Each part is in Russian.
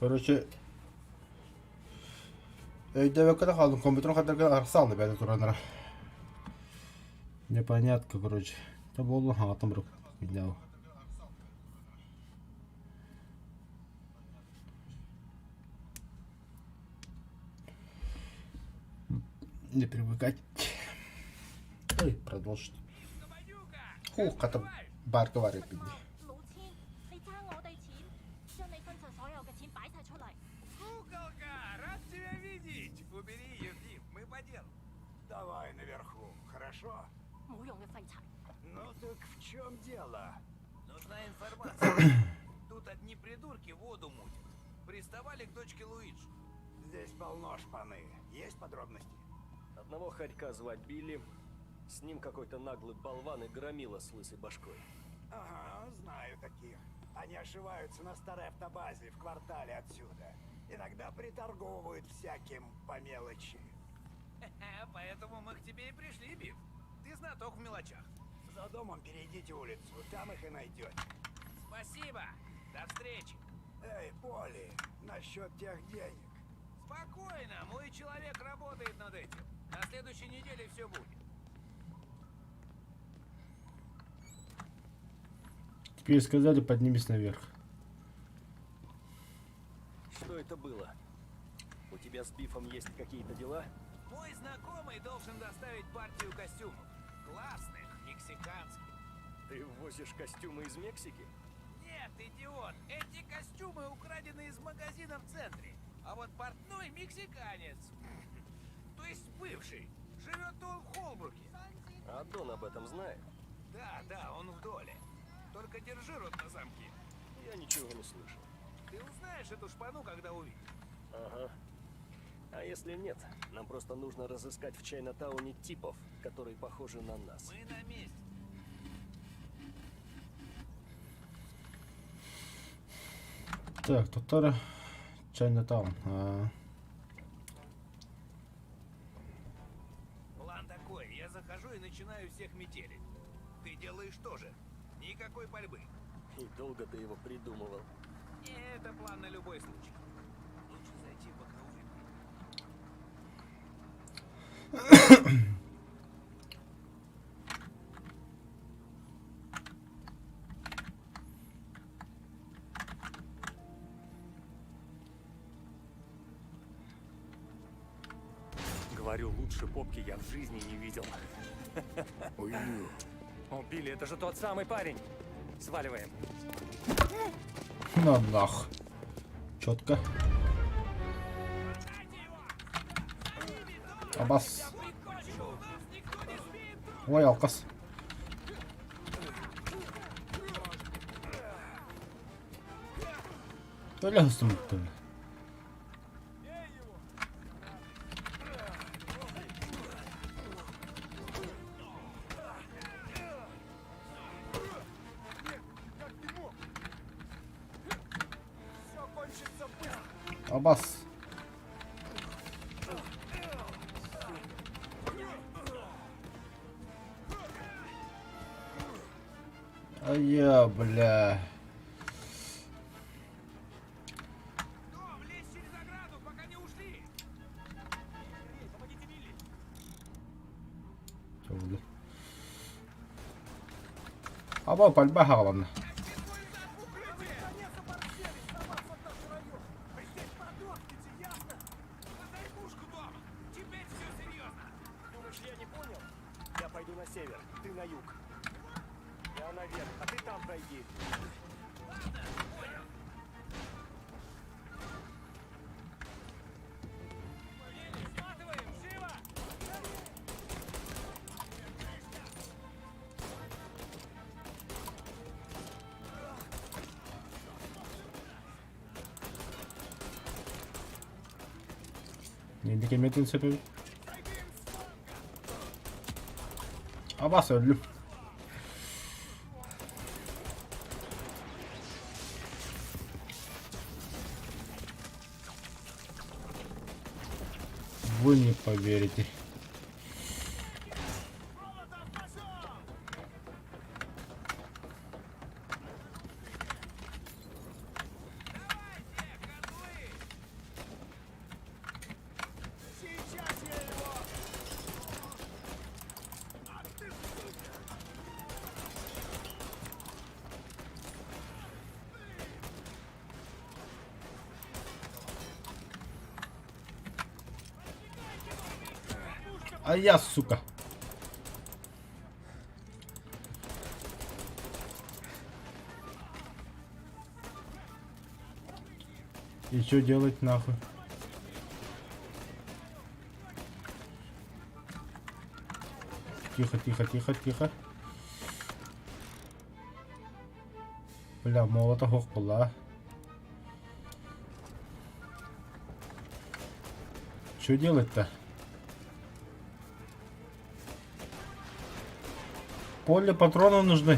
Короче, evde ve kadar kaldım. Kompütörün kadar arkası aldı beni duranlara. Непонятно, короче. Да болу хатам брук. Видел. Не привыкать. Ой, продолжить. Фу, как-то бар говорит мне. 老千，你爭我哋錢，將你身上所有嘅錢擺晒出嚟。 Куколка, рад тебя видеть. Убери ее, Пип, мы по делу. Давай наверху, хорошо? 冇用嘅廢柴。Ну так в чем дело? Нужна информация. Тут одни придурки воду мутят. Приставали к дочке Луиджи. Здесь полно шпаны. Есть подробности? Одного хорька звать Билли. С ним какой-то наглый болван и громила с лысой башкой. Ага, знаю таких. Они ошиваются на старой автобазе в квартале отсюда. Иногда приторговывают всяким по мелочи. Поэтому мы к тебе и пришли, Биф. Ты знаток в мелочах. За домом перейдите улицу, там их и найдете. Спасибо. До встречи. Эй, Поли, насчет тех денег. Спокойно, мой человек работает над этим. На следующей неделе все будет. Теперь сказали, поднимись наверх. Что это было? У тебя с Бифом есть какие-то дела? Мой знакомый должен доставить партию костюмов. Классных, мексиканских. Ты возишь костюмы из Мексики? Нет, идиот, эти костюмы украдены из магазина в центре. А вот портной мексиканец. То есть бывший. Живет он в Холбруке. А Дон об этом знает? Да, он в доле. Только держи рот на замке. Я ничего не слышал. Ты узнаешь эту шпану, когда увидишь. Ага. А если нет, нам просто нужно разыскать в Чайна-тауне типов, которые похожи на нас. Мы на месте. Так, Тотара, Чайнатаун. План такой. Я захожу и начинаю всех метелить. Ты делаешь тоже. Никакой пальбы. И долго ты его придумывал. Это план на любой случай. Лучше зайти, пока увидим. Говорю, лучше попки я в жизни не видел. О, Билли, это же тот самый парень. Сваливаем. На нах. Четко. Абас. Ой, алкас. Öyle hızlı mutlu. Абас. А я, бля. Том, лезь через ограду, пока не ушли. Помогите Билли. Oldu. Ama pальба havalandı. Подай пушку, Том. Теперь все серьезно. Думаешь, я не понял? Я пойду на север, ты на юг. Я наверх, а ты там пройди. Сматываем, живо! Yedek emetin sebebi. Abbas öldüm. Вы не поверите. Давайте, А я, сука. И что делать нахуй? Тихо, тихо, тихо, тихо. Бля, молоток ох была. Что делать-то? Поле патронов нужны.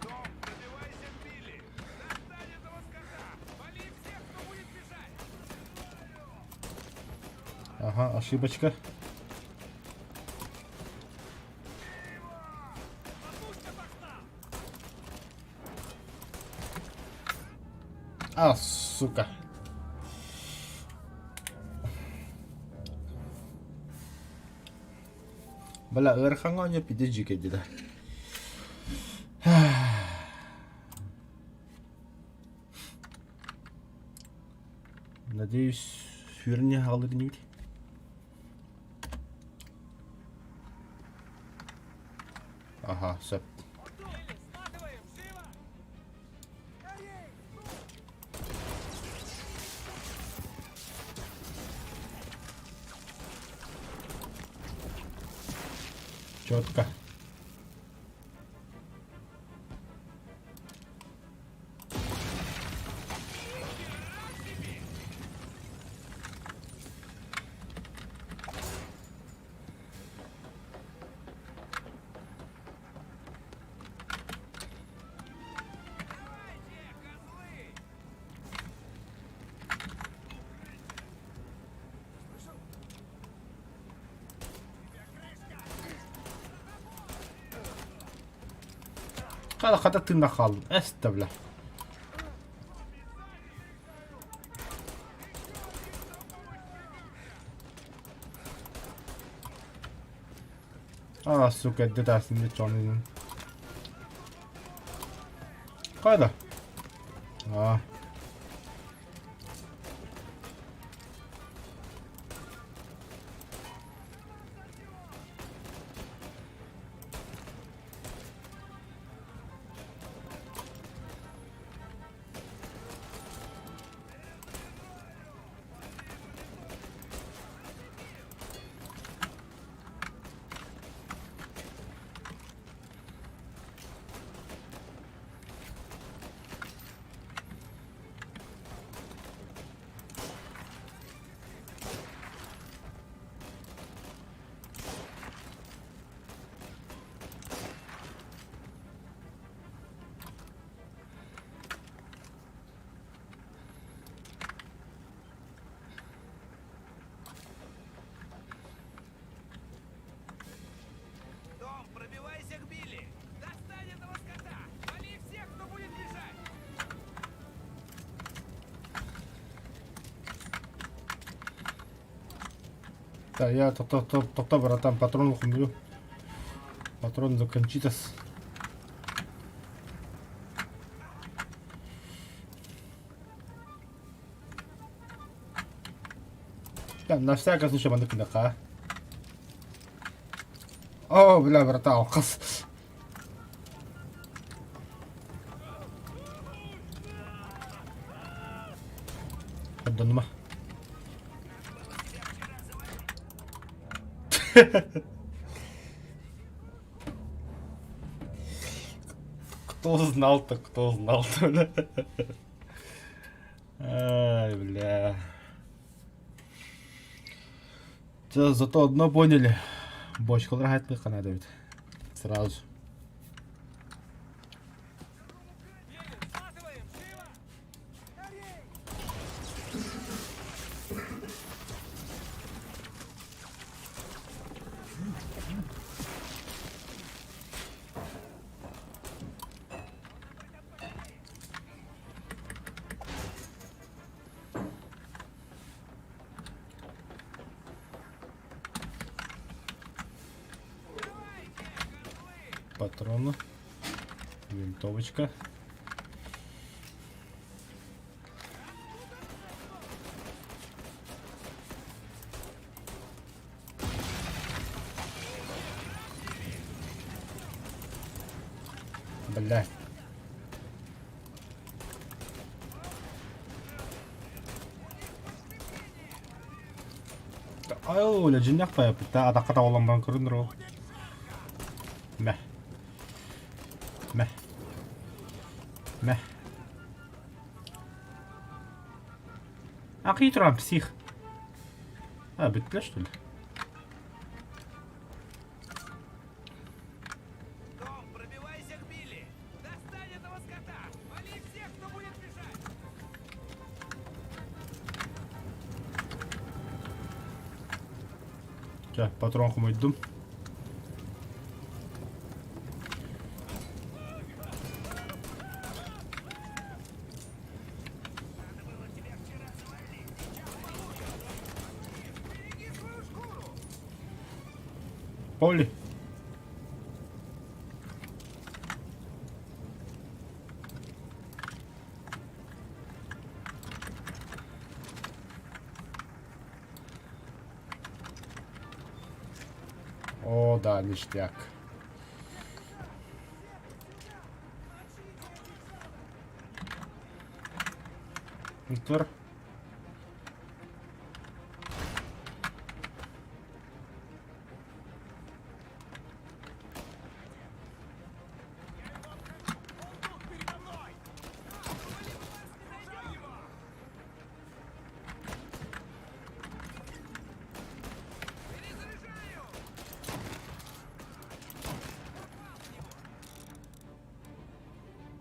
Том, добивайся Билли! Достань этого скота! Вали всех, кто будет бежать! Ага, ошибочка. А, сука. Бля, верхангоня підіджіки діда. Надеюсь, фюрни алыр не. Ага, все. Билли, сматываем! Живо! Четко. Давайте, козлы! Когда ты нахал, бля. А, сука, деда с ним. Когда? А. Том, пробивайся к Билли! Достань этого скота! Вали всех, кто будет бежать! Да, я то, братан, патрон ухмелю. Патрон закончитас. Да, на всякий случай маны кидака. О, бля, братан, кас. Отданыма. Кто знал-то, кто знал-то, бля. Ай, бля. Зато одно поняли. Бочка рогатых надо ведь. Сразу. Билли, сматываем! Живо! Патроны. Винтовочка. блядь. Ай, оля, жинақ па, бітті адаққа тауыланбаған көріндір ол. Мә. Мә. Мә. Ақи тұрам, псих. А, бітті, что ли? Том, пробивайся к Билли! Достань этого скота! Вали всех, кто будет мешать! Gel, patron koydum. Поли. О, да, ништяк. Тур.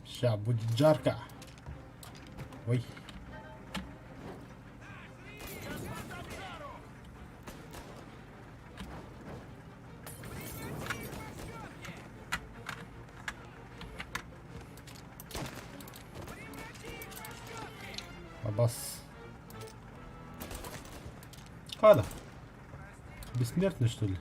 Сейчас будет жарко. Ой. Абас. Када? Бессмертный, что ли?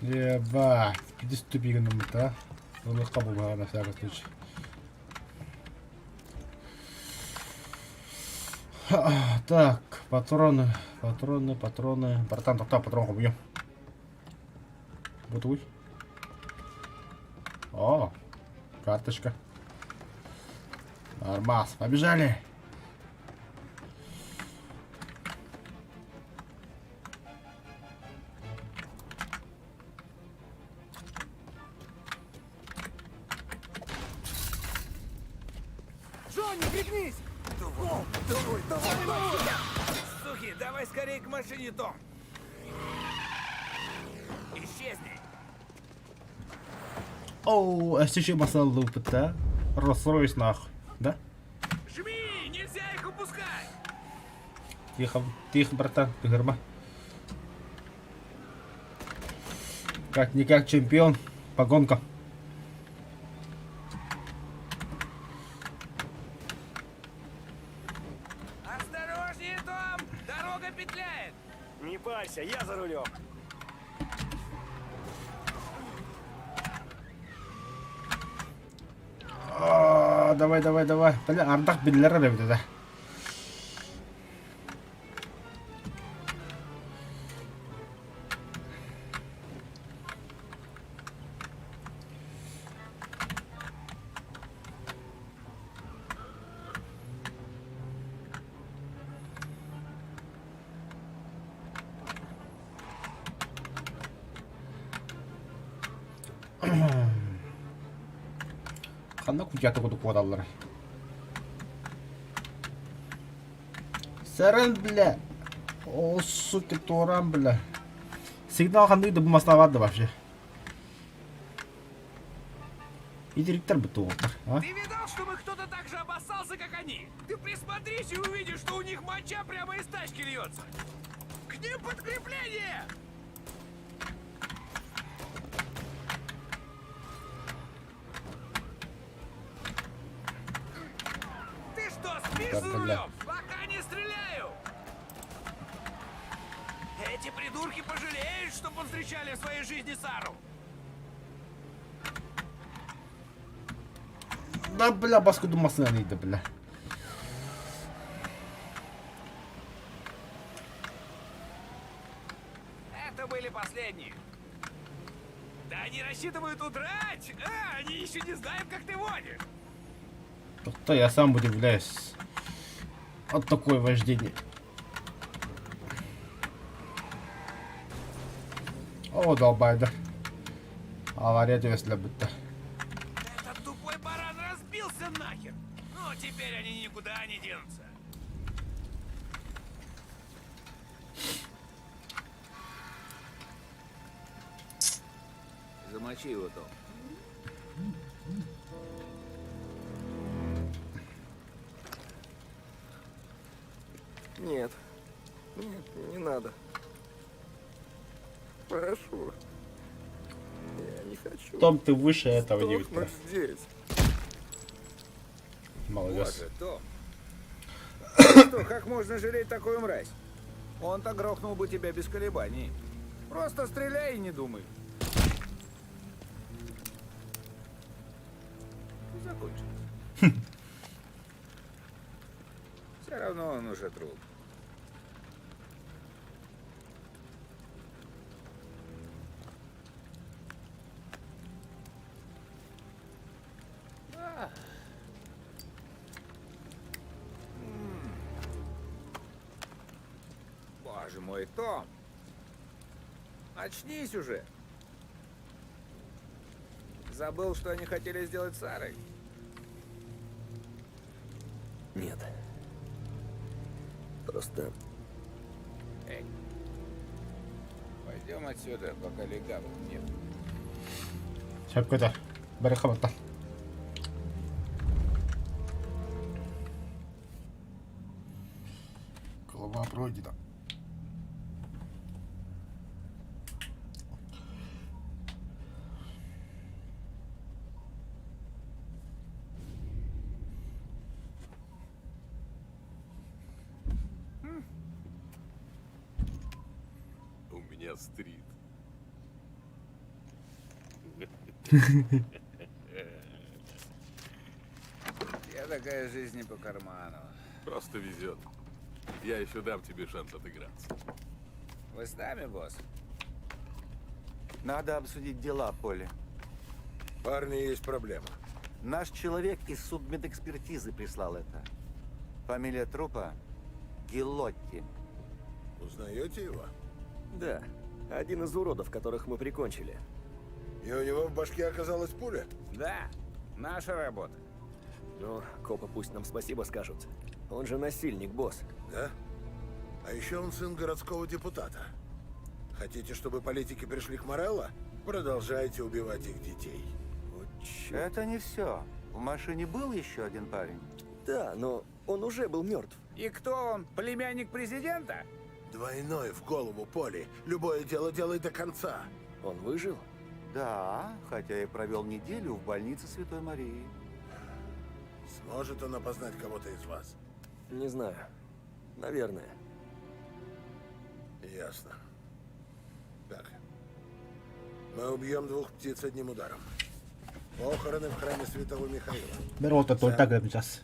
Ебать, иди с тупиком а? Ну, легко было на всякий случай. Так, патроны. Братан, так, патронку бьем. Бутуй. О, карточка. Нормас, побежали. Джонни, пригнись! Давай! Сухи, давай скорее к машине, Том! Исчезни! Оу, а сейчас масал лупта. Расстроюсь нахуй, да? Жми! Нельзя их упускать! Тихо, братан, ты горба. Как-никак чемпион по гонкам. Осторожнее, Том! Дорога петляет! Не парься, я за рулем. Давай. Бля, ардақ белгілер әлемді да. Қандай құжаты құдық қуадалар. Сәрін, бля. О, суки, туран, бля. Сигнал қандай да бұмасына барды вообще. И директор бітті отыр, а? Ты видал, чтобы кто-то так же обоссался, как они? Ты присмотрись и увидишь, что у них моча прямо из тачки льется. К ним подкрепление! Ты пожалеют, что повстречали в своей жизни Сару. Да, бля, баску думасına neydi, бля. Это были последние. Да они рассчитывают удрать! А, они еще не знают, как ты водишь! То я сам удивляюсь от такое вождение. О, долбайда. Авария для будто. Этот тупой баран разбился нахер! Ну, теперь они никуда не денутся. Замочи его, Том. Нет. Нет, не надо. Прошу. Я не хочу. Том, ты выше этого не сдохнуть здесь. Молодец. Боже, Том. Что, как можно жалеть такую мразь? Он-то грохнул бы тебя без колебаний. Просто стреляй и не думай. Закончилось. Все равно он уже труп. Боже мой, Том! Очнись уже! Забыл, что они хотели сделать с Сарой? Нет. Просто Эй, пойдем отсюда, пока легавых нет. Şapkada. Bari kapatla. Голова пройдена. У меня стрит. Я такая жизнь не по карману. Просто везет. Я еще дам тебе шанс отыграться. Вы с нами, босс? Надо обсудить дела, Поле. Парни, есть проблема. Наш человек из судмедэкспертизы прислал это. Фамилия трупа Гиллотти. Узнаете его? да, один из уродов, которых мы прикончили. И у него в башке оказалась пуля? Да, наша работа. Ну, копы пусть нам спасибо скажут. Он же насильник, босс. Да? А еще он сын городского депутата. Хотите, чтобы политики пришли к Морелло? Продолжайте убивать их детей. Вот чёрт. Это не все. В машине был еще один парень. Да, но он уже был мертв. И кто он? Племянник президента? Двойной в голову, Поли. Любое дело делай до конца. Он выжил? Да, хотя и провел неделю в больнице Святой Марии. Сможет он опознать кого-то из вас? Не знаю. Наверное. Ясно. Так. Мы убьем двух птиц одним ударом. Похороны в храме Святого Михаила. Ben orta ortak yapacağız.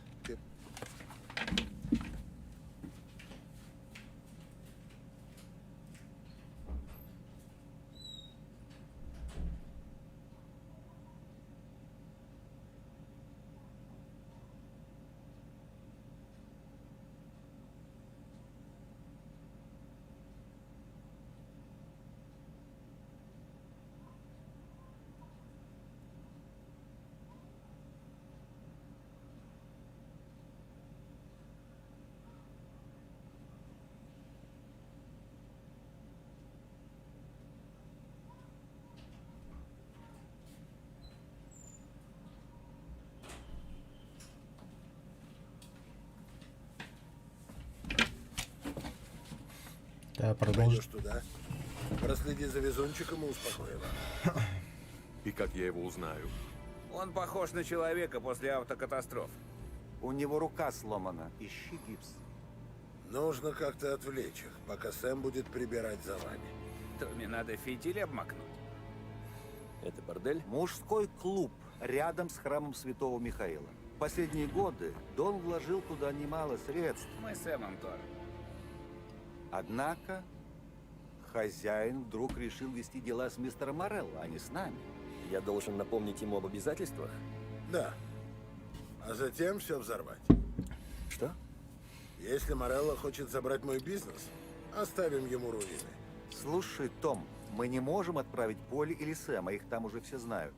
Да, продолжим. Пойдешь туда, проследи за везунчиком и успокой его. И как я его узнаю? Он похож на человека после автокатастроф. У него рука сломана. Ищи гипс. Нужно как-то отвлечь их, пока Сэм будет прибирать за вами. надо фитиль обмакнуть. Это бордель? Мужской клуб рядом с храмом Святого Михаила. Последние годы Дон вложил туда немало средств. Мы с Эмом тоже. Однако хозяин вдруг решил вести дела с мистером Морелло, а не с нами. Я должен напомнить ему об обязательствах? Да. А затем все взорвать. Что? Если Морелло хочет забрать мой бизнес, оставим ему руины. Слушай, Том, мы не можем отправить Поли или Сэма, их там уже все знают.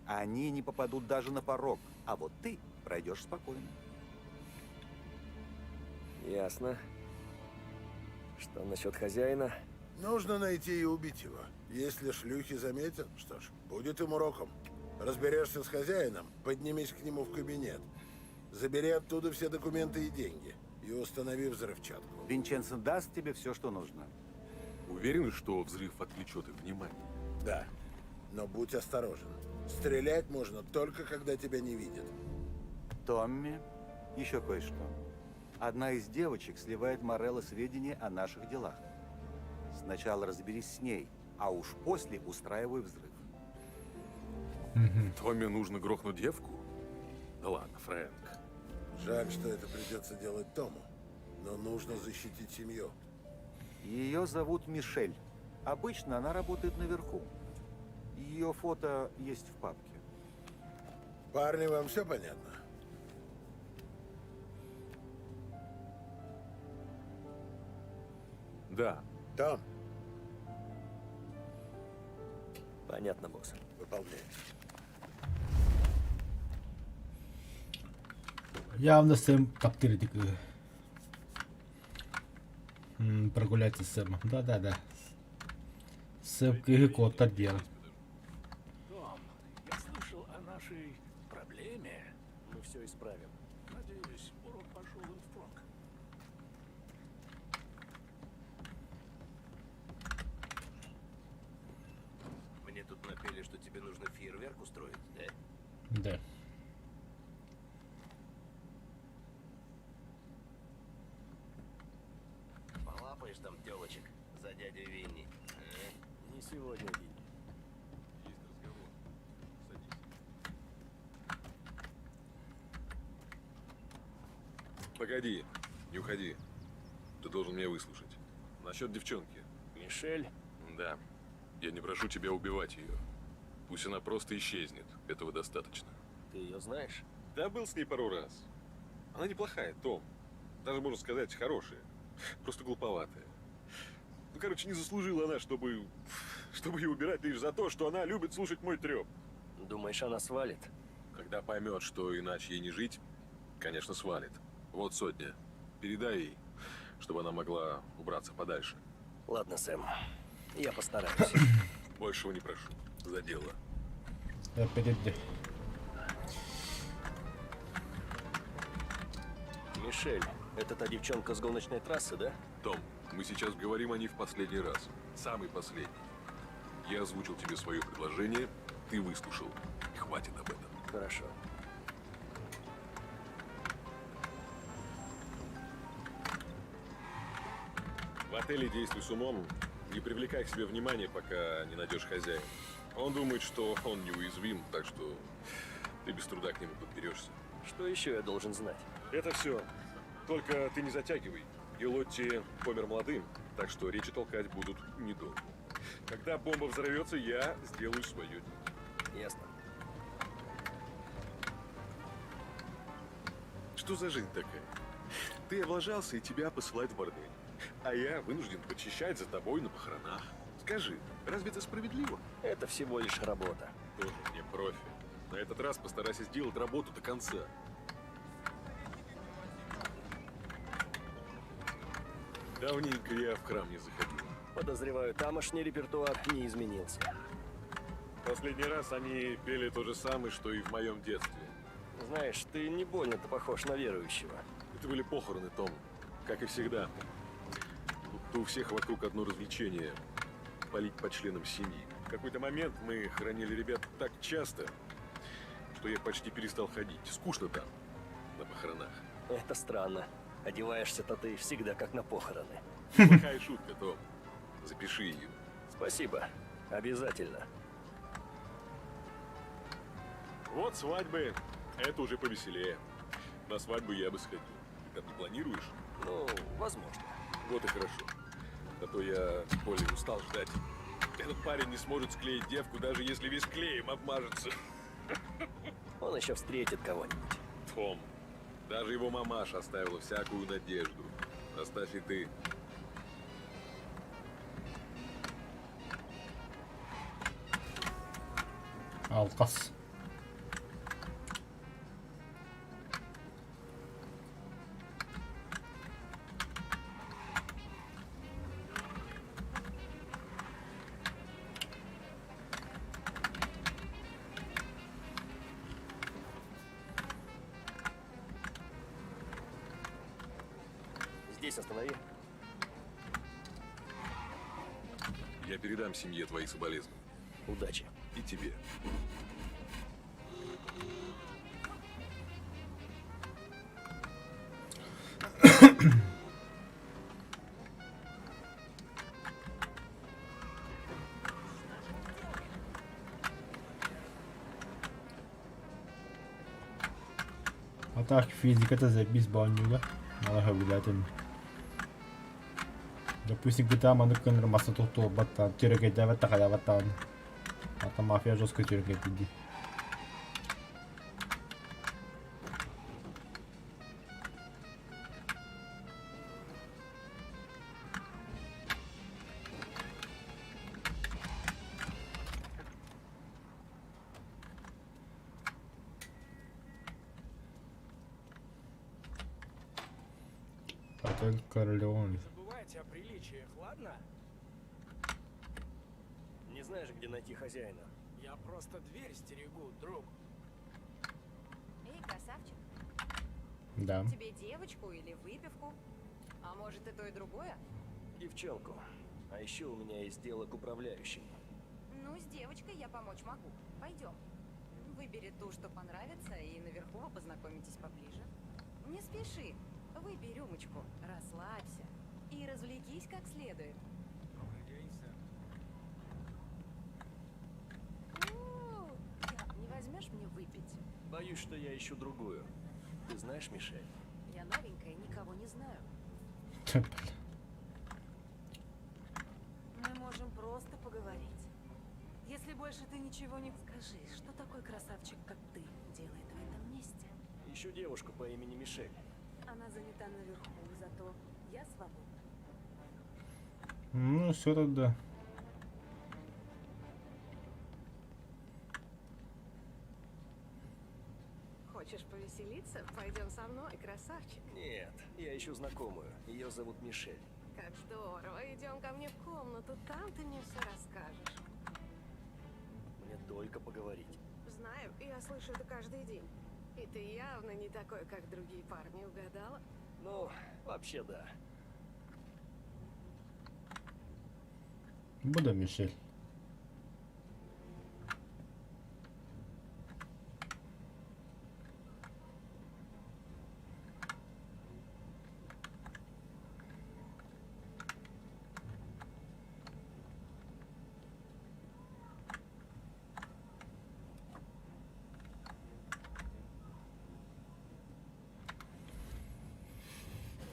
Они не попадут даже на порог, а вот ты пройдешь спокойно. Ясно. Что насчет хозяина? Нужно найти и убить его. Если шлюхи заметят, что ж, будет им уроком. Разберешься с хозяином, поднимись к нему в кабинет. Забери оттуда все документы и деньги. И установи взрывчатку. Винченцо даст тебе все, что нужно. Уверены, что взрыв отвлечет их внимание? Да. Но будь осторожен. Стрелять можно только, когда тебя не видят. Томми, еще кое-что. Одна из девочек сливает Морелло сведения о наших делах. Сначала разберись с ней, а уж после устраивай взрыв. Томми нужно грохнуть девку? Да ладно, Фрэнк. Жаль, что это придется делать Тому. Но нужно защитить семью. Ее зовут Мишель. Обычно она работает наверху. Ее фото есть в папке. Парни, вам все понятно? Да. Том, Понятно, босс. выполняй. Явно Сэм топ-3 прогуляться с Сэмом. Да-да-да. Сэм кот отдел. Том, я слышал о нашей проблеме. Мы все исправим. Надеюсь, урок пошел им впрок. Мне тут напели, что тебе нужно фейерверк устроить, да? Да. Полапаешь там телочек за дядю Винни. Не сегодня, Винни. Есть разговор. Садись. Погоди, не уходи. Ты должен меня выслушать. Насчет девчонки. Мишель? Да. Я не прошу тебя убивать ее. Пусть она просто исчезнет. Этого достаточно. Ты ее знаешь? Да, был с ней пару раз. Она неплохая, Том. Даже, можно сказать, хорошая. Просто глуповатая. Ну, короче, не заслужила она, чтобы ее убирать лишь за то, что она любит слушать мой трёп. Думаешь, она свалит? Когда поймет, что иначе ей не жить, конечно, свалит. Вот сотня. Передай ей, чтобы она могла убраться подальше. Ладно, Сэм. Я постараюсь. Большего не прошу. За дело. Мишель, это та девчонка с гоночной трассы, да? Том, мы сейчас говорим о ней в последний раз. Самый последний. Я озвучил тебе свое предложение, ты выслушал. И хватит об этом. Хорошо. В отеле действуй с умом, не привлекай к себе внимания, пока не найдешь хозяина. Он думает, что он неуязвим, так что ты без труда к нему подберешься. Что еще я должен знать? Это все. Только ты не затягивай. Гелотти помер молодым, так что речи толкать будут недолго. Когда бомба взорвется, я сделаю свое дело. Ясно. Что за жизнь такая? Ты облажался, и тебя посылают в бордель. А я вынужден почищать за тобой на похоронах. Скажи, разве это справедливо? Это всего лишь работа. Тоже мне профи. На этот раз постарайся сделать работу до конца. Давненько я в храм не заходил. Подозреваю, тамошний репертуар не изменился. Последний раз они пели то же самое, что и в моем детстве. Знаешь, ты не больно-то похож на верующего. Это были похороны, Том. Как и всегда. Тут у всех вокруг одно развлечение – палить по членам семьи. В какой-то момент мы хоронили ребят так часто, что я почти перестал ходить. Скучно там, на похоронах. Это странно. Одеваешься-то ты всегда как на похороны. Плохая шутка, Том. Запиши ее. Спасибо. Обязательно. Вот свадьбы. Это уже повеселее. На свадьбу я бы сходил. Ты там не планируешь? Ну, возможно. Вот и хорошо. А то я, Коля, устал ждать. Этот парень не сможет склеить девку, даже если весь клеем обмажется. Он еще встретит кого-нибудь. Том, даже его мамаша оставила всякую надежду. Оставь и ты. Алкас. Здесь останови. Я передам семье твои соболезнования. Удачи. И тебе. Атаки физиката запись банюга. Аллаха билатин. Допустим, GTA манук нормально тут бата тиргет дават такая а мафия жестко тиргет иди. Отель Корлеоне. Забывайте о приличиях, ладно? Не знаешь, где найти хозяина? Я просто дверь стерегу, друг. Эй, красавчик, Да. тебе девочку или выпивку? А может и то, и другое? Девчонку. А еще у меня есть дело к управляющему. Ну, с девочкой я помочь могу. Пойдем. Выбери ту, что понравится, и наверху вы познакомитесь поближе. Не спеши. Выпей рюмочку, расслабься и развлекись как следует. Добрый день, сэр. Не возьмешь мне выпить? Боюсь, что я ищу другую. Ты знаешь Мишель? Я новенькая, никого не знаю. Мы можем просто поговорить. Если больше ты ничего не скажи, что такой красавчик, как ты, делает в этом месте? Ищу девушку по имени Мишель. Она занята наверху, зато я свободна. Ну, все тогда. Хочешь повеселиться? Пойдем со мной, красавчик. Нет, я ищу знакомую. Ее зовут Мишель. Как здорово. Идем ко мне в комнату, там ты мне все расскажешь. Мне только поговорить. Знаю, я слышу это каждый день. И ты явно не такой, как другие парни, угадала? Ну, вообще да. Буду Мишель.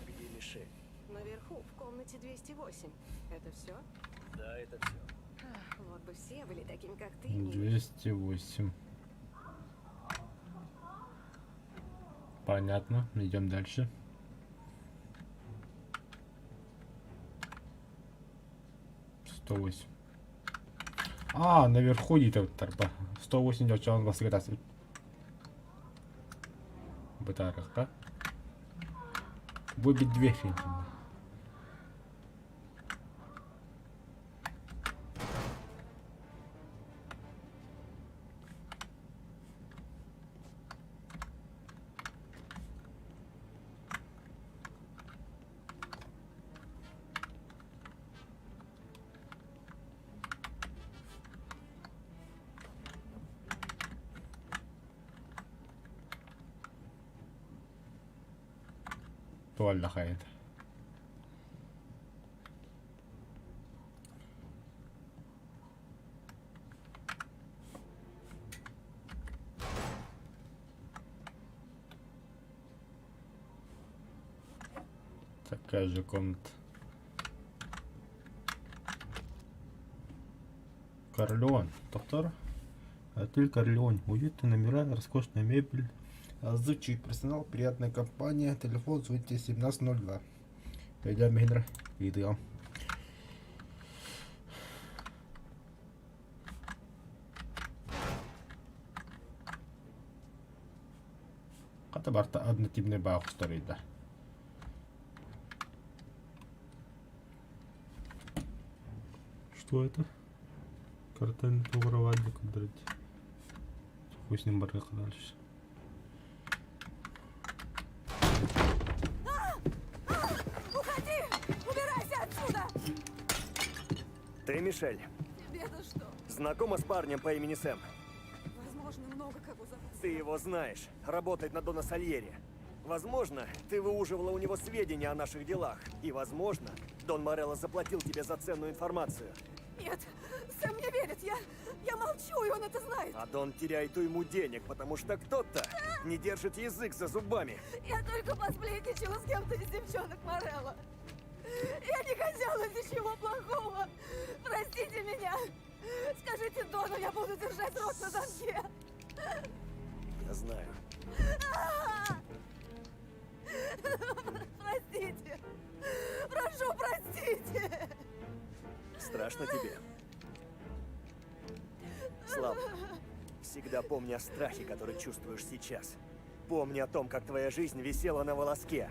Где Мишель? Наверху, в комнате 208. Это все? Да, это все. Вот бы все были такими, как ты. 208. Понятно. Идем дальше. А, наверху где-то тарпа. 108 жочон басыгатасы. Бытарыхта. Выбить дверь. ولا خير. Такая же комната. Корлеон. Доктор. Отель Корлеон. Уютные номера, роскошная мебель. Отзывчивый персонал, приятная компания. Телефон звоните 1702. Пойдем, Генри. Идем. Ката-барта однотипный баг устарыйда. Что это? Картельный поваровальник, блядь. Хуй с ним барыха дальше. Уходи! Убирайся отсюда! Ты, Мишель, Тебе-то что? знакома с парнем по имени Сэм? Возможно, много кого зовут. Ты его знаешь. Работает на Дона Сальери. Возможно, ты выуживала у него сведения о наших делах. И, возможно, Дон Морелло заплатил тебе за ценную информацию. Нет, Сэм не верит. Я молчу, и он это знает. А Дон теряет уйму денег, потому что кто-то не держит язык за зубами. Я только посплетничала с кем-то из девчонок Морелло. Я не хотела ничего плохого. Простите меня. Скажите Дону, я буду держать рот на замке. Я знаю. Простите. Прошу, простите. Страшно тебе? Славно. Всегда помни о страхе, который чувствуешь сейчас. Помни о том, как твоя жизнь висела на волоске.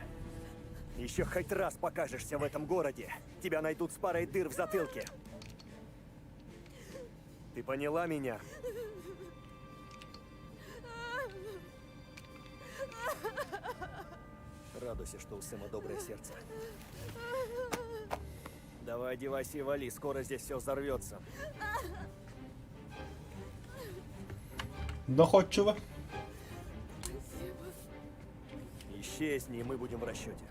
Еще хоть раз покажешься в этом городе, тебя найдут с парой дыр в затылке. Ты поняла меня? Радуйся, что у Сэма доброе сердце. Давай одевайся и вали, скоро здесь все взорвется. Доходчиво. Исчезни, и мы будем в расчете.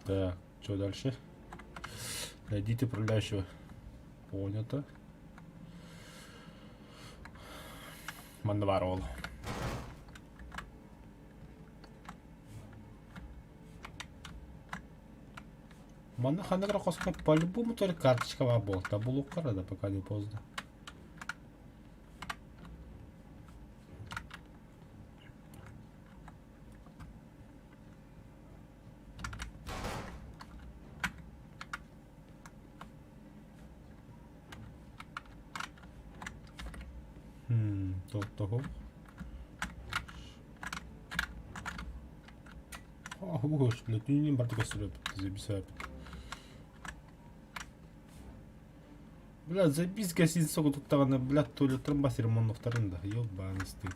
Так, что дальше? Найдите управляющего. Понято. Манварол. Мана ханагра хоска по-любому только карточка вабол. Табулу карада, пока не поздно. Того. Уж, блядь, не бартика срёб, записать. Блядь, запись гостиницу тут таганы, блядь, туалет трамбас ремонтның вторында. Ёбаный стыд.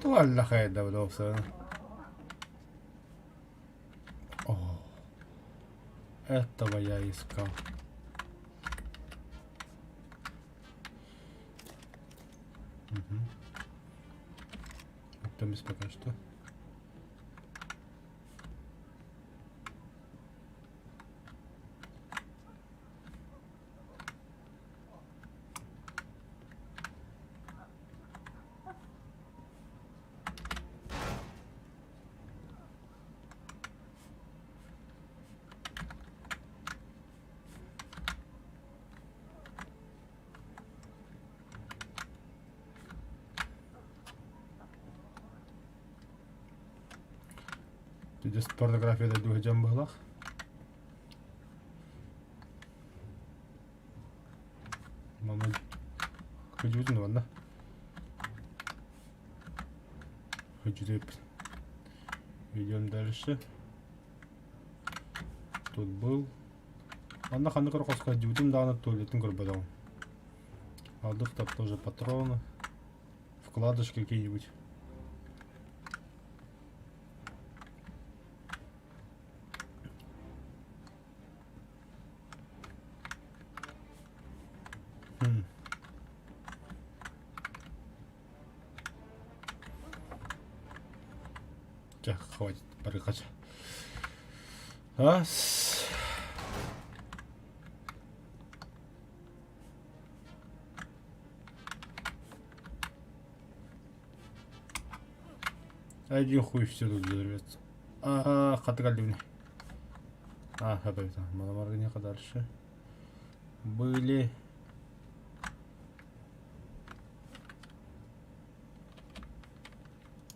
Туалла хайда, блядь, этого я искал. Это без пока что. Здесь порнография дойдет в джамбалах. Мама, хочу ну ладно. Хочу идем дальше. Тут был. Ладно, ханна крохоска дюдим, да, на туалетный горбадал. А тут так тоже патроны, вкладышки какие-нибудь. Хватит порыхать. Раз. Один хуй все тут взорвется. Хатгалюни. Это Маломарганяха дальше. Были.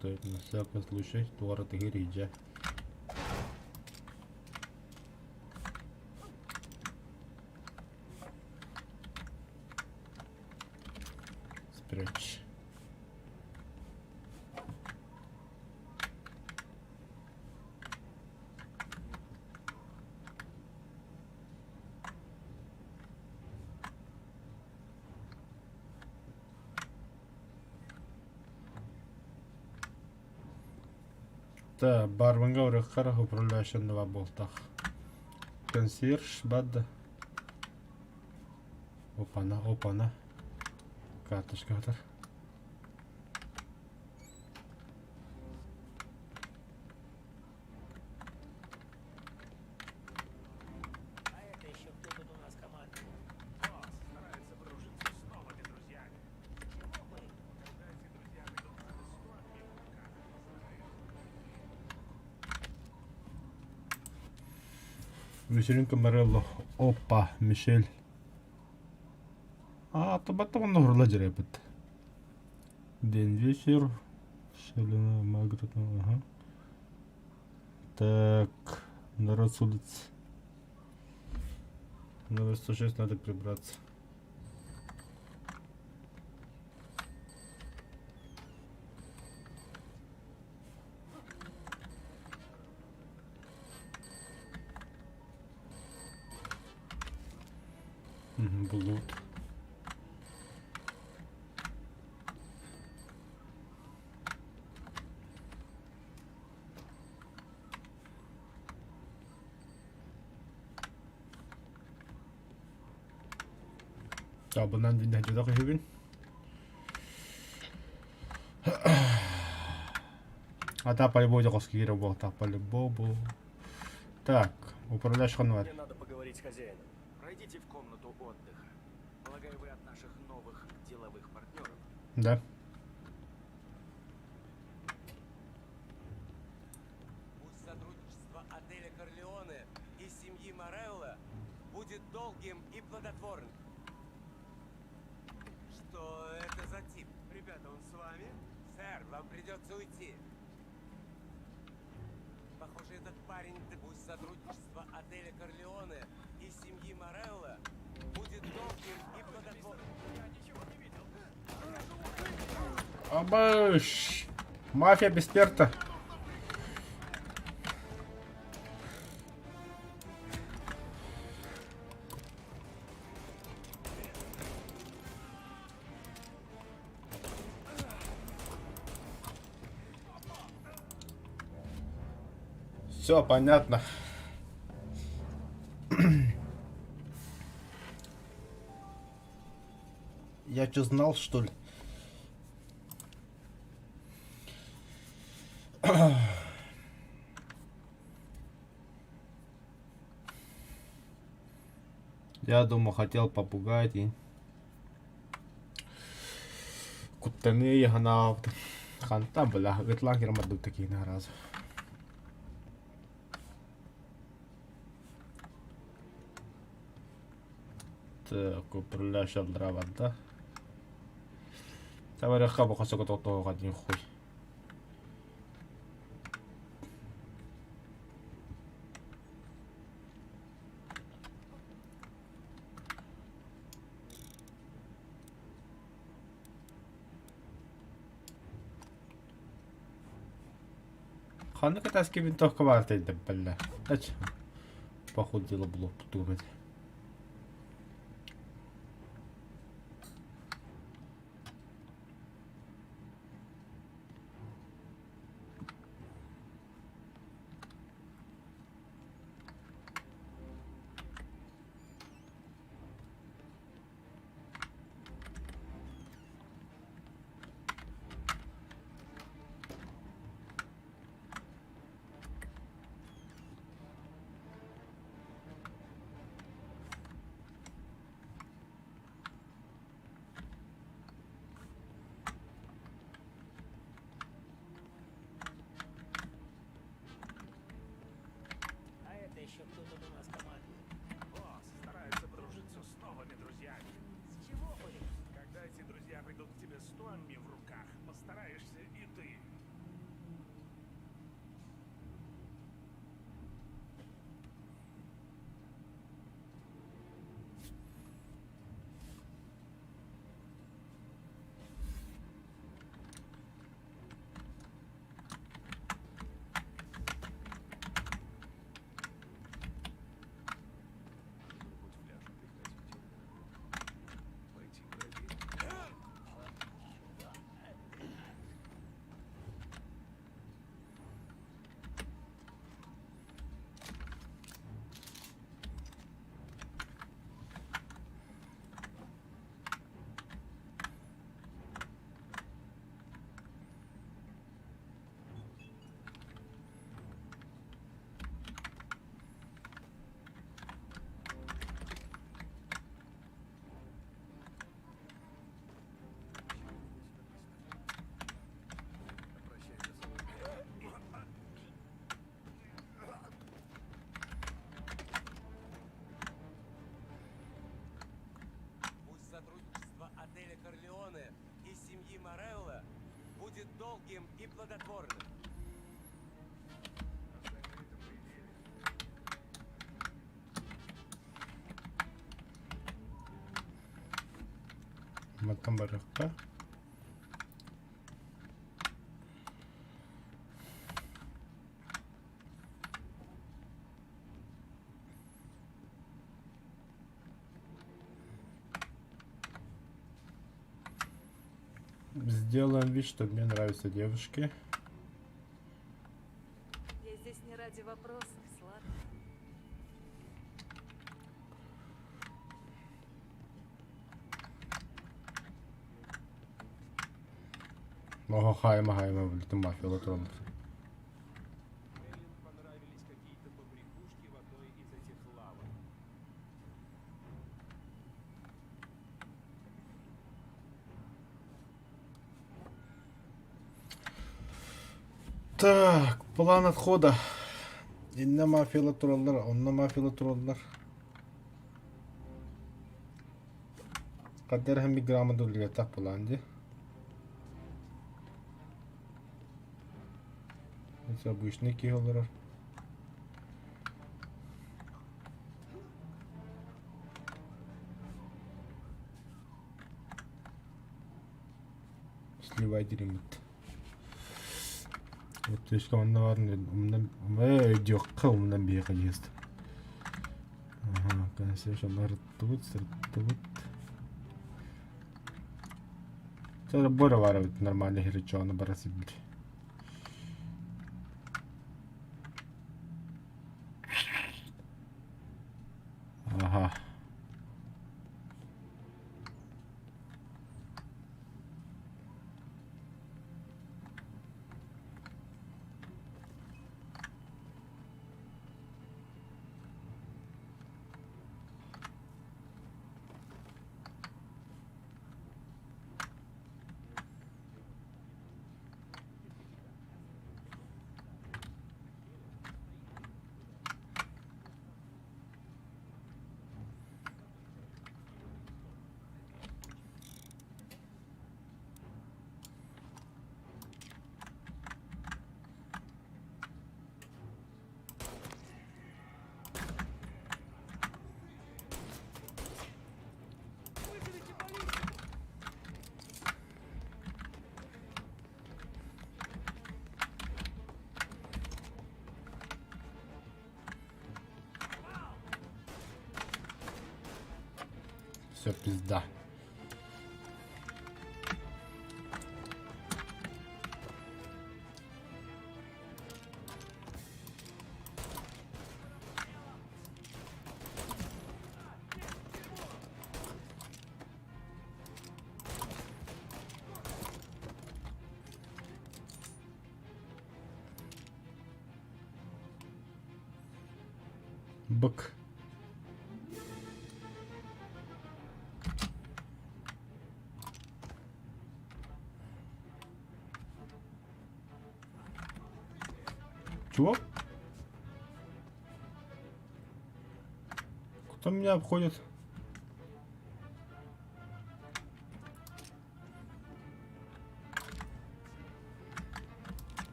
То есть на всякий случай Туара Тагириджа. Спрячь. Та барванга урахара управляющий два болтах. Консьерж бадда. Опана. Карточка готов. А это еще кто тут у нас команда? Босс старается подружиться с новыми друзьями. Чего бы? Когда эти друзья ведут себя строгими, Вечеринка Морелло. Опа, Мишель. То потом он уграла дерепет. День вечер. Шелена Магрот. Ага. Так. Народ с улицы. Номер 106 надо прибраться. Блуд. Abonnan din hadi da kayın. Тапали Бодя Коскира был, тапали Бобу. Так, управляешь Ханвар. Мне надо поговорить с хозяином. Пройдите в комнату отдыха. Полагаю, вы от наших новых деловых партнеров. Да. Пусть сотрудничество отеля Корлеоне и семьи Морелло будет долгим и плодотворным. Что это за тип? Ребята, он с вами? Сэр, вам придется уйти. Похоже, этот парень... Пусть сотрудничество отеля Корлеоне и семьи Морелло будет долгим и плодотворным. Я ничего не видел. Абаш! Мафия бесперта. Все понятно. Я что, знал, что ли? Я думаю, хотел попугать и кутаны я гнал. Ханта была, гетлангер мадут такие на раз. Так, управляющий дрова, да? Товарищ Хабу хочу готового один хуй. Ханна катайский винтовка варта иди, бля. Ач. Походило было подумать. Деле Корлеоне из семьи Морелло будет долгим и плодотворным. Матамбарахка. Сделаем вид, что мне нравятся девушки. Я здесь не ради вопросов, сладко. Ого, хайма, блядь, ты мафия, лотрон. Эллен понравились какие-то побрякушки в одной из этих лавок. Так, план отхода. İnne filatrollar, onunla filatrollar. Kader hem bir gramı doluyor tapılandı. Mesela bu iş ne ki olur? Сливайте ремонт. Вот лишь команда var mı? Yok, ondan bir yakacağız. Aha, kanser şunlar tut. Sonra bora var evet normalde herçağını barası bir. Aha. Все, пизда. Бык. Чего? Кто меня обходит?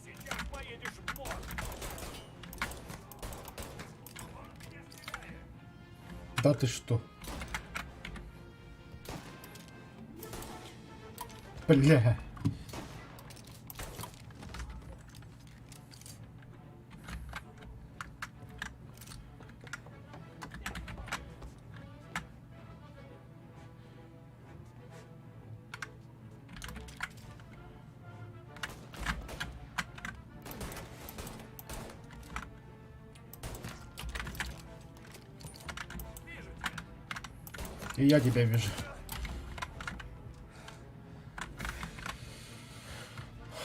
Сейчас поедешь в морг. Да ты что? Бля. И я тебя вижу.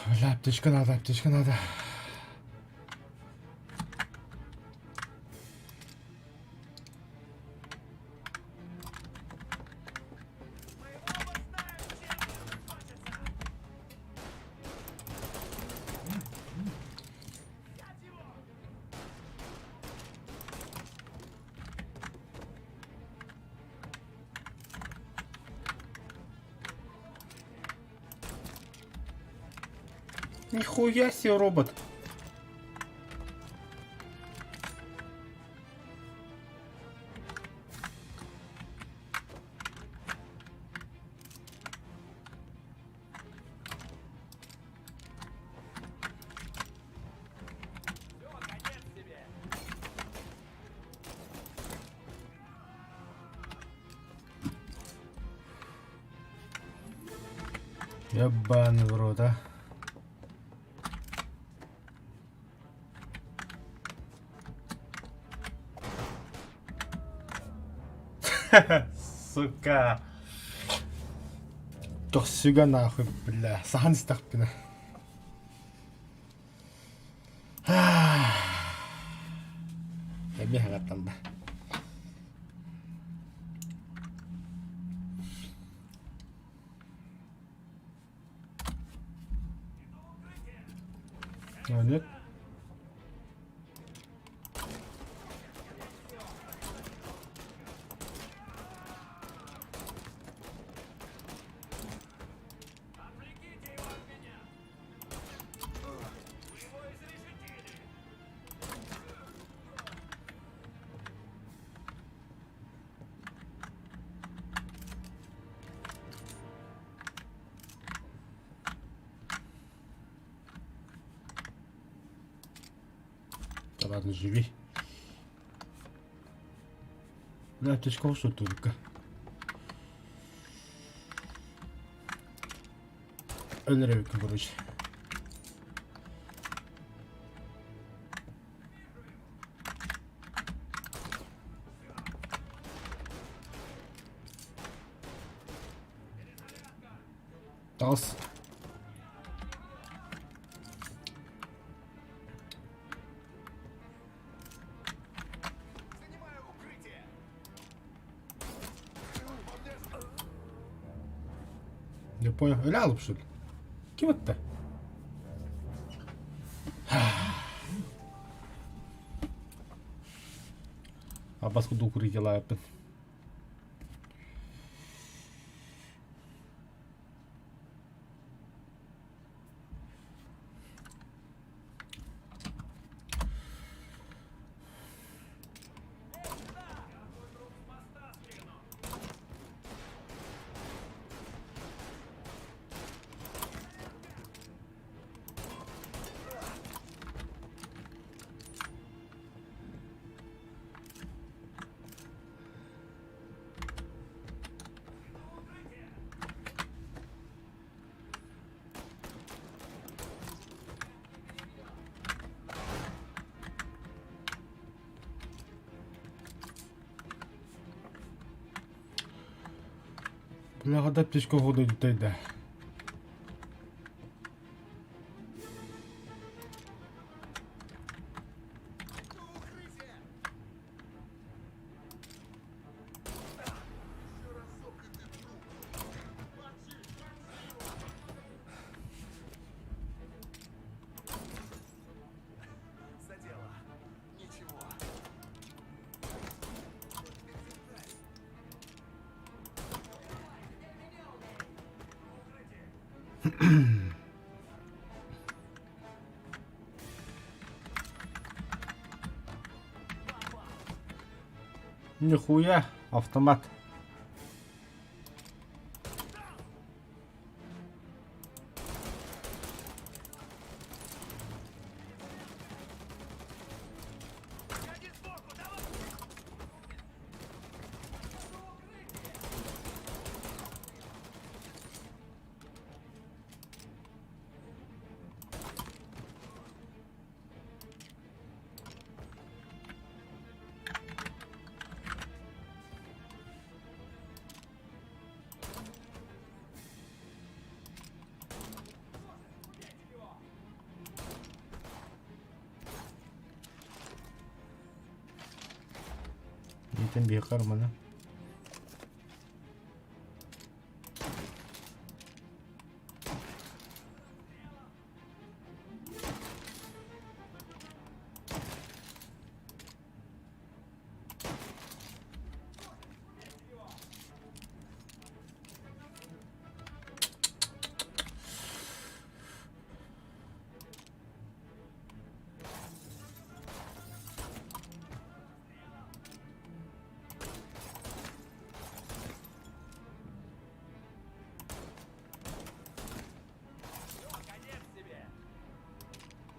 Бля, аптечка надо, аптечка надо. Нихуя себе робот. Ебаный в рот, а. Сука. Тохсюга нахуй, бля. Сахан стахпина. Эми хагаттан да. А, нет? Да ладно, живи. Бля, аптечка что только. Эльревик, короче. Тас. Не понял. Лял, что ли? Кем это? А баску дух ригела опять. Бля, когда птичка воду летает, да. Нихуя, автомат. Тембі Хармана.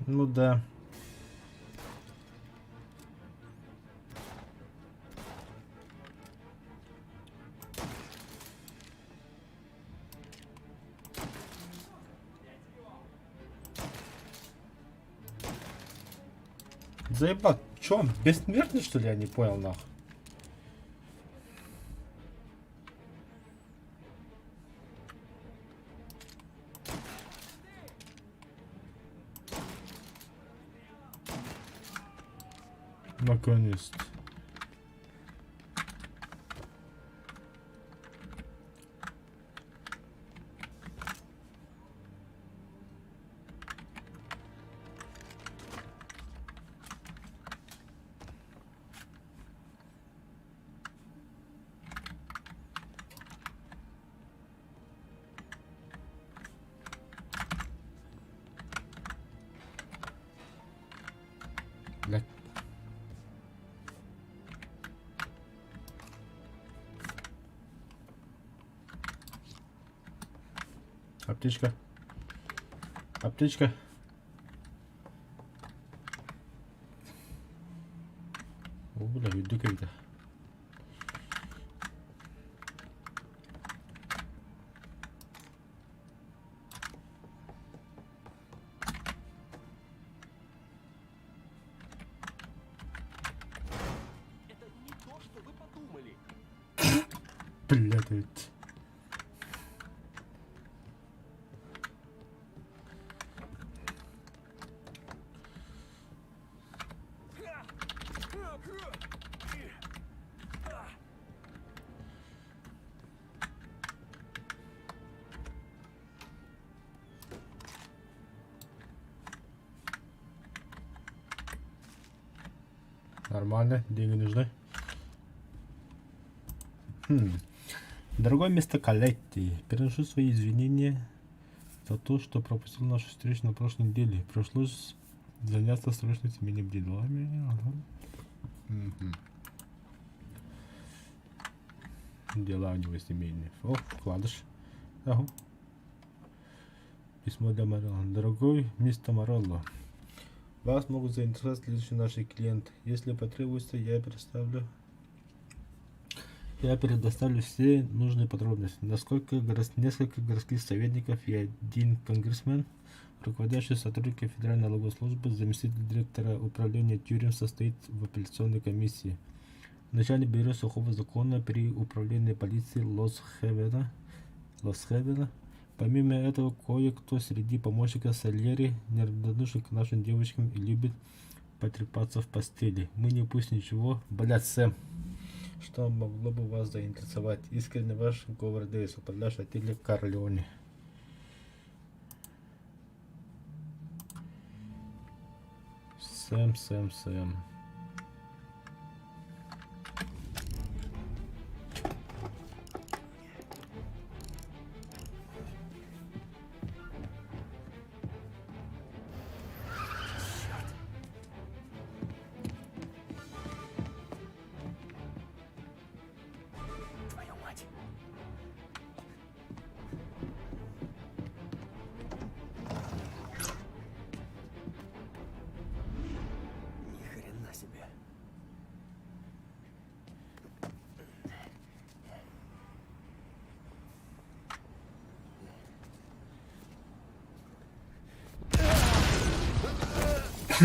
Ну да. Заебать, чё он бессмертный, что ли? Я не понял, нахуй. Наконец-то. Бля. Аптечка. Аптечка. О, бля, иду когда. Бля, ты. Нормально, деньги нужны. Дорогой мистер Калетти, переношу свои извинения за то, что пропустил нашу встречу на прошлой неделе. Пришлось заняться срочными семейными делами. Ага. Дела у него семейные. О, вкладыш. Ага. Письмо для Морелло. Дорогой мистер Морелло, вас могут заинтересовать следующие наши клиенты. Если потребуется, я предоставлю все нужные подробности. Несколько городских советников и один конгрессмен, руководящий сотрудник Федеральной налоговой службы, заместитель директора управления тюрем состоит в апелляционной комиссии. Начальник бюро сухого закона при управлении полиции Лос-Хевена. Помимо этого, кое-кто среди помощников Сальери неравнодушен к нашим девочкам и любит потрепаться в постели. Мы не пусть ничего. Блядь, Сэм. Что могло бы вас заинтересовать? Искренне ваш Говард Дэвис, управляющий отеле Корлеоне. Сэм. Ни хрена себе. У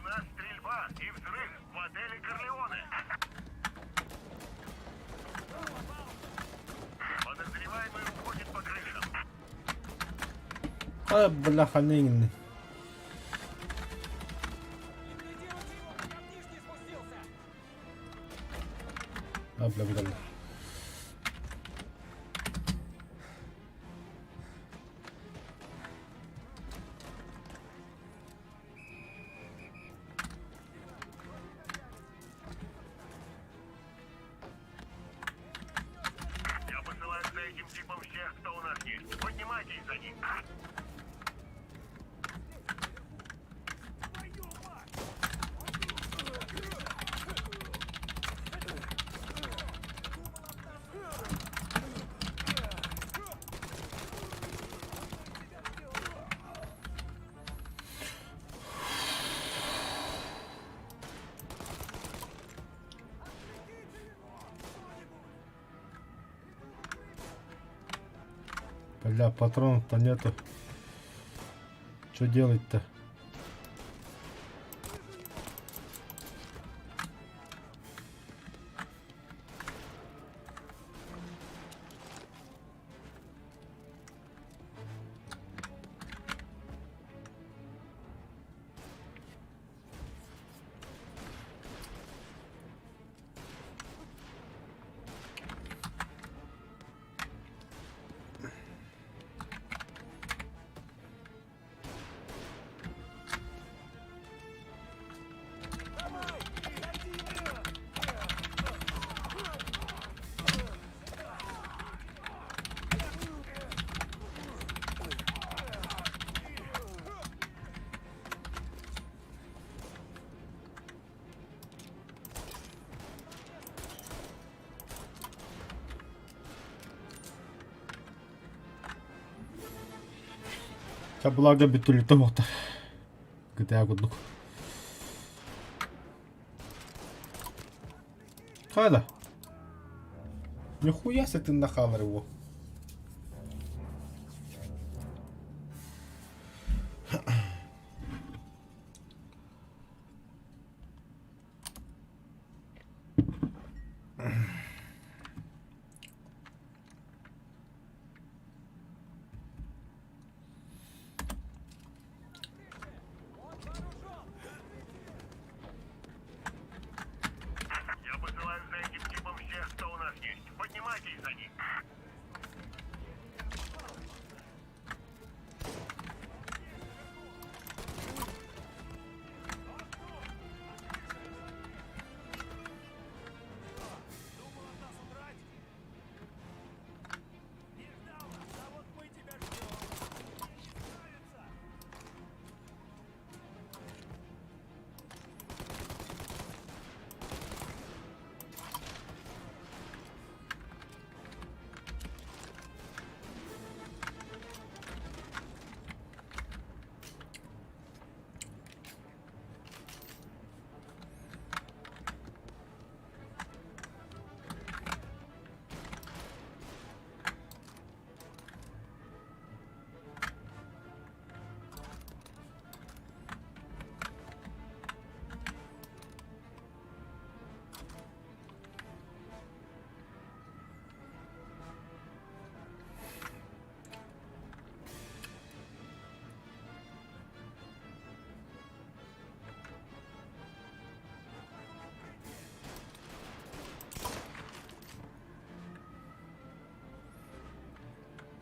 нас стрельба и взрыв в отеле Корлеоне. А, бляха, не. А, бля. Я посылаю за этим типом всех, кто у нас есть. Поднимайтесь за ним. Бля, патронов-то нету. Что делать-то? Тя благо битулитовата. Къде я го днух? Хайде! Нихуя се ти нахавриво. Я посылаю за этим типом всех, кто у нас есть. Поднимайтесь за ним.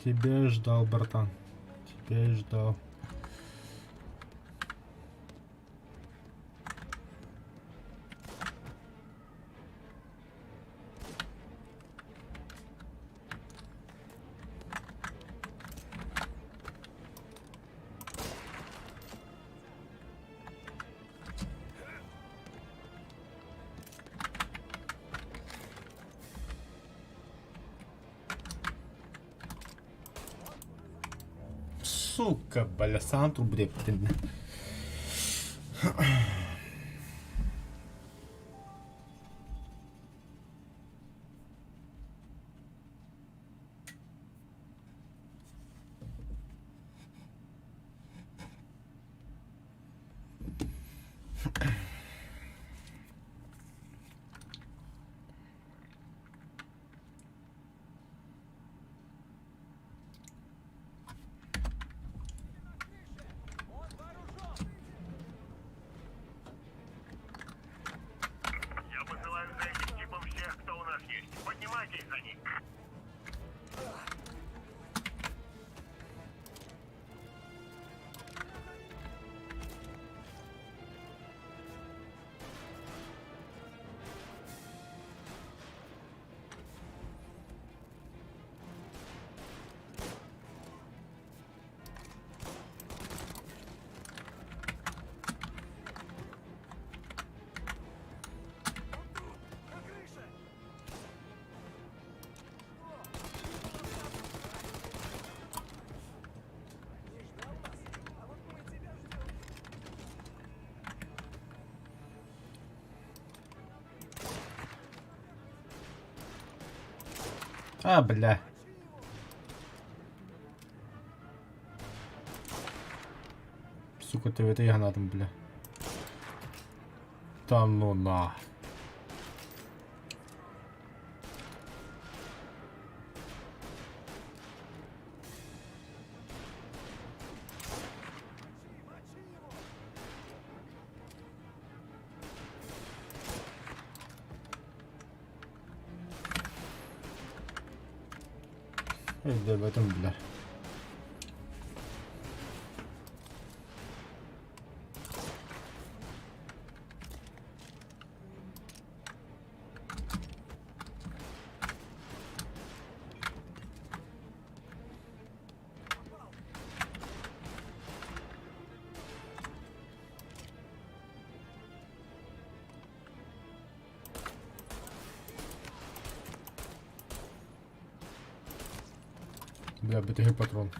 Тебя и ждал, братан. Тебя и ждал. Сука, бля, сам тут брептин. А, бля. Сука, ты в этой гранатом, бля. Там ну на. Да в этом, бля. Бля, БТГ патрон.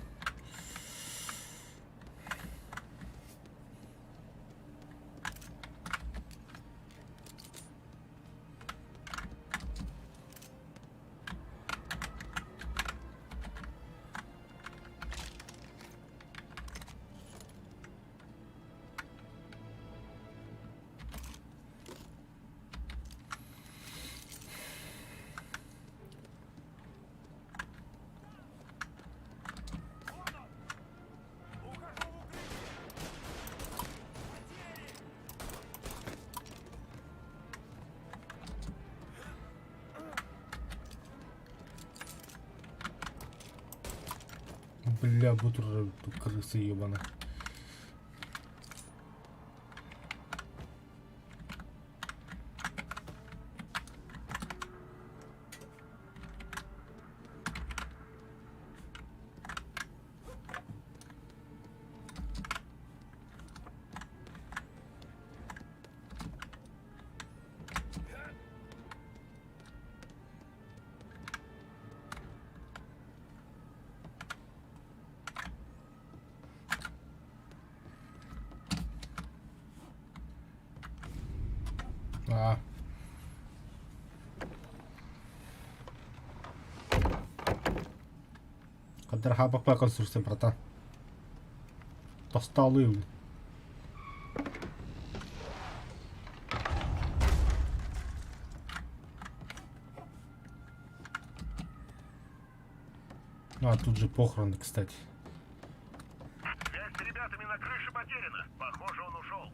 Бля, бутер, крысы ебана. А. Кадырга бакпай конструкция, братан. Досталы. А, тут же похороны, кстати. Связь с ребятами на крыше потеряна. Похоже, он ушел.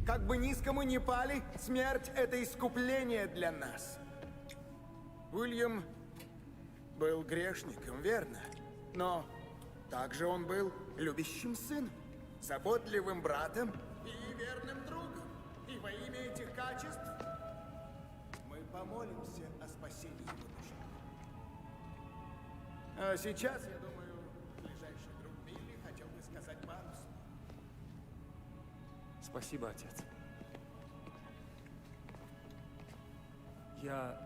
Как бы низко мы ни пали, смерть — это искупление для нас. Уильям был грешником, верно? Но также он был любящим сыном, заботливым братом и верным другом. И во имя этих качеств мы помолимся о спасении его души. А сейчас, я думаю, ближайший друг Билли хотел бы сказать пару слов. Спасибо, отец. Я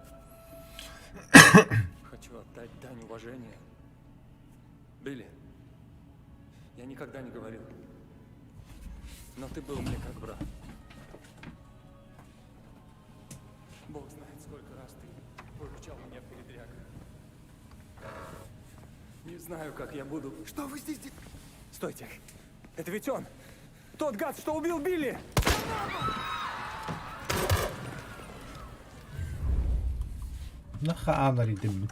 хочу отдать дань уважения. Билли, я никогда не говорил, но ты был мне как брат. Бог знает, сколько раз ты выручал меня в передрягах. Не знаю, как я буду... Что вы здесь делаете? Стойте! Это ведь он! Тот гад, что убил Билли! Нахана ритм.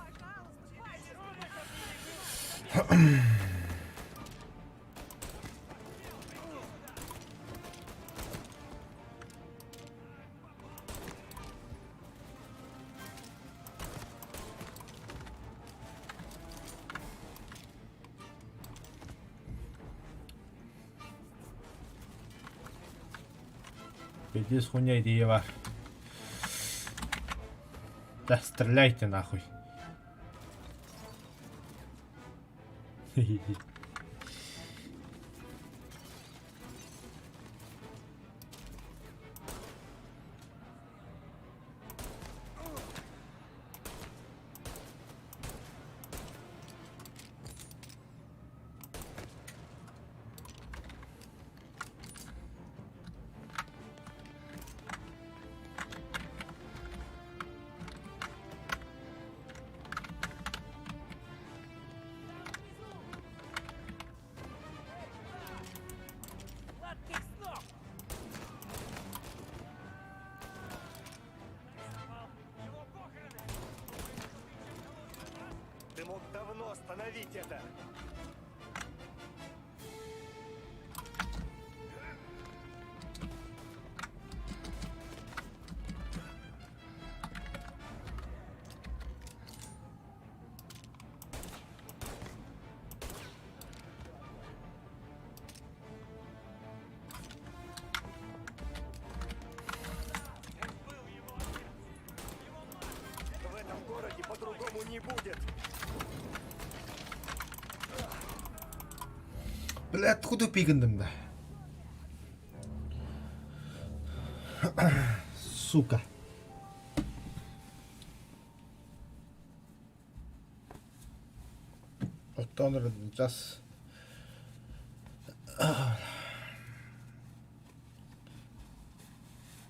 Иди схуняйте, Ева. Да стреляйте нахуй. давно остановить это! В этом городе по-другому не будет. Бля, откуда пикандым-то? Сука. Оттан сейчас.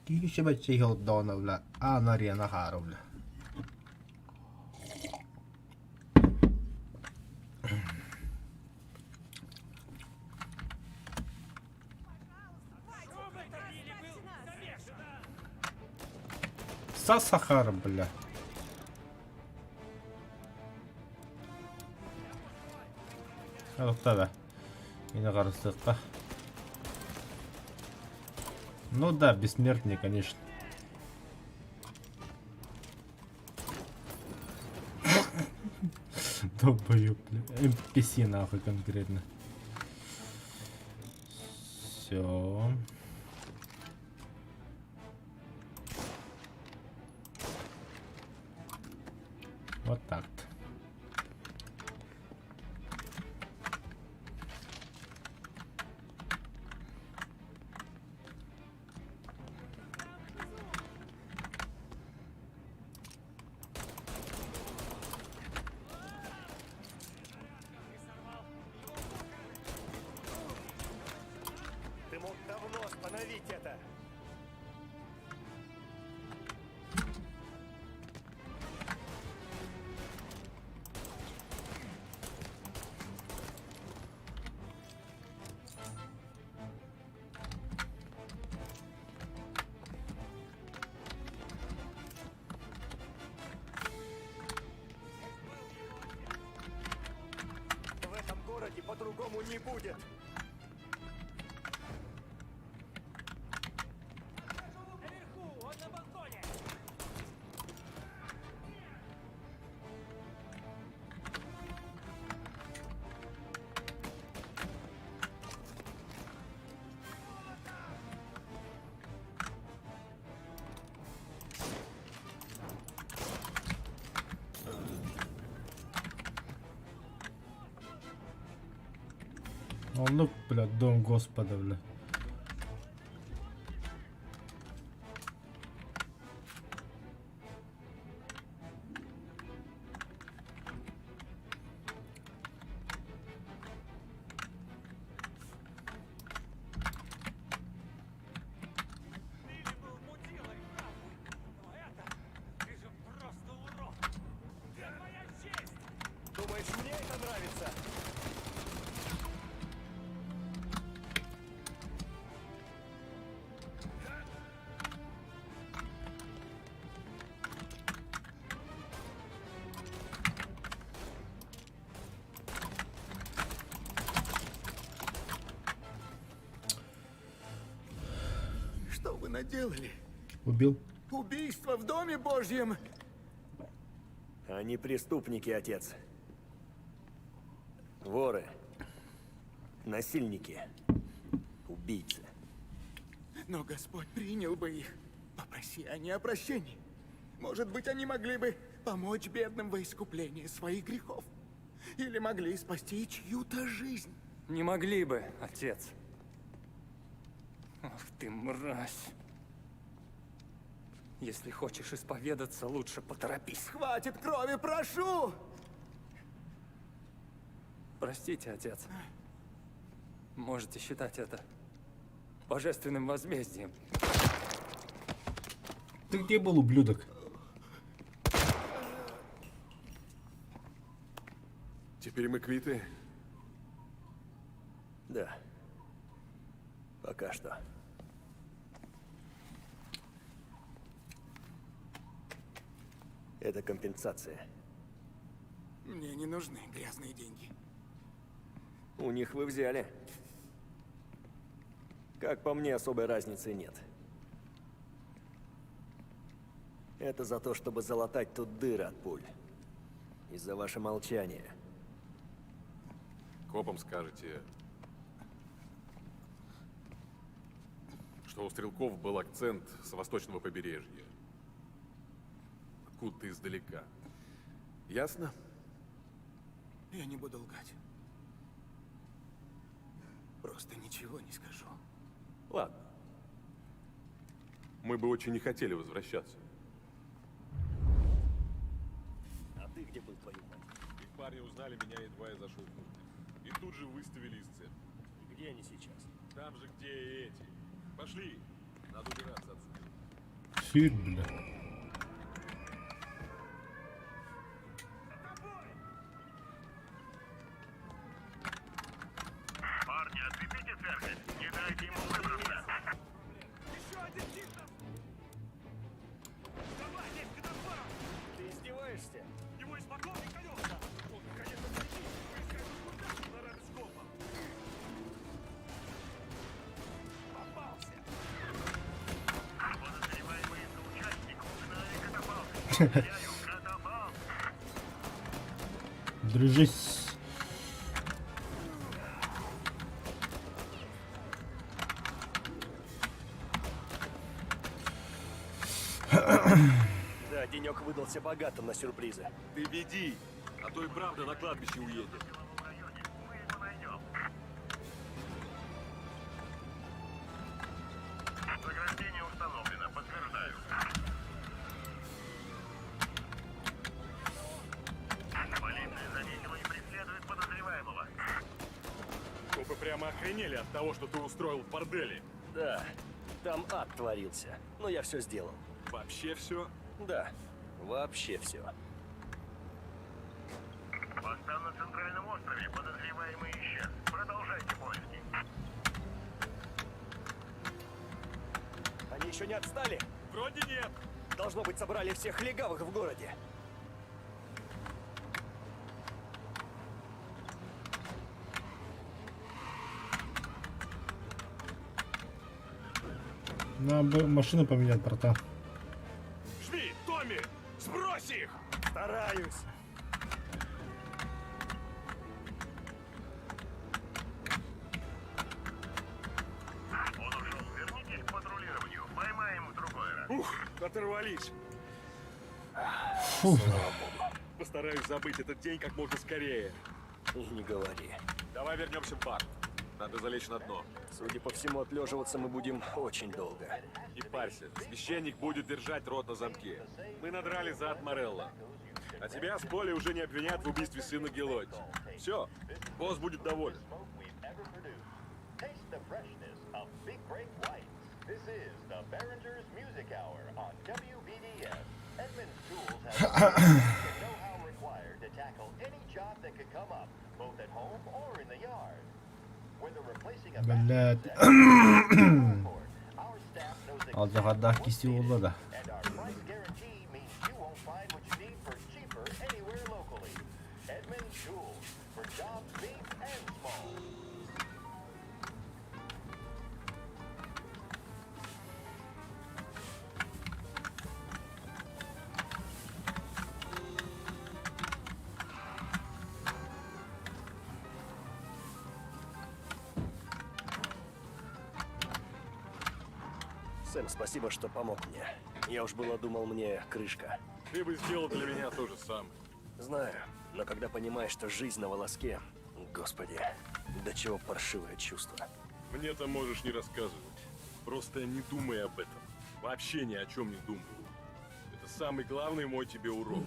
Kiitos ja vetsi hoddoonavla. Aanaria naharovla. Sa Сахара, бля. Отта да. Yine karıştıkta. Ну да, бессмертный, конечно. Долбоёб, бля. NPC нахуй конкретно. Все. Вот так-то. Ты мог давно остановить это. В этом городе по-другому не будет. Ну, бля, дом Господа, бля. Думаешь, мне это нравится? Что вы наделали? Убил? Убийство в Доме Божьем! Они преступники, отец. Воры. Насильники. Убийцы. Но Господь принял бы их. Попроси они о прощении. Может быть, они могли бы помочь бедным во искуплении своих грехов. Или могли спасти чью-то жизнь. Не могли бы, отец. Ах ты мразь. Если хочешь исповедаться, лучше поторопись. Хватит крови, прошу! Простите, отец. Можете считать это божественным возмездием. Ты где был, ублюдок? Теперь мы квиты. Да. Пока что. Это компенсация. Мне Мне не нужны грязные деньги. У них вы взяли. Как по мне, особой разницы нет. Это за то, чтобы залатать тут дыры от пуль. Из-за ваше молчание. Копам скажете, что у стрелков был акцент с восточного побережья. Откуда-то издалека. Ясно? Я не буду лгать. Просто ничего не скажу. Ладно. Мы бы очень не хотели возвращаться. А ты где был, твою мать? Их парни узнали меня, едва я зашел внутрь. И тут же выставили из церкви. И где они сейчас? Там же, где и эти. Пошли. Надо убираться отсюда. Фиг, бля. Парни, отцепите церковь. Не дайте ему выбраться. Еще один тип там! Давай, лезь к дозорам! Ты издеваешься? Его испокон и колеса! Он, наконец-то, прийти! Поискать куда на радость копа! Попался! Подозреваемый соучастник угнали катафалк. Повторяю, катафалк. Дружись. Да, денек выдался богатым на сюрпризы. Ты веди, а то и правда на кладбище уедет. В деловом районе. Мы его найдем. Заграждение установлено. Подтверждаю. Полиция заметила и преследует подозреваемого. Копы прямо охренели от того, что ты устроил в борделе. Да, там ад творился. Но я все сделал. Вообще все. Да, вообще все. Восстан на центральном острове. Подозреваемый исчез. Продолжайте поиски. Они еще не отстали? Вроде нет. Должно быть, собрали всех легавых в городе. Надо бы машину поменять, братан. Жми, Томми! Сбрось их! Стараюсь. Он ушел. Вернитесь к патрулированию. Поймаем в другой раз. Ух, оторвались. Фу. Постараюсь забыть этот день как можно скорее. И не говори. Давай вернемся в бар. Надо залечь на дно. Судя по всему, отлеживаться мы будем очень долго. Не парься, священник будет держать рот на замке. Мы надрали зад Морелла. А тебя с поля уже не обвинят в убийстве сына Гелотти. Все, босс будет доволен. Taste the freshness of Big Break Whites. This is the Behringer's Music Hour on WBDS. Edmund's tools have the know-how required to tackle any job that could come up, both at home or in the yard. Whether replacing a Блядь. our staff knows Алжағадақ кесе олды да. and our price guarantee means you won't find what you need for cheaper anywhere locally. Edmund's Tools for jobs big and small. Сэм, спасибо, что помог мне. Я уж было думал, мне крышка. Ты бы сделал для меня то же самое. Знаю, но когда понимаешь, что жизнь на волоске, господи, до чего паршивое чувство. Мне-то можешь не рассказывать. Просто не думай об этом. Вообще ни о чем не думай. Это самый главный мой тебе урок.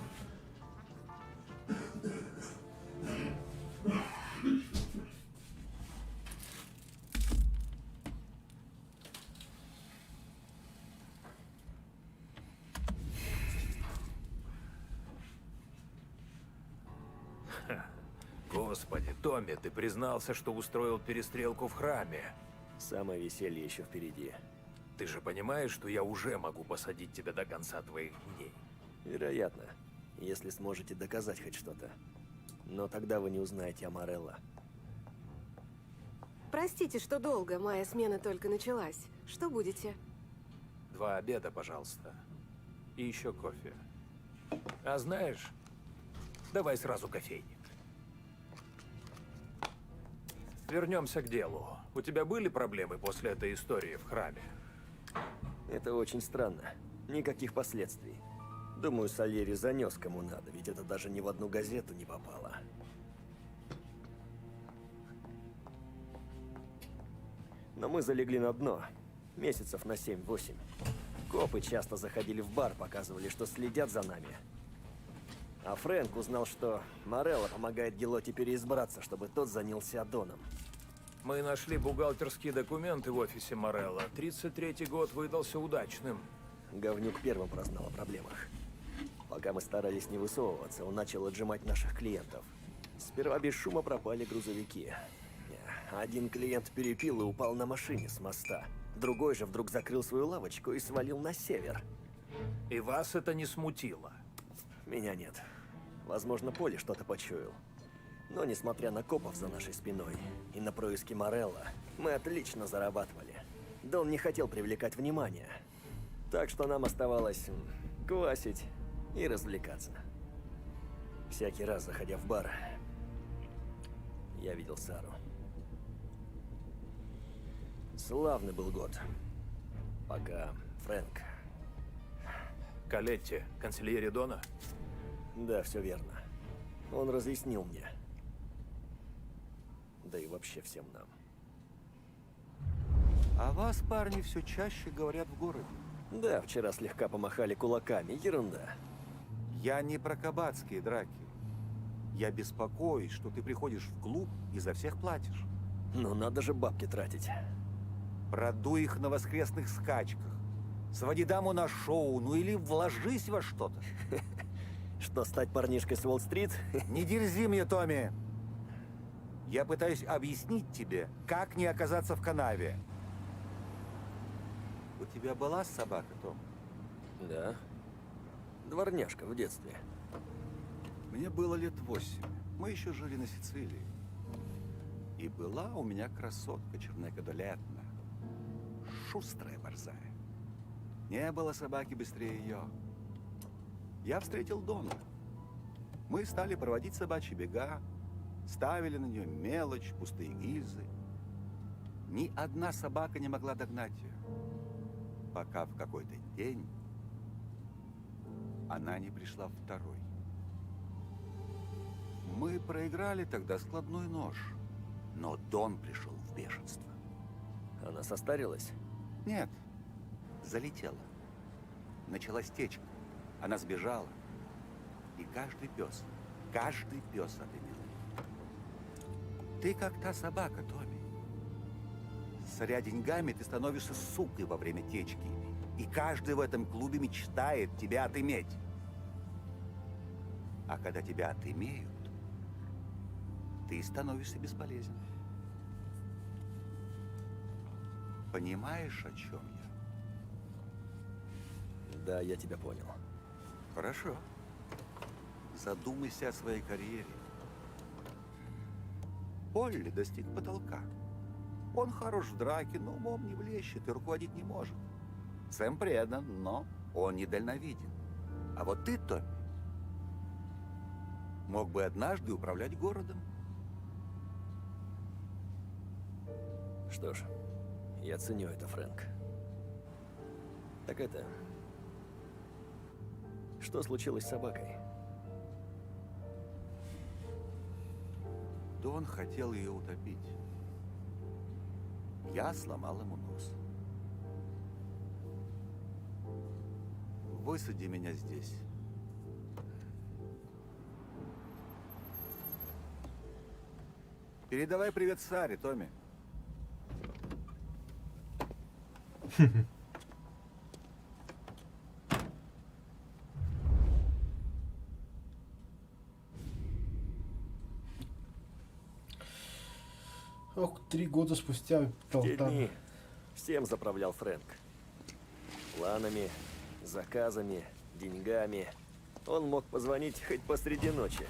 Господи, Томми, ты признался, что устроил перестрелку в храме. Самое веселье еще впереди. Ты же понимаешь, что я уже могу посадить тебя до конца твоих дней? Вероятно, если сможете доказать хоть что-то. Но тогда вы не узнаете о Морелло. Простите, что долго. Моя смена только началась. Что будете? 2 обеда, пожалуйста. И еще кофе. А знаешь, давай сразу кофейник. Вернемся к делу. У тебя были проблемы после этой истории в храме? Это очень странно. Никаких последствий. Думаю, Сальери занес кому надо, ведь это даже ни в одну газету не попало. Но мы залегли на дно. Месяцев на 7-8. Копы часто заходили в бар, показывали, что следят за нами. А Фрэнк узнал, что Морелло помогает Гелоте переизбраться, чтобы тот занялся Доном. Мы нашли бухгалтерские документы в офисе Морелло. 33-й год выдался удачным. Говнюк первым прознал о проблемах. Пока мы старались не высовываться, он начал отжимать наших клиентов. Сперва без шума пропали грузовики. Один клиент перепил и упал на машине с моста. Другой же вдруг закрыл свою лавочку и свалил на север. И вас это не смутило? Меня нет. Возможно, Поле что-то почуял. Но несмотря на копов за нашей спиной и на происки Морелло, мы отлично зарабатывали. Дон не хотел привлекать внимание. Так что нам оставалось квасить и развлекаться. Всякий раз, заходя в бар, я видел Сару. Славный был год. Пока Фрэнк... Калетти, канцельери Дона? Да, все верно. Он разъяснил мне. Да и вообще всем нам. О вас, парни, все чаще говорят в городе. Да, вчера слегка помахали кулаками. Ерунда. Я не про кабацкие драки. Я беспокоюсь, что ты приходишь в клуб и за всех платишь. Ну, надо же бабки тратить. Продуй их на воскресных скачках. Своди даму на шоу, ну или вложись во что-то. Что, стать парнишкой с Уолл-стрит? Не дерзи мне, Томми. Я пытаюсь объяснить тебе, как не оказаться в канаве. У тебя была собака, Том? Да. Дворняжка в детстве. Мне было лет 8. Мы еще жили на Сицилии. И была у меня красотка чернокодолетна. Шустрая борзая. Не было собаки быстрее ее. Я встретил Дона. Мы стали проводить собачьи бега, ставили на нее мелочь, пустые гильзы. Ни одна собака не могла догнать ее, пока в какой-то день она не пришла второй. Мы проиграли тогда складной нож, но Дон пришел в бешенство. Она состарилась? Нет, залетела. Началась течка. Она сбежала. И каждый пес отымел. Ты как та собака, Томми. Соря деньгами, ты становишься сукой во время течки. И каждый в этом клубе мечтает тебя отыметь. А когда тебя отымеют, ты становишься бесполезен. Понимаешь, о чем я? Да, я тебя понял. Хорошо. Задумайся о своей карьере. Полли достиг потолка. Он хорош в драке, но умом не блещет и руководить не может. Сэм предан, но он недальновиден. А вот ты, Томми, мог бы однажды управлять городом. Что ж, я ценю это, Фрэнк. Так это... Что случилось с собакой? Дон хотел ее утопить. Я сломал ему нос. Высади меня здесь. Передавай привет Саре, Томми. Ох, 3 года спустя В те полтора. дни всем заправлял Фрэнк. Планами, заказами, деньгами. Он мог позвонить хоть посреди ночи.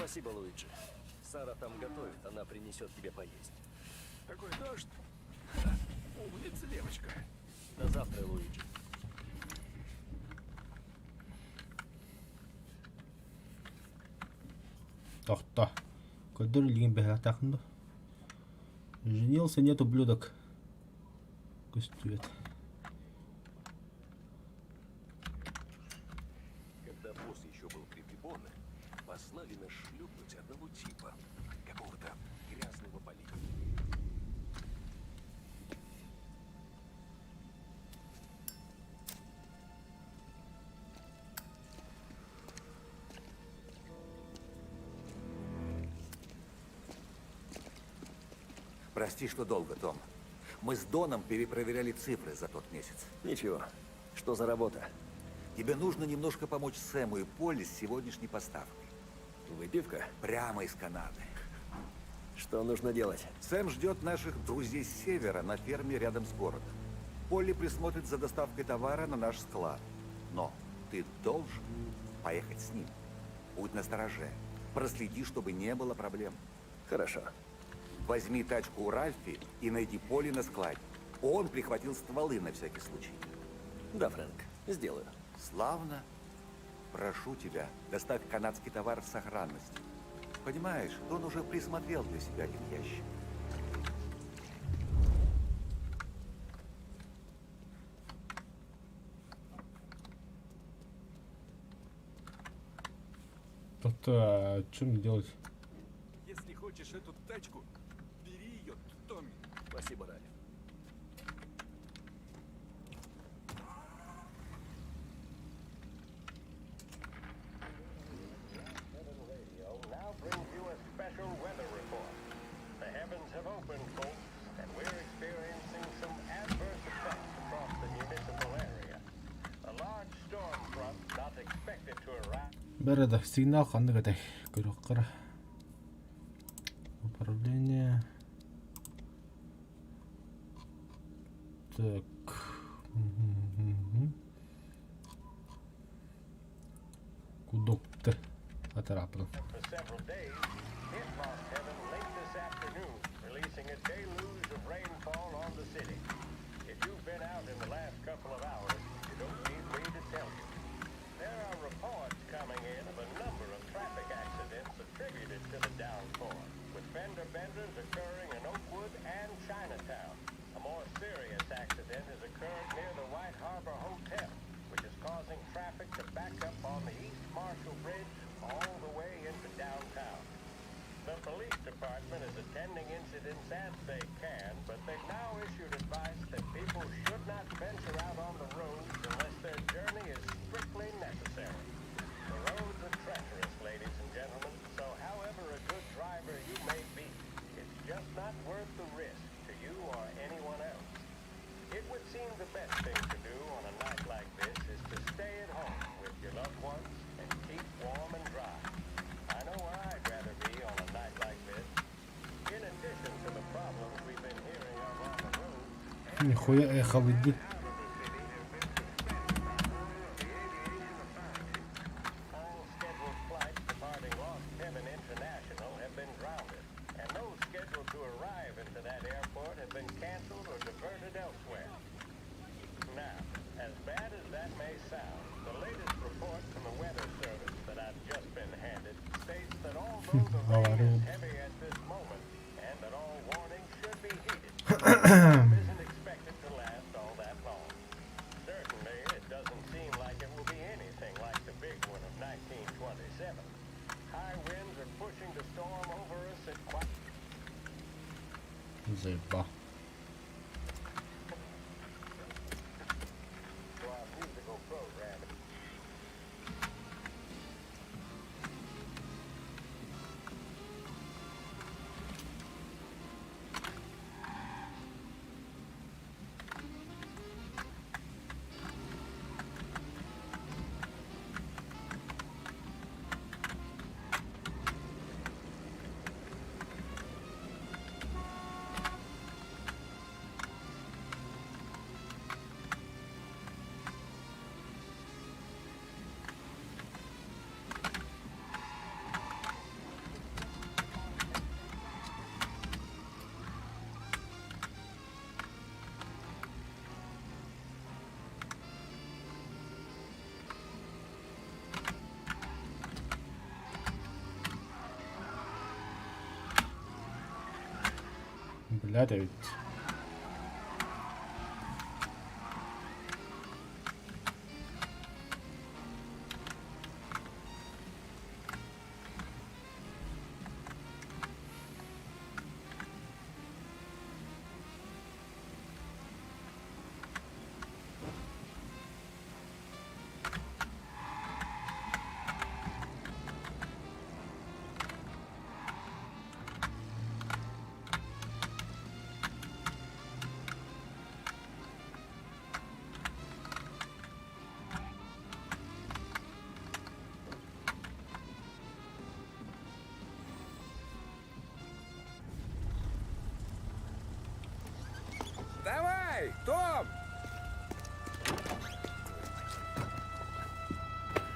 Спасибо, Луиджи. Сара там готовит, она принесет тебе поесть. Такой дождь. Ха, умница девочка. До завтра, Луиджи. Тохто. Көдірлеген бәе атақынды. Женился, нет ублюдок. Кустует. Когда босс еще был Крепибоне, послали нас шлюпнуть одного типа, какого-то грязного политика. Прости, что долго, Том. Мы с Доном перепроверяли цифры за тот месяц. Ничего. Что за работа? Тебе нужно немножко помочь Сэму и Полли с сегодняшней поставкой. Выпивка? Прямо из Канады. Что нужно делать? Сэм ждет наших друзей с севера на ферме рядом с городом. Полли присмотрит за доставкой товара на наш склад. Но ты должен поехать с ним. Будь настороже. Проследи, чтобы не было проблем. Хорошо. Возьми тачку у Ральфи и найди Полли на складе. Он прихватил стволы на всякий случай. Да, Фрэнк, сделаю. Славно. Прошу тебя, доставь канадский товар в сохранности. Понимаешь, он уже присмотрел для себя один ящик. Тохто, что мне делать? Если хочешь эту тачку, бери ее, Томми. Спасибо, Ральф. Now brings you a special weather report. The heavens have opened, folks, and we're experiencing some adverse effects across the municipal area. A large storm front not expected to arrive. Бәрі сигнал қанды қатай. Көріп қара. Управление. Так. Кудокты. Отрапно. For several days, it lost heaven late this afternoon, releasing a deluge of rainfall on the city. If you've been out in the last couple of hours, you don't need me to tell you. There are reports coming in of a number of traffic accidents attributed to the downpour, with fender benders occurring in Oakwood and Chinatown. A more serious accident has occurred near the White Harbor Hotel, which is causing traffic to back up on the East Marshall Bridge all the way into downtown. The police department is attending incidents as they can, but they've now issued advice that people should not venture out on the roads unless their journey is strictly necessary. The roads are treacherous, ladies and gentlemen, so however a good driver you may be, it's just not worth the risk to you or anyone else. It would seem the best thing to do on a night like this is to stay at home with your loved ones and keep warm and dry. I know where I'd rather be on a night like this. In addition to the problems we've been hearing of on the road, Нихуя эхо выйди. all scheduled flights departing Lost Heaven International have been grounded, and those scheduled to arrive into that airport have been canceled or diverted elsewhere. Now, as bad as that may sound, the latest report from the Weather Service that I've just been handed states that although the rain is heavy at this moment, and that all warnings should be heeded, the storm isn't expected to last all that long. Certainly, it doesn't seem like it will be anything like the big one of 1927. High winds are pushing the storm over us at quite... Заеба. to our musical program. 9. Давай, Том!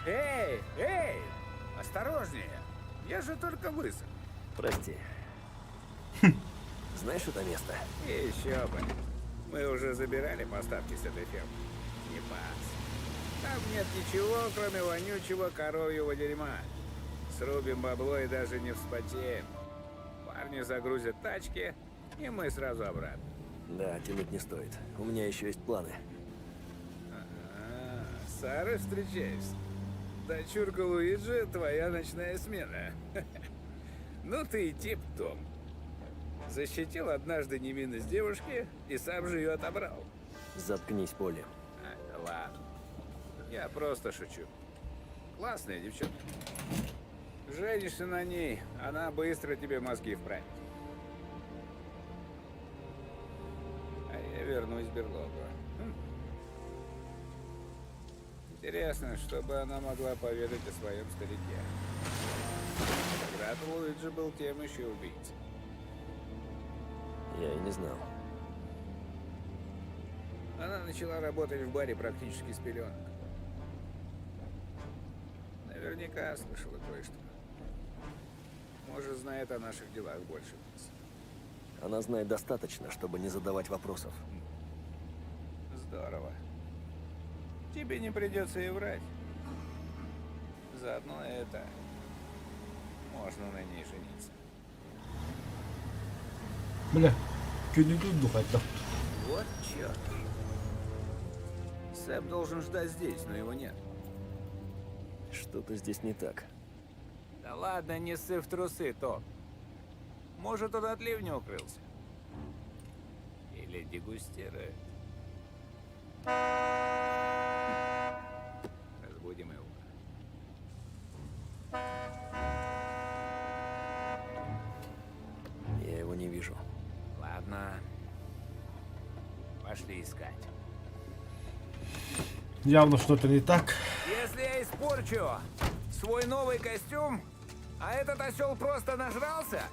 Эй, эй! Осторожнее! Я же только высох. Прости. Знаешь это место? Еще бы. Мы уже забирали поставки с этой фермы. Не пас. Там нет ничего, кроме вонючего коровьего дерьма. Срубим бабло и даже не вспотеем. Парни загрузят тачки, и мы сразу обратно. Да, тянуть не стоит. У меня еще есть планы. С Сарой встречаешься? Дочурка Луиджи, твоя ночная смена. Ну ты и тип, Том. Защитил однажды невинность девушки и сам же ее отобрал. Заткнись, Полли. Ладно. Я просто шучу. Классная девчонка. Женишься на ней, она быстро тебе мозги вправит. А я вернусь в берлогу. Интересно, чтобы она могла поведать о своем старике. Когда-то Луиджи был тем еще убийцей. Я и не знал. Она начала работать в баре практически с пеленок. Наверняка слышала кое-что. Может, знает о наших делах больше нас. Она знает достаточно, чтобы не задавать вопросов. Здорово. Тебе не придется и врать. Заодно это... Можно на ней жениться. Бля, что не тут духать, да? Вот черт. Сэм должен ждать здесь, но его нет. Что-то здесь не так. Да ладно, не ссы в трусы, Том. Может, он от ливня укрылся. Или дегустирует. Разбудим его. Я его не вижу. Ладно. Пошли искать. Явно что-то не так. Если я испорчу свой новый костюм, а этот осел просто нажрался,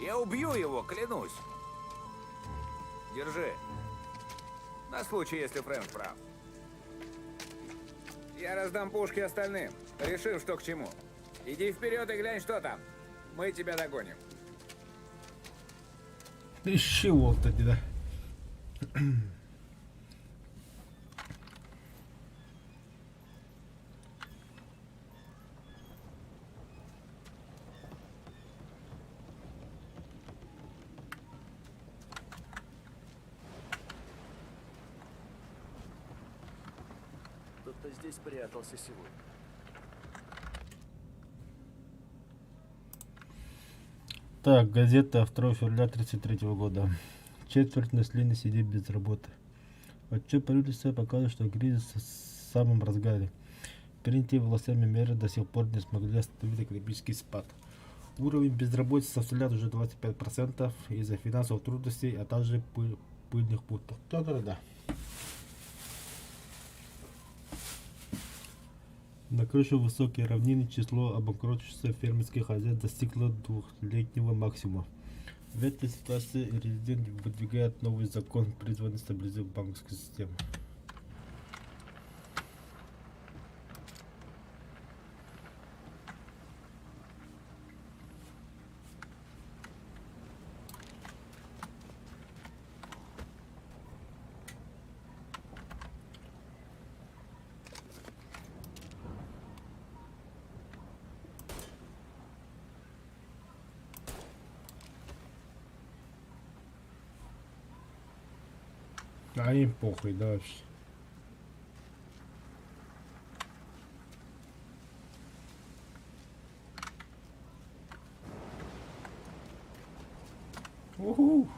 я убью его, клянусь. Держи. На случай, если Фрэнк прав. Я раздам пушки остальным, решив, что к чему. Иди вперед и глянь, что там. Мы тебя догоним. Ищи Уолтони, да? Кто-то здесь прятался сегодня. Так, газета 2 февраля 1933 года. Четверть населения сидит без работы. Отчет правительства показывает, что кризис в самом разгаре. Принятые властями меры до сих пор не смогли остановить экономический спад. Уровень безработицы составляет уже 25% из-за финансовых трудностей, а также пыльных пунктов. Да-да-да. На крыше высокие равнины число обанкротившихся фермерских хозяйств достигло двухлетнего максимума. В этой ситуации резидент выдвигает новый закон, призванный стабилизировать банковскую систему. А им похуй, да вообще. Уху.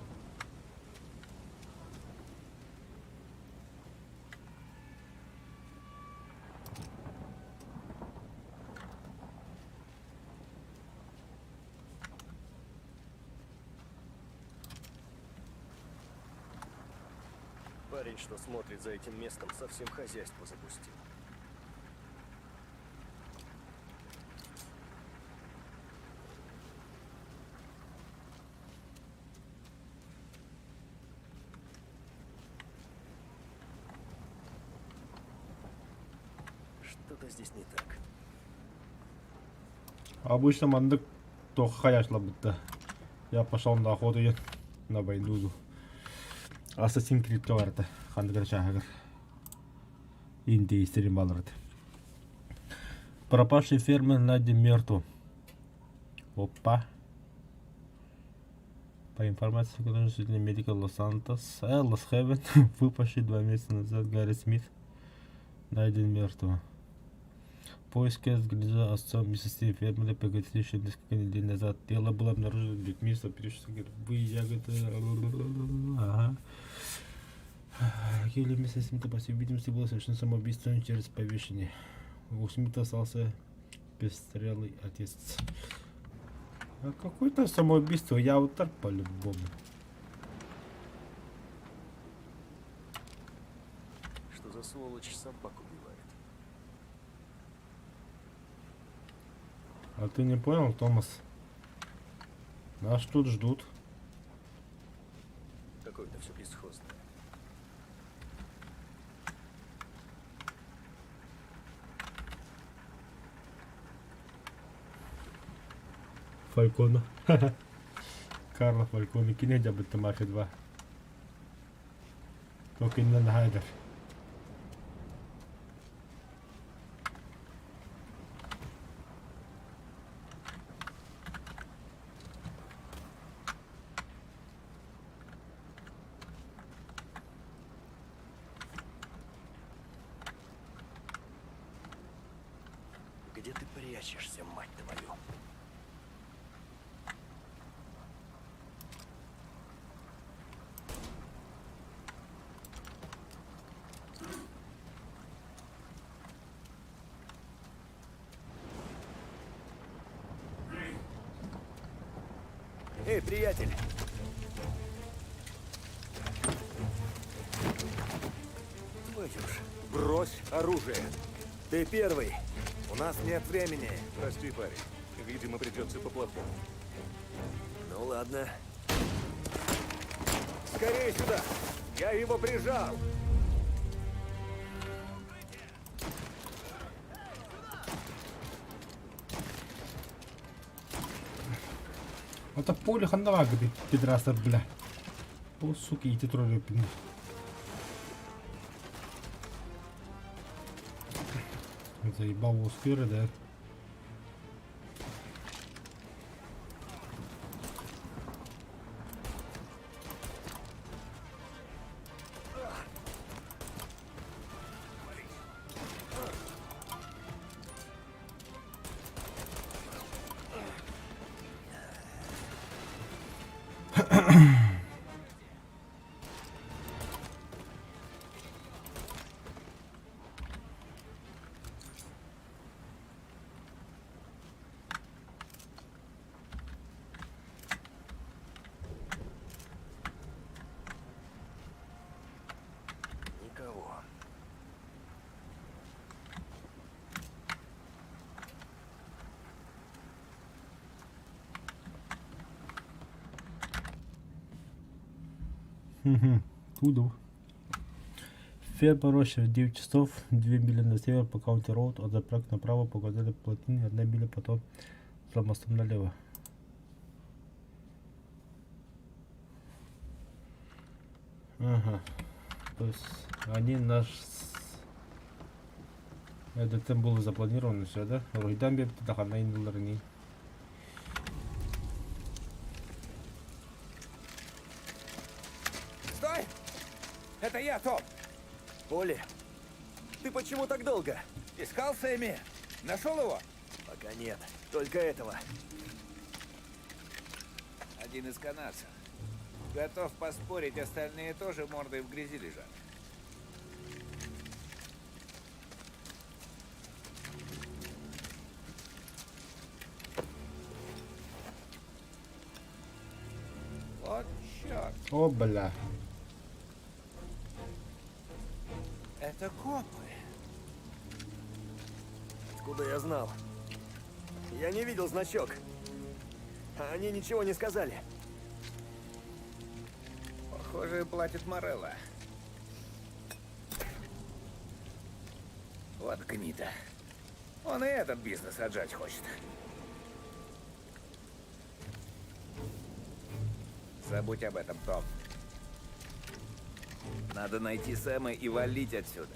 Парень, что смотрит за этим местом, совсем хозяйство запустил. Что-то здесь не так. Обычно мандык только хаяшла будто. Я пошел на охоту и на войну. Assassin's Creed var это. Хандгар Шахагар. Индия истерим балрат. Пропавший фермер найден мертвым. Опа. По информации жителей медика Лос-Сантос, Лос-Хевен, выпавший 2 месяца назад Гарри Смит, найден мертвым. Поиски разгруза отцом местности фермера прекратили еще несколько недель назад. Тело было обнаружено людьми, сопережившими грибы, ягоды. Ага. Гибель вместе с Смита, по всей видимости, было совершено самоубийством через повешение. У Смита остался бесстрелый отец. А какое-то самоубийство, я вот так по-любому. Что за сволочь собак убивает? А ты не понял, Томас? Нас тут ждут. Какое-то все бесхозное. Фалькона. Карла Фалькона. Кине дебutta Мафия 2. Только не на Хайдер. Где ты прячешься, мать твою? Эй, приятель! Твою ж, брось оружие! Ты первый! У нас нет времени! Прости, парень. Видимо, придется по-плохому. Ну ладно. Скорее сюда! Я его прижал! Это поле хандава, где пидрастер, бля. О, суки, и ты тролли пин. Заебал его скверы, да? Никого. Куда? Ферма Роща в 9 часов, 2 мили на север по Каунти Роуд, от заправки направо показали плотине, 1 миля потом за мостом налево. Ага. То есть они наш... Это там было запланировано все, да? Ройдан беп тахана индуларни. Стой! Это я, Том. Поли, ты почему так долго? Искал Сэмми. Нашел его? Пока нет. Только этого. Один из канадцев. Готов поспорить, остальные тоже мордой в грязи лежат. Вот черт. О, бля. Это копы. Откуда я знал? Я не видел значок. А они ничего не сказали. Похоже, им платит Морелло. Вот гнида. Он и этот бизнес отжать хочет. Забудь об этом, Том. Надо найти Сэма и валить отсюда.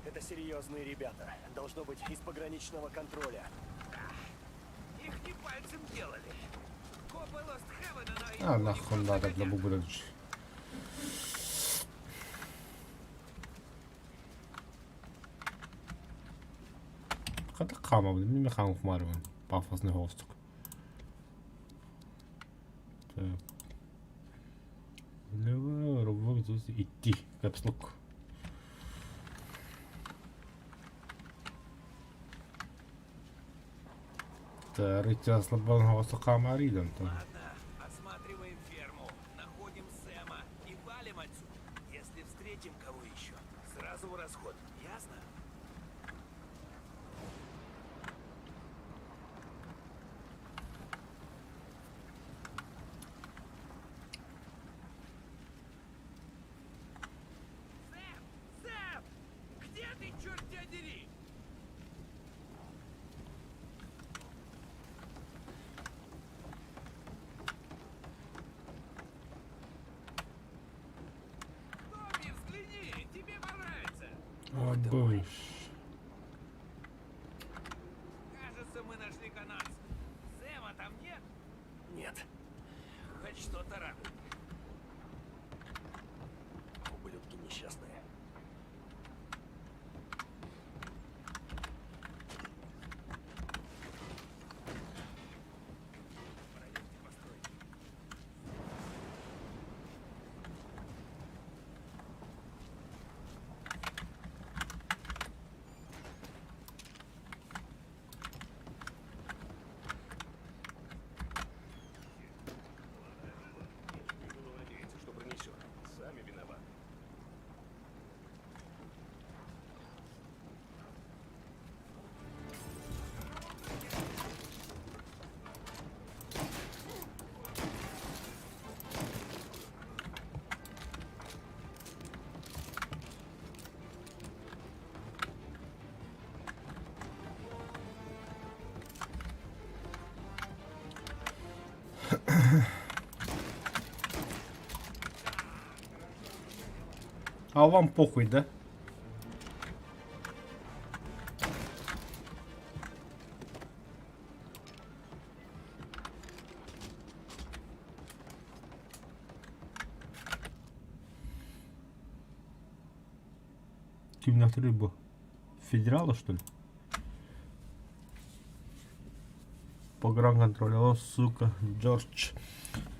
Это серьезные ребята. Должно быть из пограничного контроля. Их не пальцем делали. Копы Лост Хевена, но А нахуй надо для бубрыч. Хата хама, блин, мені хам вмарював. Пафосний галстук. Так. Лево, рывок, здесь идти. Капслук. Так, рыцарь слабого галстука Маридон. Ладно, осматриваем ферму, находим Сэма и валим отсюда. Если встретим кого еще, сразу в расход, ясно? Сэм! Сэм! Где ты, черт тебя дери? Томми, взгляни, тебе понравится. О, боже. Кажется, мы нашли канадца. Сэма там нет? Нет. Хоть что-то радует. Ублюдки несчастные. Надеяться, что пронесет. Сами виноваты. А вам похуй, да? Ким на второй был? Федерала, что ли? Погранконтроль. О, сука, Джордж.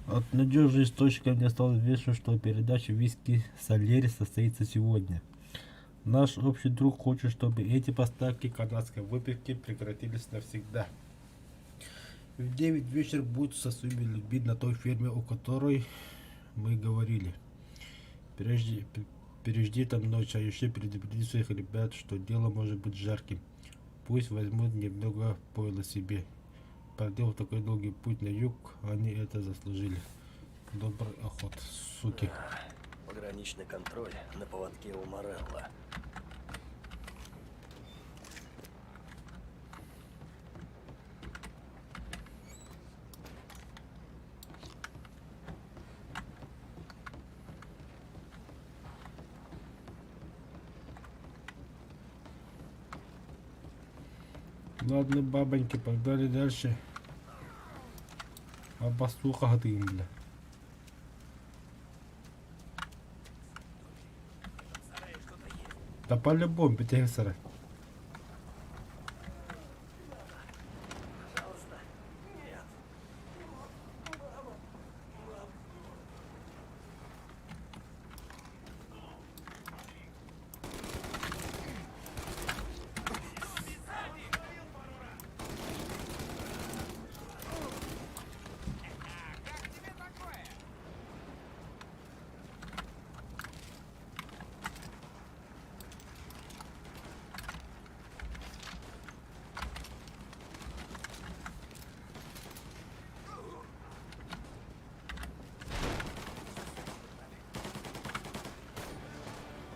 От надежного источника мне стало известно, что передача виски Сальери состоится сегодня. Наш общий друг хочет, чтобы эти поставки канадской выпивки прекратились навсегда. В 9 вечера будет со своими людьми на той ферме, о которой мы говорили. Пережди там ночь, а еще предупреди своих ребят, что дело может быть жарким. Пусть возьмут немного пойла себе. Проделав такой долгий путь на юг, они это заслужили. Добрый охот, суки. Пограничный контроль на поводке у Морелло. Ладно, бабоньки, погнали дальше. А послуха ты, бля. Да по-любому, Петерсера.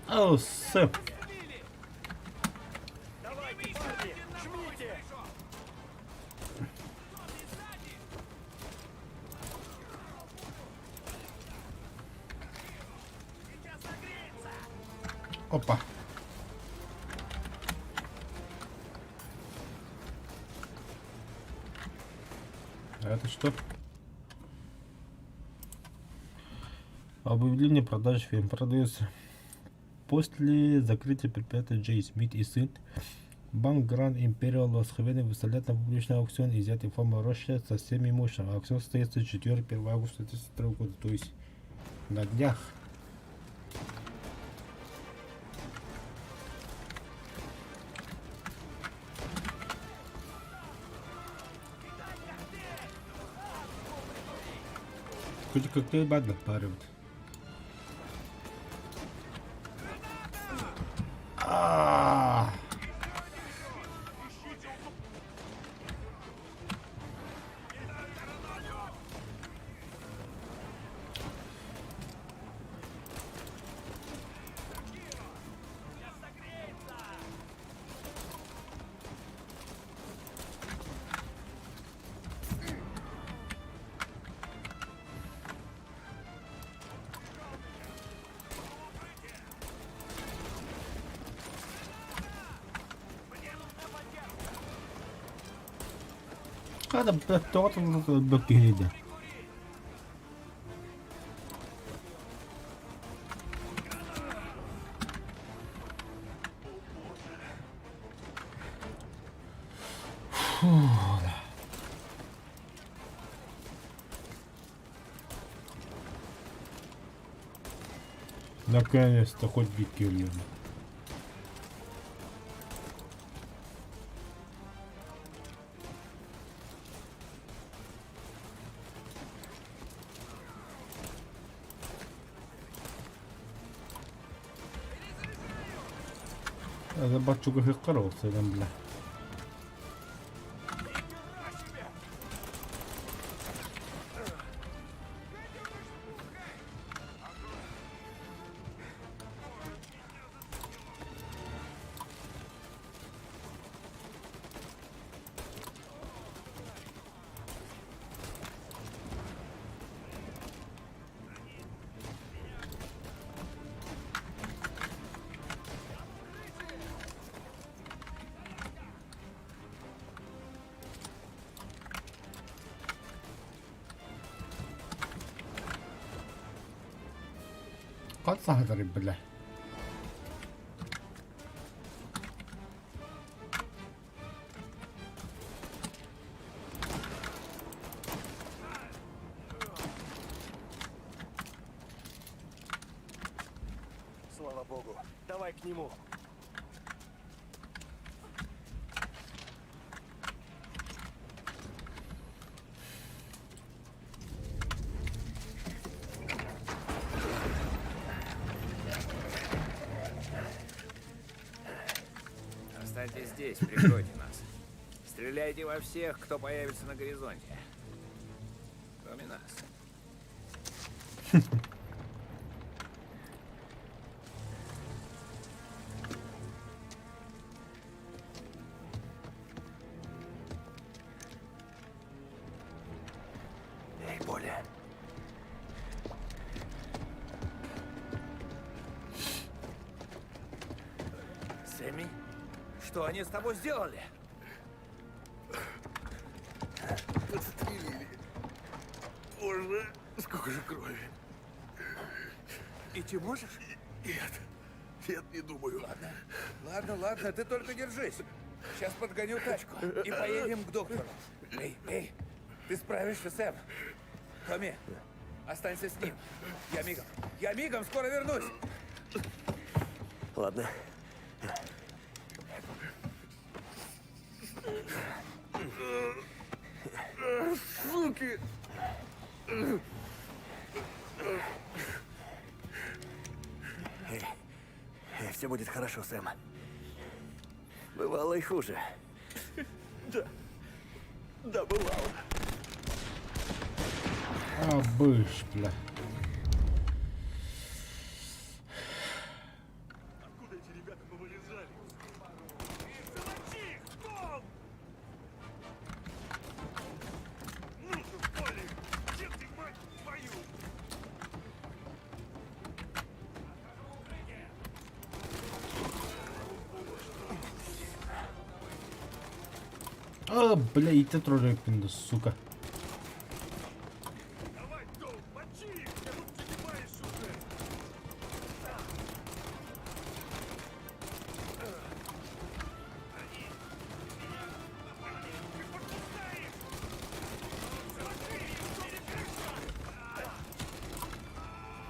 О, сэп. Давайте, парни, жмите! Опа. А это что? Объявление продаж фильм продается. После закрытия предприятия Джей Смит и сын, банк Гранд Империал Лос-Хавены выставляет на публичный аукцион изъятие формы Роша со всем имуществом. Аукцион состоится 4-1 августа 2002 года, то есть на днях. Хоть коктейль бадно паривает. هذا بتوقف بكيريدا. Наконец-то хоть бикерли. هذا باتشوكو في القرو سلام بالله. قد صهدرب بالله. Слава богу. Давай к нему. Останьтесь здесь, прикройте нас. Стреляйте во всех, кто появится на горизонте. Кроме нас. Эй, Боля. Сэмми? Что они с тобой сделали? Подстрелили. Боже, сколько же крови. Идти можешь? Нет, не думаю. Ладно, ты только держись. Сейчас подгоню тачку и поедем к доктору. Эй, ты справишься, Сэм. Томми, останься с ним. Я мигом, скоро вернусь. Ладно. Суки! Все будет хорошо, Сэм. Бывало и хуже. Да, бывало. А, быш, бля. Откуда эти ребята повылезали? Ну же, Полли! Где ты, мать твою? А, бля, и ты тоже пинда, сука. Давай, Том, мочи их! Я тут занимаюсь уже!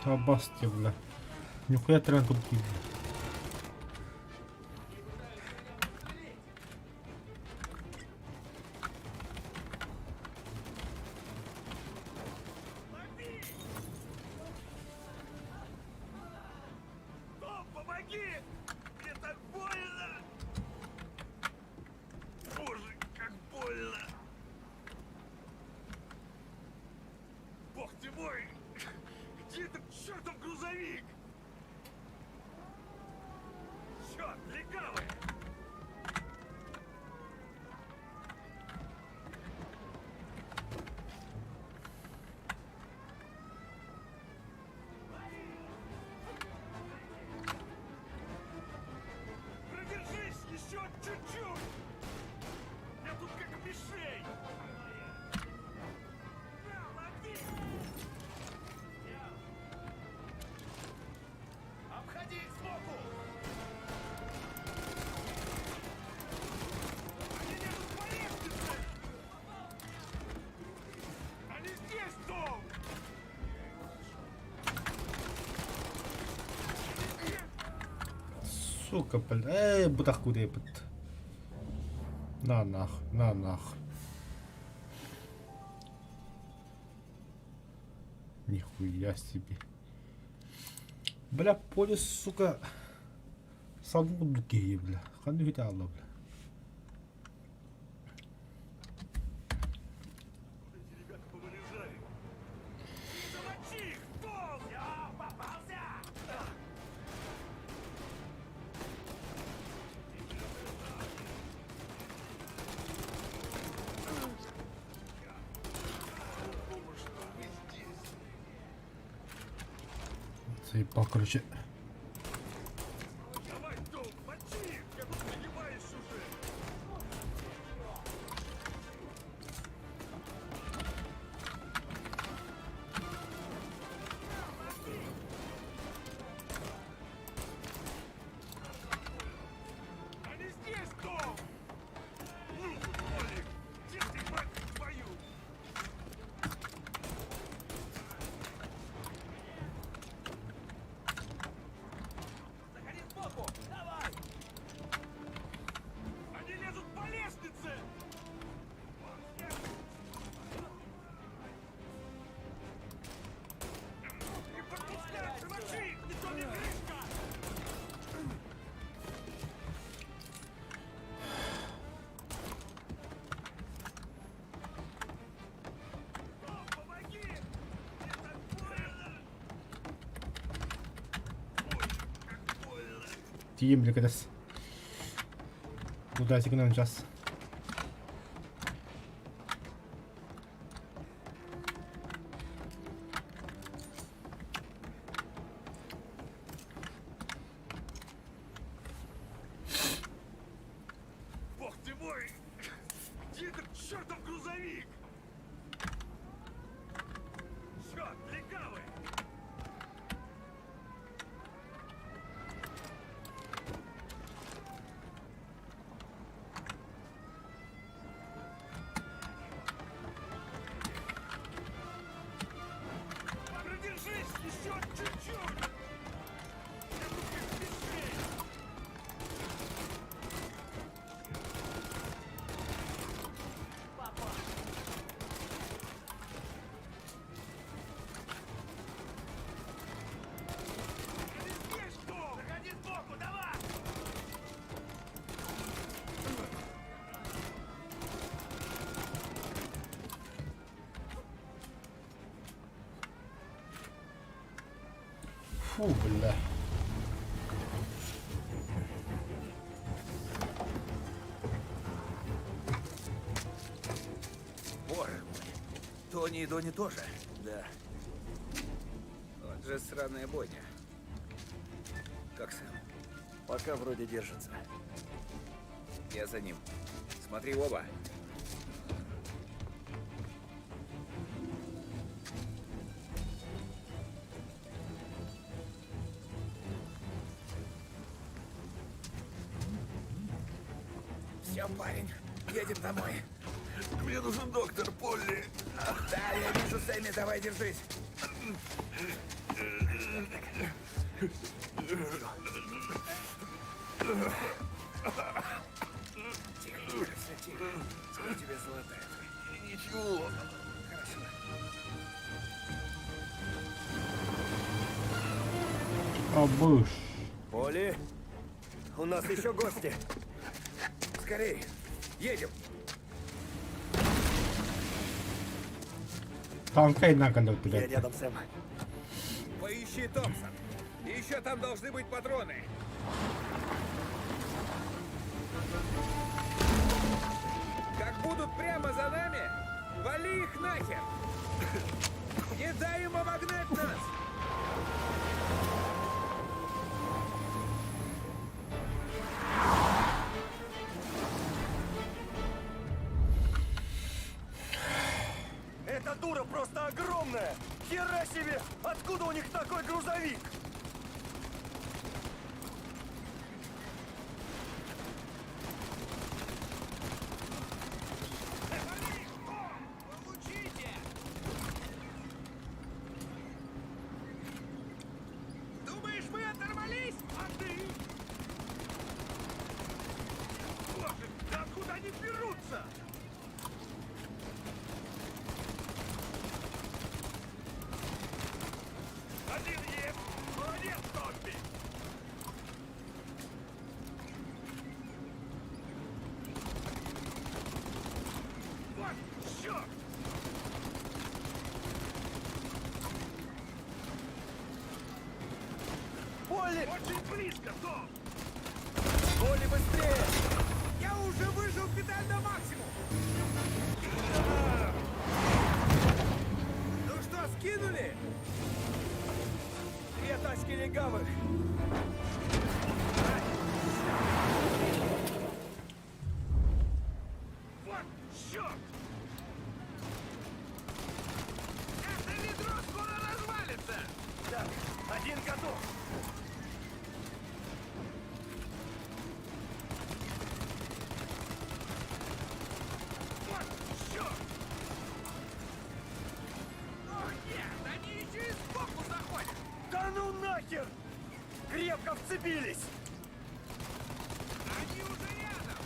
Обасти, бля. Нихуя трен тут, бля. Том, помоги! Мне так больно! Боже, как больно! Бог ты мой! Где этот чертов грузовик? Черт, легавые! Продержись еще чуть-чуть! Я тут как мишень! На, лови! Обходи их сбоку! Они лезут по лестнице! Они здесь, Том! Сука, бля. Бутахкуда ебать. На нах, на нах. Нихуя себе. Бля, полис, сука. Салму дуки, бля. Ханду хита алла, бля. Эти ребята повылезали! Замочи их, Том! Я попался! Заебал, короче. Давай, Том, мочи их! Я тут нагибаюсь уже! Они здесь, Том! Ну, Полли, где ты, мать твою? Заходи сбоку! Давай! Они лезут по лестнице! Не подпускай! Замочи их! Не то не крышка! Том, помоги! Мне так больно! Ой, как больно! Тием, бля, кадас. Куда сигнал сейчас? Бог ты мой! Где этот чертов грузовик? О, бля. Боже мой. Тони и Дони тоже? Да. Вот же сраная бойня. Как Сэм? Пока вроде держится. Я за ним. Смотри в оба. Все, парень, едем домой. Мне нужен доктор, Полли. Да, я вижу, Сэмми, давай держись. Тихо, тихо, все тихо. Скоро тебе залатают. Ничего. Хорошо. Обыш. Поли, у нас еще гости. Скорей, едем. Танкай на кону, Я блядь. рядом, Сэм. Поищи Томпсон. И еще там должны быть патроны. Как будут прямо за нами, вали их нахер. Не дай им обогнать нас. Эта дура просто огромная! Хера себе! Откуда у них такой грузовик? Думаешь, мы оторвались? А ты? Боже, да откуда они берутся? Один есть! Молодец, Томми! Вот, черт! Полли! Очень близко, Том! Полли, быстрее! Я уже выжил педаль на максимум! Ну что, скинули? Две тачки легавых! Вот, черт! Это ведро скоро развалится! Так, один готов! Вот, черт! Ох, нет, они еще и сбоку заходят! Да ну нахер! Крепко вцепились! Они уже рядом!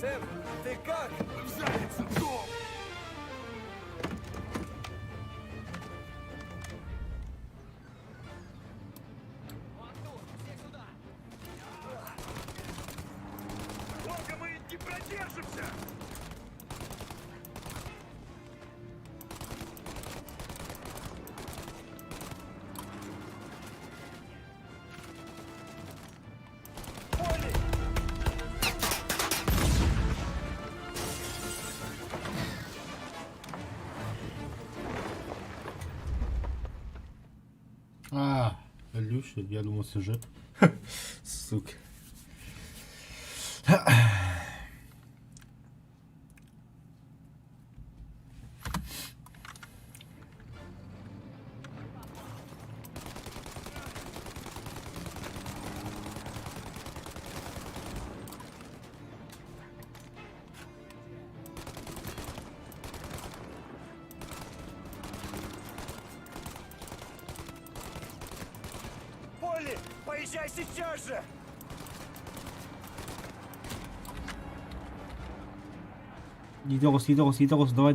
Сэм, ты как? Задница, Том! Долго мы не продержимся! А, Илюша, я думал сюжет. Сука. Отвечай сейчас же! Идёс, давай.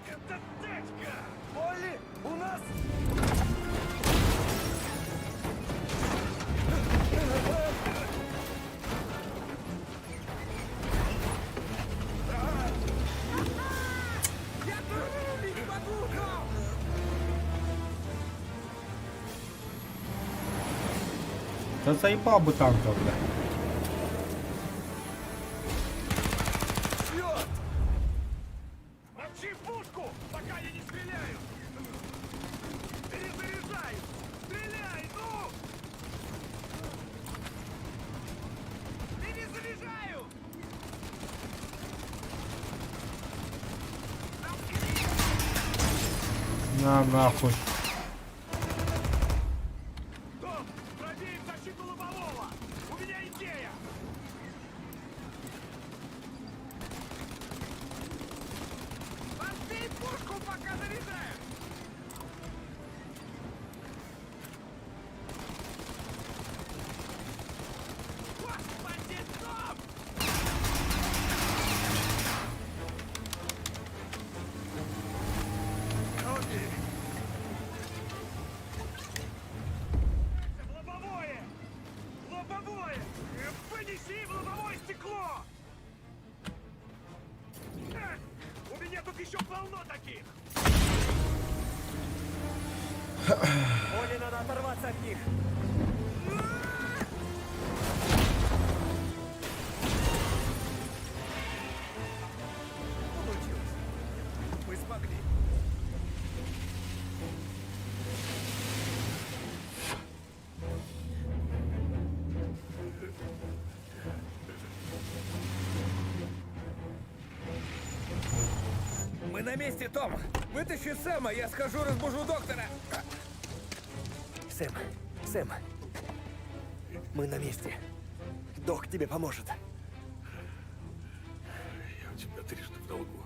Это тачка! Олли, у нас... Я тут не могу! Да заебал бы танков, бля. Черт! Мочи пушку, пока я не стреляю! Перезаряжай! Стреляй, ну! Перезаряжаю! На нахуй. Том, пробей защиту лобового! У меня идея! Подбей пушку, пока заряжаю! Господи, Том! Лобовое! Лобовое! Вынеси в лобовое стекло! У меня тут еще полно таких! Оле надо оторваться от них! Получилось! Мы смогли! Мы на месте, Том! Вытащи Сэма, я схожу, разбужу доктора! Сэм, мы на месте. Док тебе поможет. Я у тебя трижды в долгу.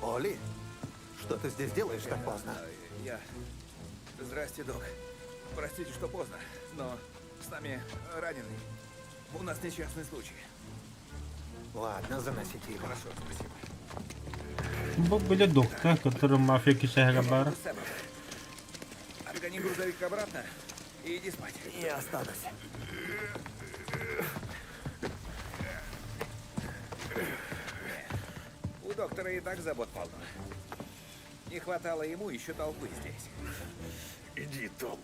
Оли, что ты здесь делаешь так поздно? Я... Здрасте, док. Простите, что поздно, но с нами раненый. У нас несчастный случай. Ладно, заносите его. Хорошо, спасибо. Были доктор, который мафия Кишагабара. Сэм, отгони грузовик обратно и иди спать. Я останусь. У доктора и так забот полно. Не хватало ему еще толпы здесь. Иди, Том.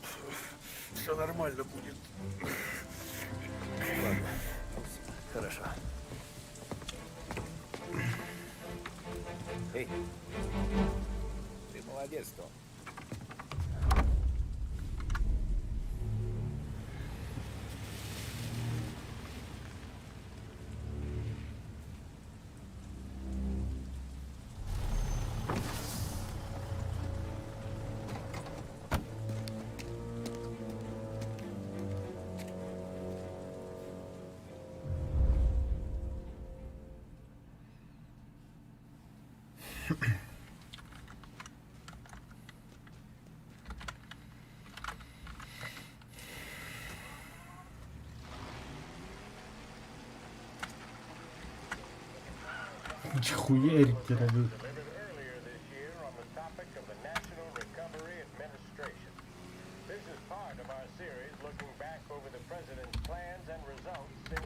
Все нормально будет. Ладно. Хорошо. Эй, ты молодец, Том. Хуярить тирады. Delivered earlier this year on the topic of the National Recovery Administration. This is part of our series looking back over the president's plans and results since...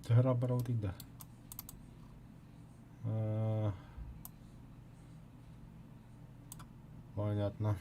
Гра брат йде. Понятно.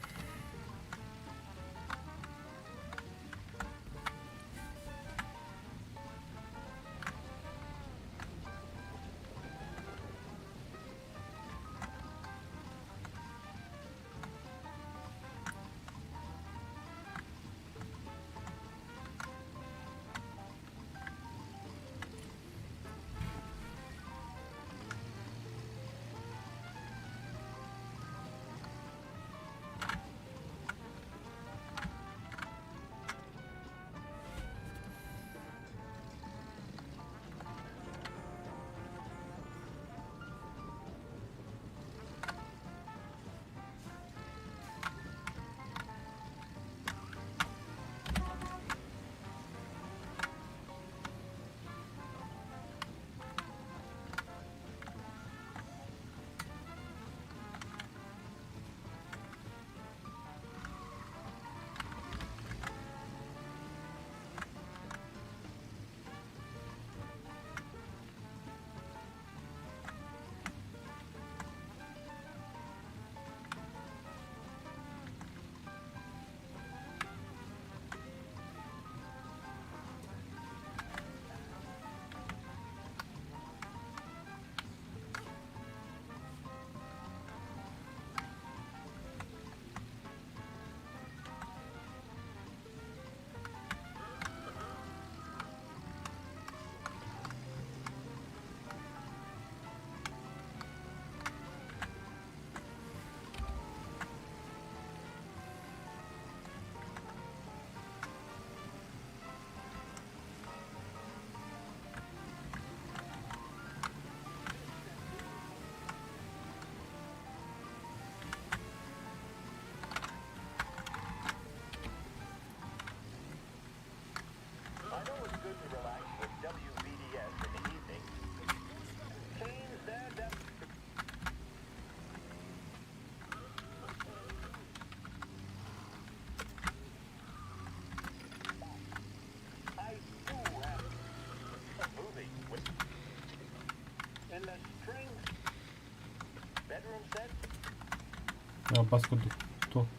Баското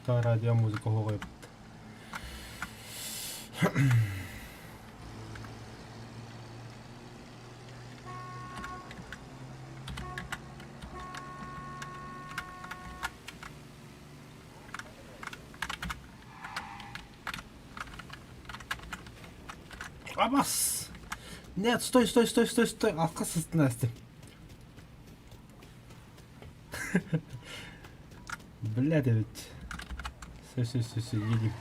радиомузыка говорит. Абас! Нет, стой! Аркасы Настя. Блядь, ведь. Все, едем.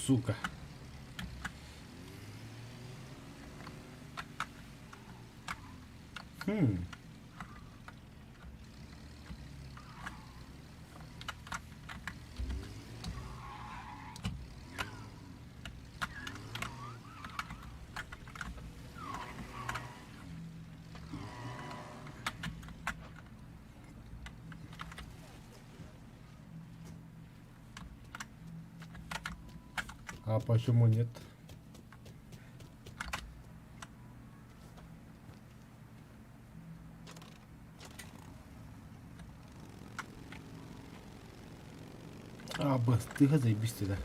Сука. А почему нет? Ты заебись тогда.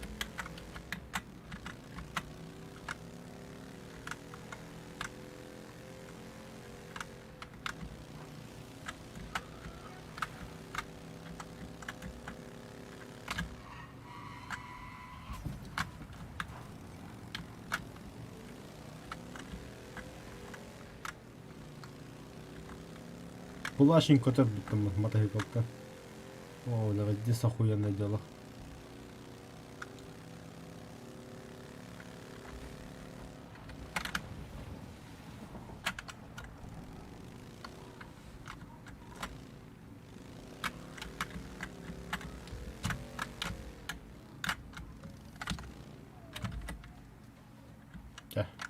Пулашенько тут там мотоциклка. О, давай здесь охуенное дело.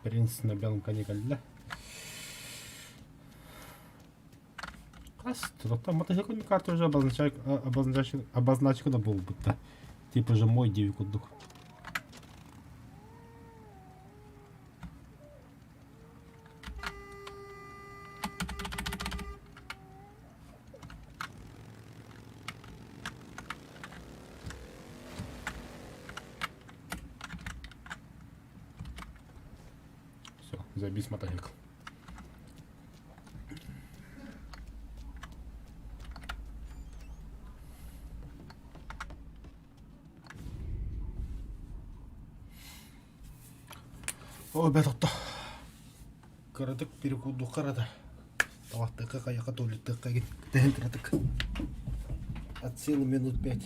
Принц на белом коне кольда. Там мотоциклами карта уже обозначена был бы-то. Типа же мой девик дух. Все, забей мотоцикл. Ой, бетотто. Каратык перекуду карата. Тавахты какая католи такая тенкратык. От силы минут 5.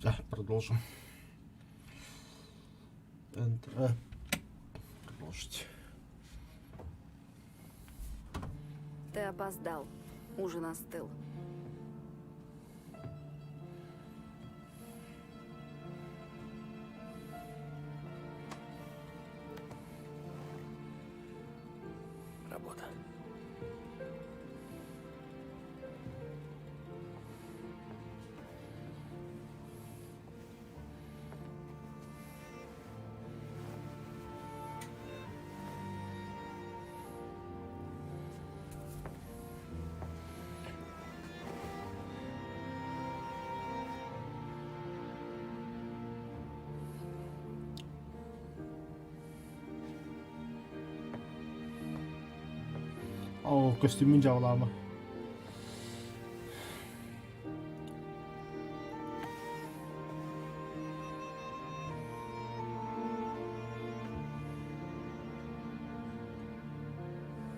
Да, продолжим. Enter. Продолжить. Ты опоздал. Ужин остыл. Работа. Костюмün cavlamı.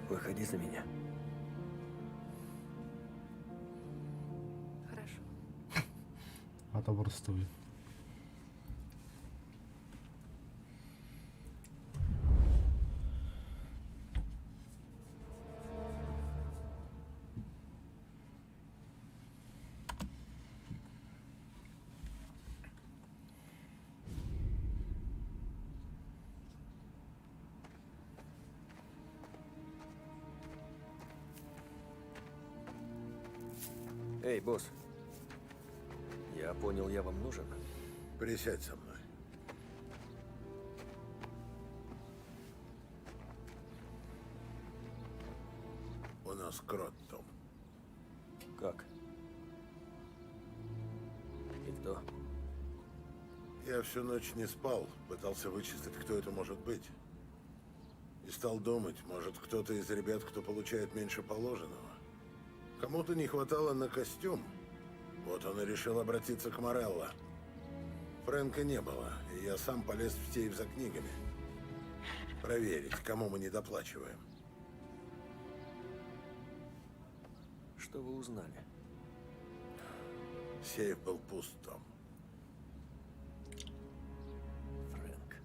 Выходи за меня. Хорошо. Adam burası tabii. Эй, босс. Я понял, я вам нужен. Присядь со мной. У нас крот, Том. Как? И кто? Я всю ночь не спал, пытался вычислить, кто это может быть. И стал думать, может, кто-то из ребят, кто получает меньше положенного. Кому-то не хватало на костюм. Вот он и решил обратиться к Морелло. Фрэнка не было, и я сам полез в сейф за книгами. Проверить, кому мы недоплачиваем. Что вы узнали? Сейф был пуст, Том. Фрэнк.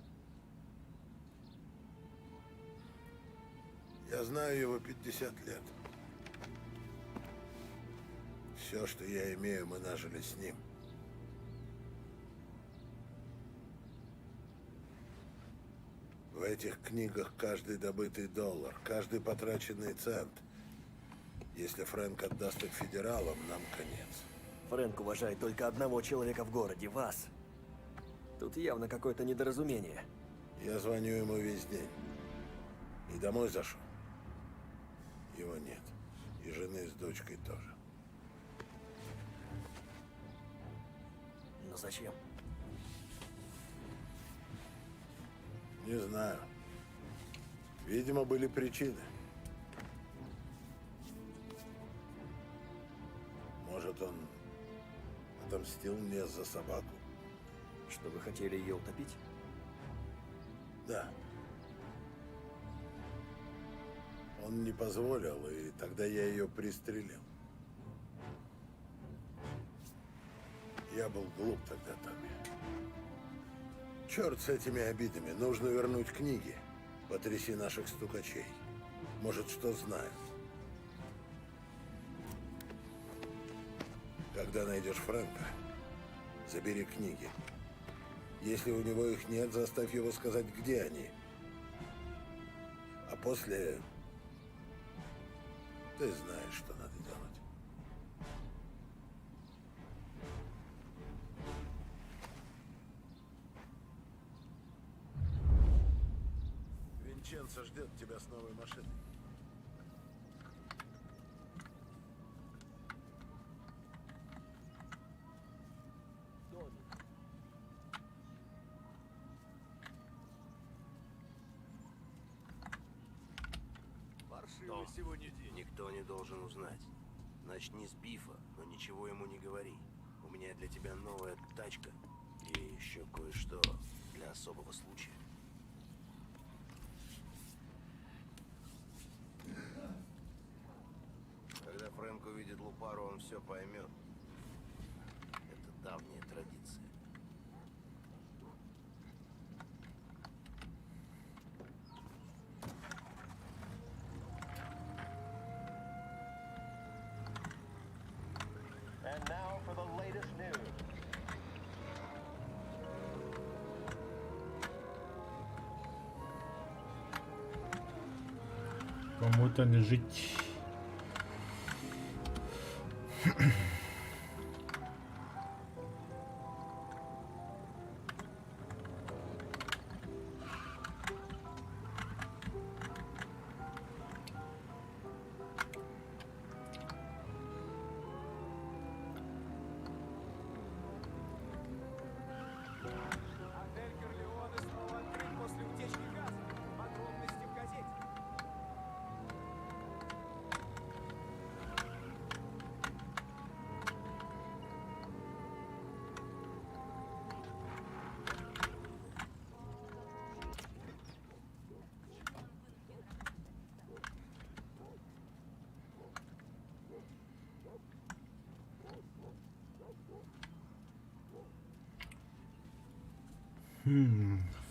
Я знаю его 50 лет. Все, что я имею, мы нажили с ним. В этих книгах каждый добытый доллар, каждый потраченный цент. Если Фрэнк отдаст их федералам, нам конец. Фрэнк уважает только одного человека в городе, вас. Тут явно какое-то недоразумение. Я звоню ему весь день. И домой зашел. Его нет. И жены с дочкой тоже. Но зачем? Не знаю. Видимо, были причины. Может, он отомстил мне за собаку? Что вы хотели ее утопить? Да. Он не позволил, и тогда я ее пристрелил. Я был глуп тогда, Томми. Черт с этими обидами. Нужно вернуть книги. Потряси наших стукачей. Может, что знают. Когда найдешь Фрэнка, забери книги. Если у него их нет, заставь его сказать, где они. А после... Ты знаешь, что надо делать. Винченцо ждет тебя с новой машиной. Том, никто не должен узнать. Начни с Бифа, но ничего ему не говори. У меня для тебя новая тачка и еще кое-что для особого случая. Когда Фрэнк увидит Лупару, он все поймет. Это давняя традиция. Кому-то не жить. Отель Корлеоне снова открыт после утечки газа. Подробности в газете.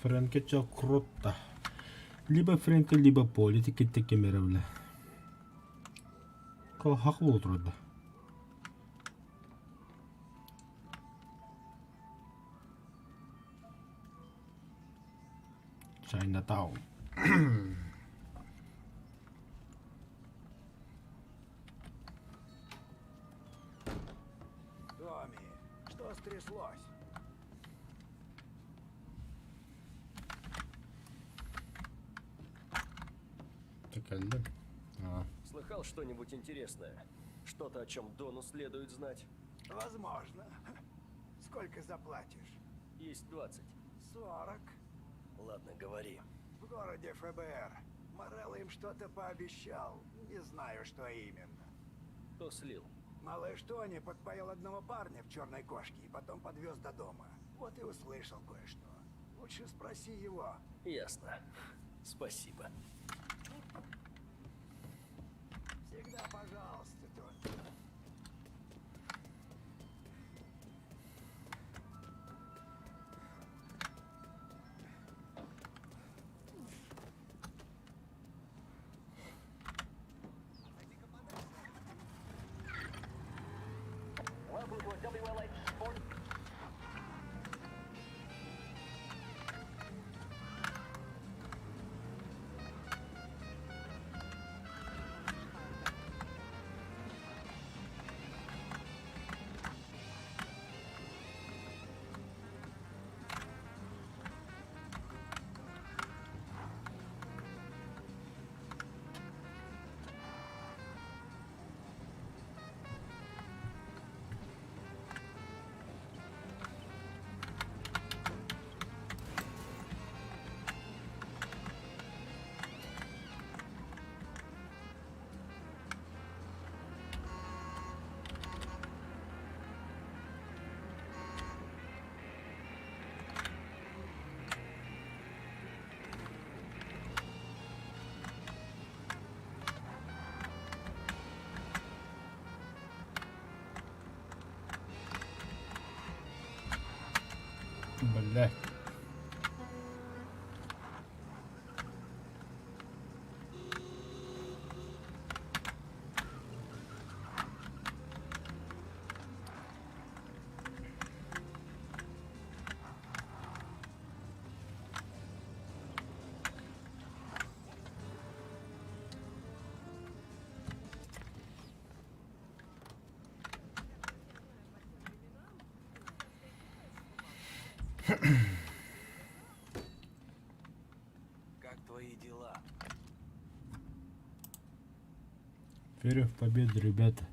Фрэнки чё круто. Либо Фрэнки, либо политики tekemiravlar. Кол хақлы отырады. Чайнатаун. Томми, что стряслось? Текелдим. Слыхал что-нибудь интересное? Что-то, о чем Дону следует знать? Возможно. Сколько заплатишь? Есть 20. 40. Ладно, говори. В городе ФБР. Морелло им что-то пообещал. Не знаю, что именно. Кто слил? Малыш Тони подпоил одного парня в черной кошке и потом подвез до дома. Вот и услышал кое-что. Лучше спроси его. Ясно. Спасибо. Всегда пожалуйста, Тони. Welcome to a WLH Sports. Блядь. Как твои дела? Верю в победу, ребята.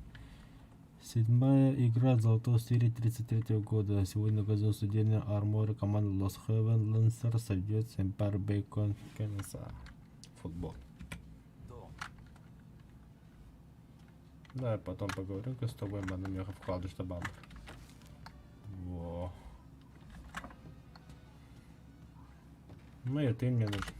Седьмая игра золотого серии 33 года. Сегодня газон студийной арморы команда Lost Heaven Lancers сойдет с Empire Bacon Kansas. Футбол. Том, Да, потом поговорим с тобой, мана меха вкладыш до бамб. Во. Ну и ты мне нужен.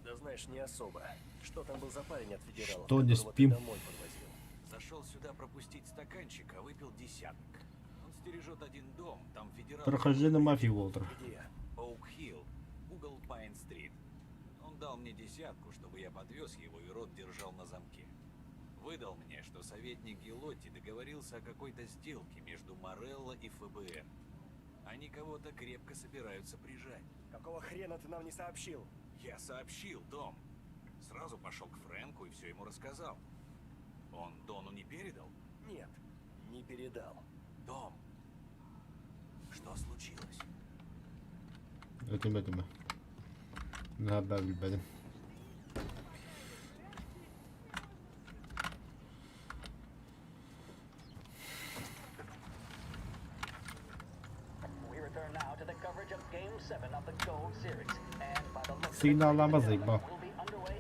Да знаешь, не особо. Что там был за парень от федералов, Что, не которого спим? ты домой подвозил? зашел сюда пропустить стаканчик, а выпил десяток. Он стережет один дом, там федерал... Прохождение мафии, Уолтер. Где? Оук-Хилл, угол Пайн-стрит. Он дал мне десятку, чтобы я подвез его и рот держал на замке. Выдал мне, что советник Гелотти договорился о какой-то сделке между Морелло и ФБР. Они кого-то крепко собираются прижать. Какого хрена ты нам не сообщил? Я сообщил, Том. Сразу пошел к Фрэнку и все ему рассказал. Он Дону не передал? Нет, не передал. Том, что случилось? Öteme. Ne haber bilmedim. We return now to the coverage of Game 7 of the Gold Series. And by the looks Signallama zıbba. will be underway.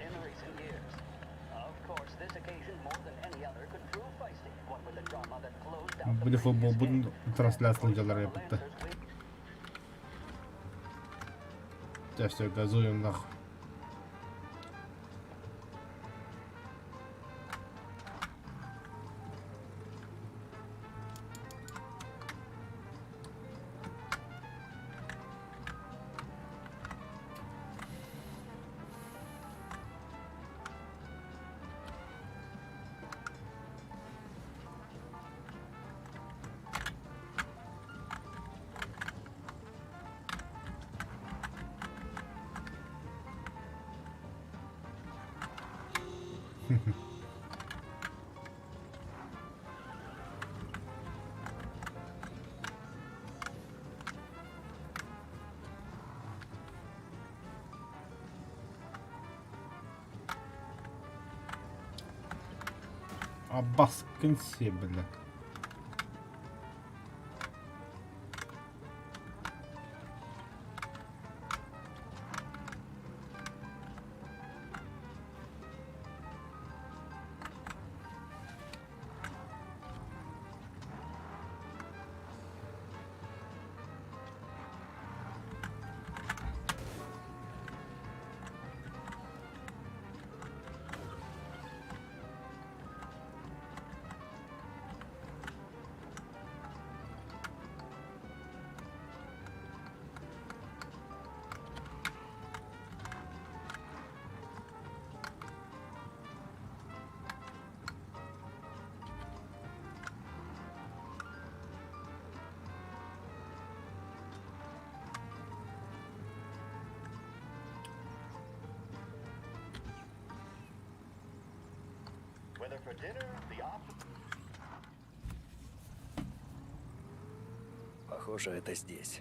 In recent years, of course, this occasion more than any other could prove feisty. What with the drama that closed out the Böyle futbol bunun трансляцияlar yapıldı. Ya все, газуем нахуй. А баскын се, блядь. Whether for dinner, the option. Похоже, это здесь.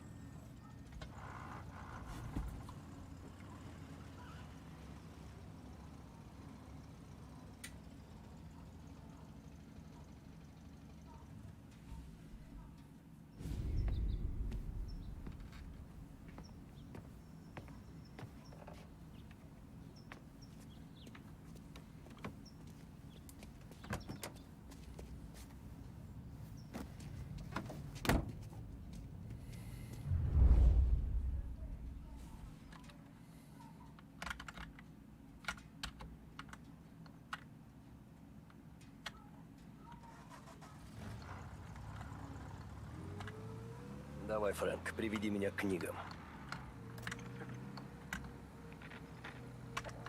Давай, Фрэнк, приведи меня к книгам.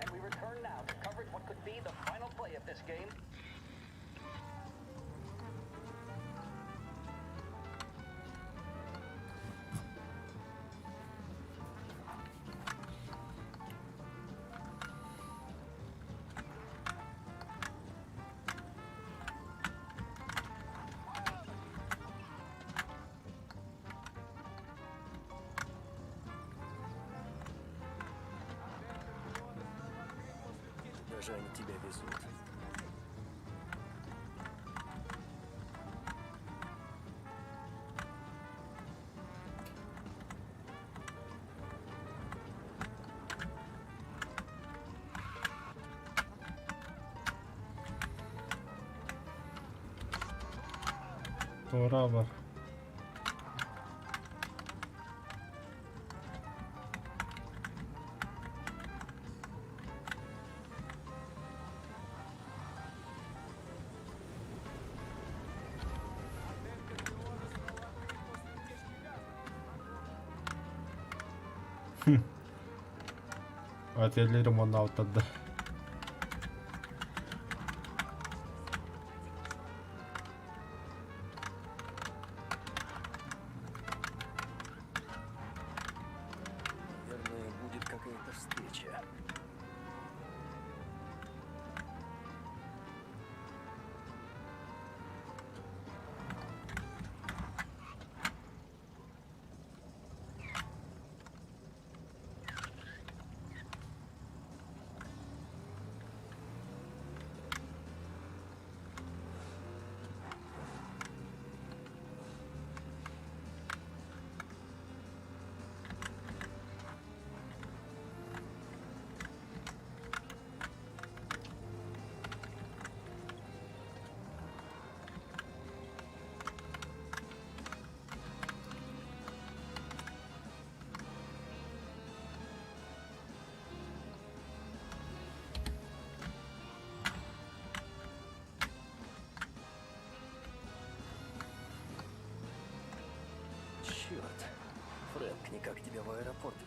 And we return now to coverage what could be the final play of this game. Даже они тебя везут. Tora var. Atellerim onu avladı.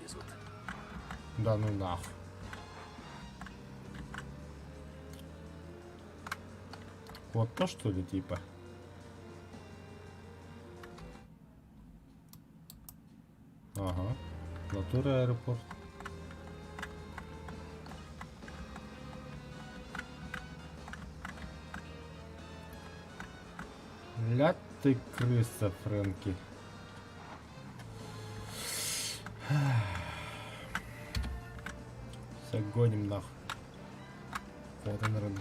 везут. Да ну нахуй. Вот то, что ли, типа? Ага. Натура аэропорт. Ля ты крыса, Фрэнки. Все, гоним нахуй. Форенер.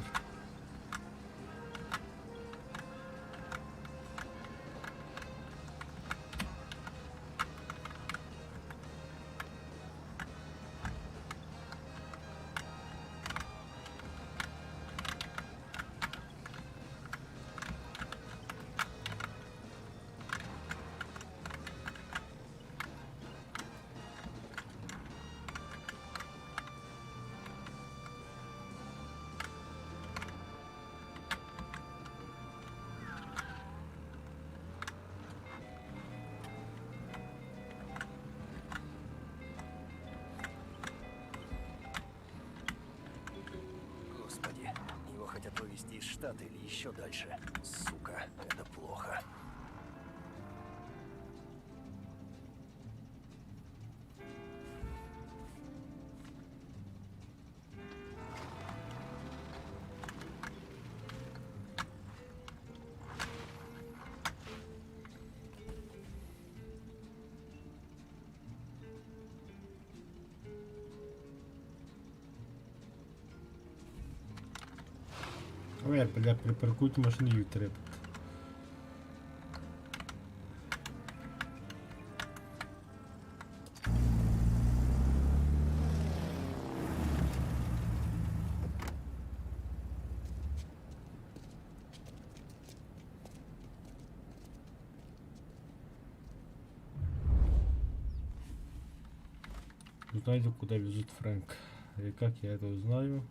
Господи, его хотят вывести из штата или еще дальше. Сука, это плохо. Ой, бля, припаркуйте машину Ютрэп. Узнайте, куда везут Фрэнк. И как я это узнаю?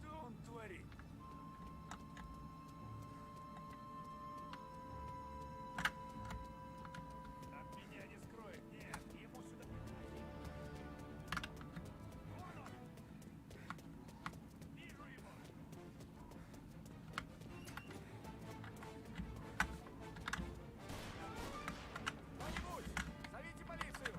Что он творит? От меня не скроет. Нет, ему сюда... Вон он! Вижу его! Кто-нибудь! Зовите полицию!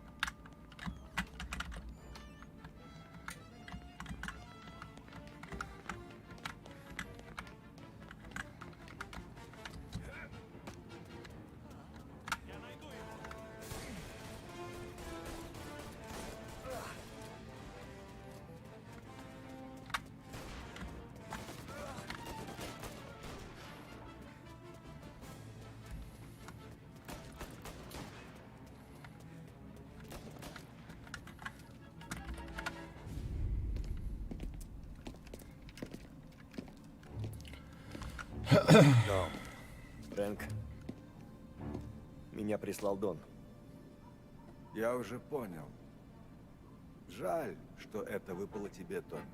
Я найду его! Дон. Фрэнк. Меня прислал Дон. Я уже понял. Жаль, что это выпало тебе, Томми.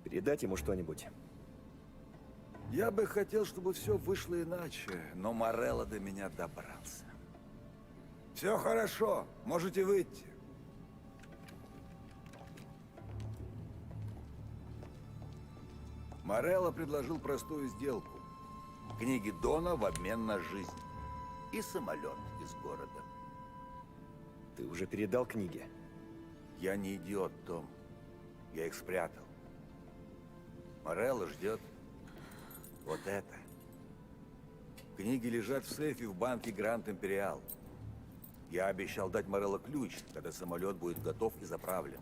Передать ему что-нибудь? Я бы хотел, чтобы все вышло иначе, но Морелло до меня добрался. Все хорошо, можете выйти. Морелло предложил простую сделку. Книги Дона в обмен на жизнь. И самолет из города. Ты уже передал книги? Я не идиот, Том. Я их спрятал. Морелло ждет вот это. Книги лежат в сейфе в банке Гранд Империал. Я обещал дать Морелло ключ, когда самолет будет готов и заправлен.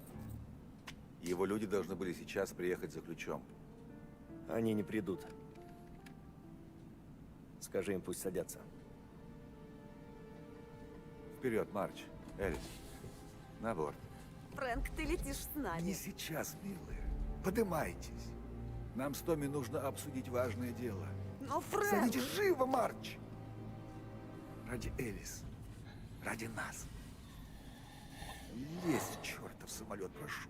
Его люди должны были сейчас приехать за ключом. Они не придут. Скажи им, пусть садятся. Вперед, Марч. Элис, на борт. Фрэнк, ты летишь с нами. Не сейчас, милая. Подымайтесь. Нам с Томми нужно обсудить важное дело. Но, Фрэнк... Садитесь живо, Марч! Ради Элис. Ради нас. Лезь в чертов самолет, прошу.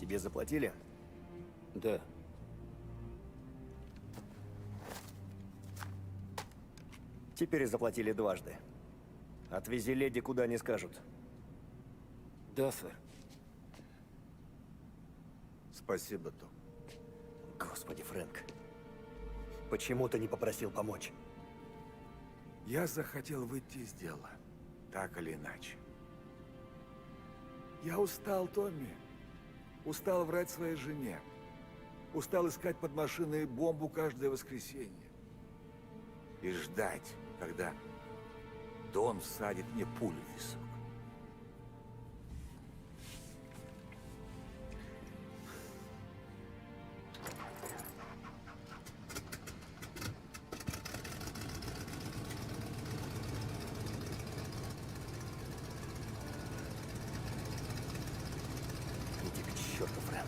Тебе заплатили? Да. Теперь заплатили дважды. Отвези леди куда не скажут. Да, сэр. Спасибо, Том. Господи, Фрэнк. Почему ты не попросил помочь? Я захотел выйти из дела. Так или иначе. Я устал, Томми. Устал врать своей жене. Устал искать под машиной бомбу каждое воскресенье. И ждать, когда Дон всадит мне пулю в висок. Иди к черту, Фрэнк.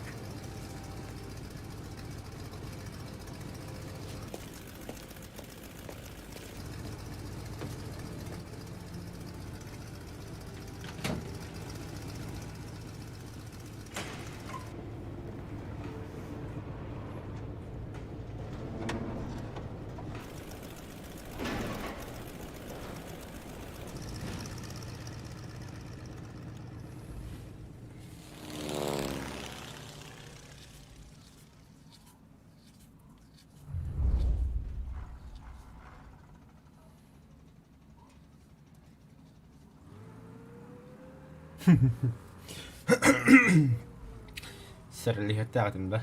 Särliä täytäntä.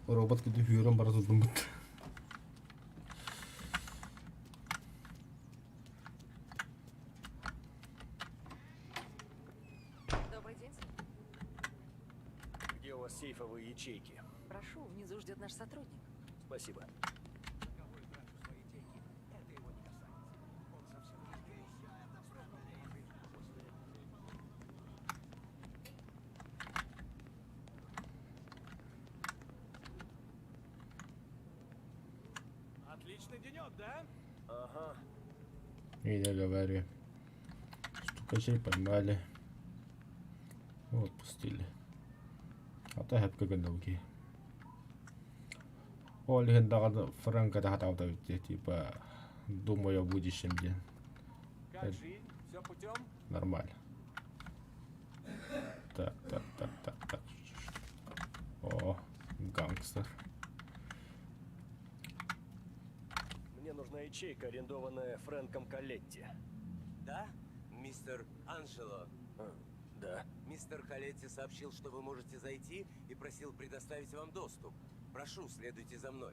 Robot gibi hüyorum bara tuttum. Добрый день. Где у вас сейфовые ячейки? Прошу, внизу ждет наш сотрудник. Спасибо. Отличный денек, да? Ага. И не говори. Стукачей поймали. Вот, отпустили. А то häpkä kentäuki. Olihan takana Фрэнка tahta auttaa типа думаю о будущем день. Как жизнь? Все путем? Нормально. Так. О, гангстер. Мне нужна ячейка, арендованная Фрэнком Колетти. Да, мистер Анжело? Да. Мистер Колетти сообщил, что вы можете зайти и просил предоставить вам доступ. Прошу, следуйте за мной.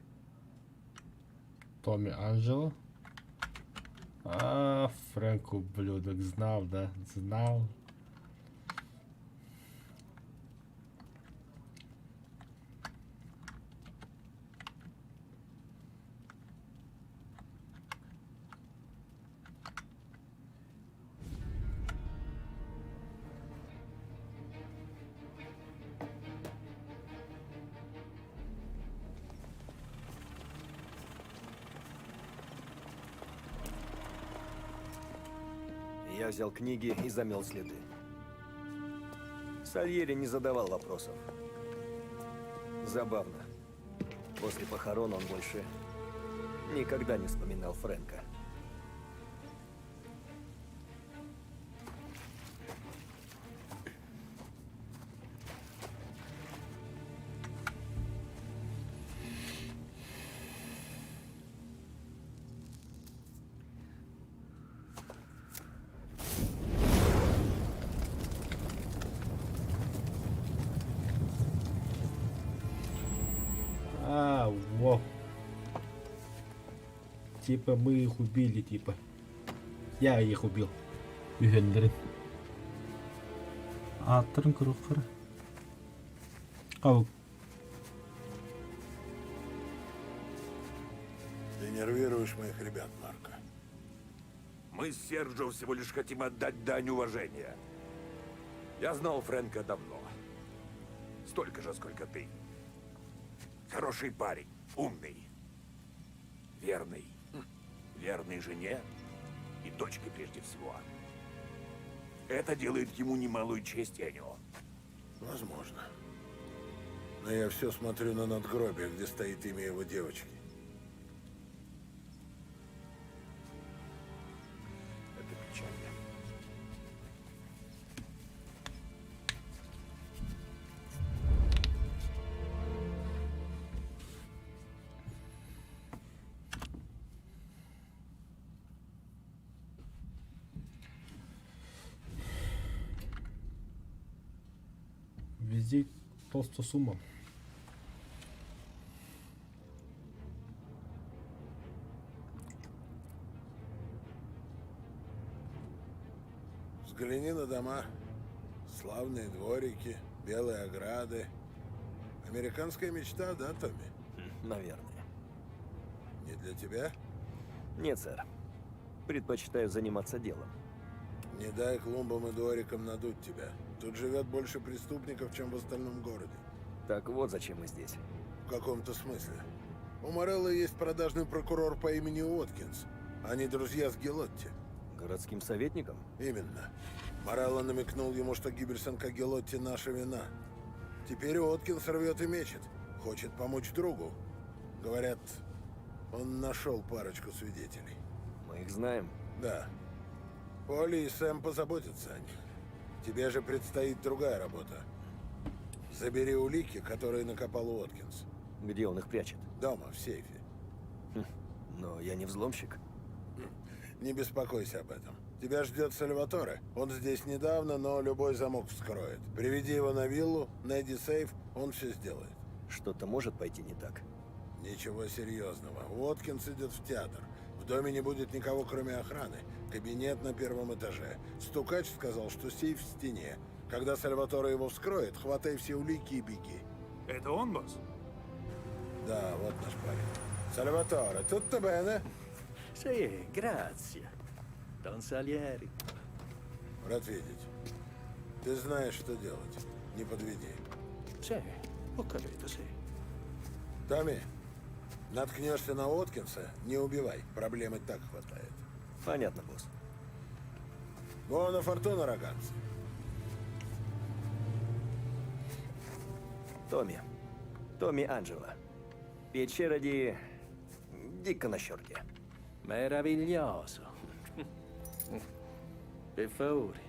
Томми Анджело. А, Фрэнк ублюдок. Знал, да? Знал. Я взял книги и замел следы. Сальери не задавал вопросов. Забавно. После похорон он больше никогда не вспоминал Фрэнка. типа мы их убили, типа. Я их убил. Үйгендерин. Аттырын кырыкыр. Кабыл. Ты нервируешь моих ребят, Марко. Мы с Серджио всего лишь хотим отдать дань уважения. Я знал Фрэнка давно. Столько же, сколько ты. Хороший парень, умный, верный. Верный жене и дочке прежде всего. Это делает ему немалую честь, Энио. Возможно. Но я все смотрю на надгробие, где стоит имя его девочки. Это печально. Везде толстая сумма. Взгляни на дома. Славные дворики, белые ограды. Американская мечта, да, Томми? Наверное. Не для тебя? Нет, сэр. Предпочитаю заниматься делом. Не дай клумбам и дворикам надуть тебя. Тут живет больше преступников, чем в остальном городе. Так вот зачем мы здесь. В каком-то смысле. У Морелло есть продажный прокурор по имени Уоткинс. Они друзья с Гелотти. Городским советником? Именно. Морелло намекнул ему, что гибель Сенка Гелотти наша вина. Теперь Уоткинс рвет и мечет. Хочет помочь другу. Говорят, он нашел парочку свидетелей. Мы их знаем. Да. Поли и Сэм позаботятся о них. Тебе же предстоит другая работа. Забери улики, которые накопал Уоткинс. Где он их прячет? Дома, в сейфе. Но я не взломщик. Не беспокойся об этом. Тебя ждет Сальваторе. Он здесь недавно, но любой замок вскроет. Приведи его на виллу, найди сейф, он все сделает. Что-то может пойти не так. Ничего серьезного. Уоткинс идет в театр. В доме не будет никого, кроме охраны. Кабинет на первом этаже. Стукач сказал, что сейф в стене. Когда Сальваторе его вскроет, хватай все улики и беги. Это он, босс? Да, вот наш парень. Сальваторе, tutto bene? Sì, grazie. Don Salieri. Рад видеть. Ты знаешь, что делать. Не подведи. Sì, ho capito, sì. Томми, наткнешься на Уоткинса, не убивай. Проблем и так хватает. Понятно, босс. Buona fortuna, ragazzi. Томми Анджело. Piacere di conoscerti. Meraviglioso. Per favore.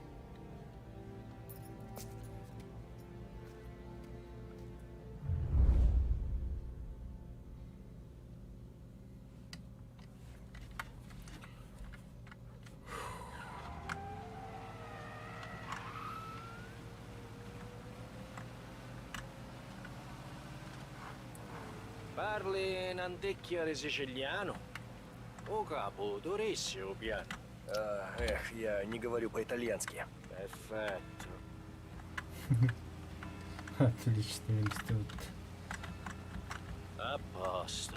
Parli in antichiare siciliano? O capo, dovresti o piano? Эх, я не говорю по-итальянски. Perfetto. Отлично, институт. A posto.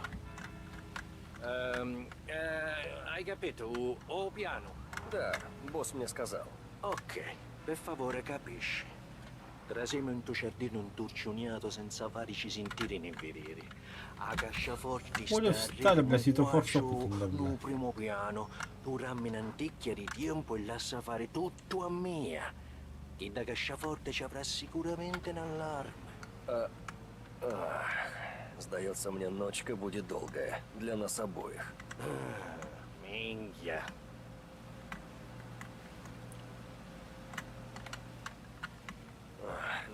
Hai capito? O piano? Да, босс мне сказал. Ok, per favore capisci. Trasiamo in tuo giardino un turcioniato senza farci sentire nei vedere. A casciaforti Voglio stare per sitofor sopra. no primo piano. Tu rammi in anticchia di tempo e lascia fare tutto a mia. Chi da casciaforte ci avrà sicuramente un allarme. Сдается мне, ночка будет долгая. Для нас обоих. Minchia.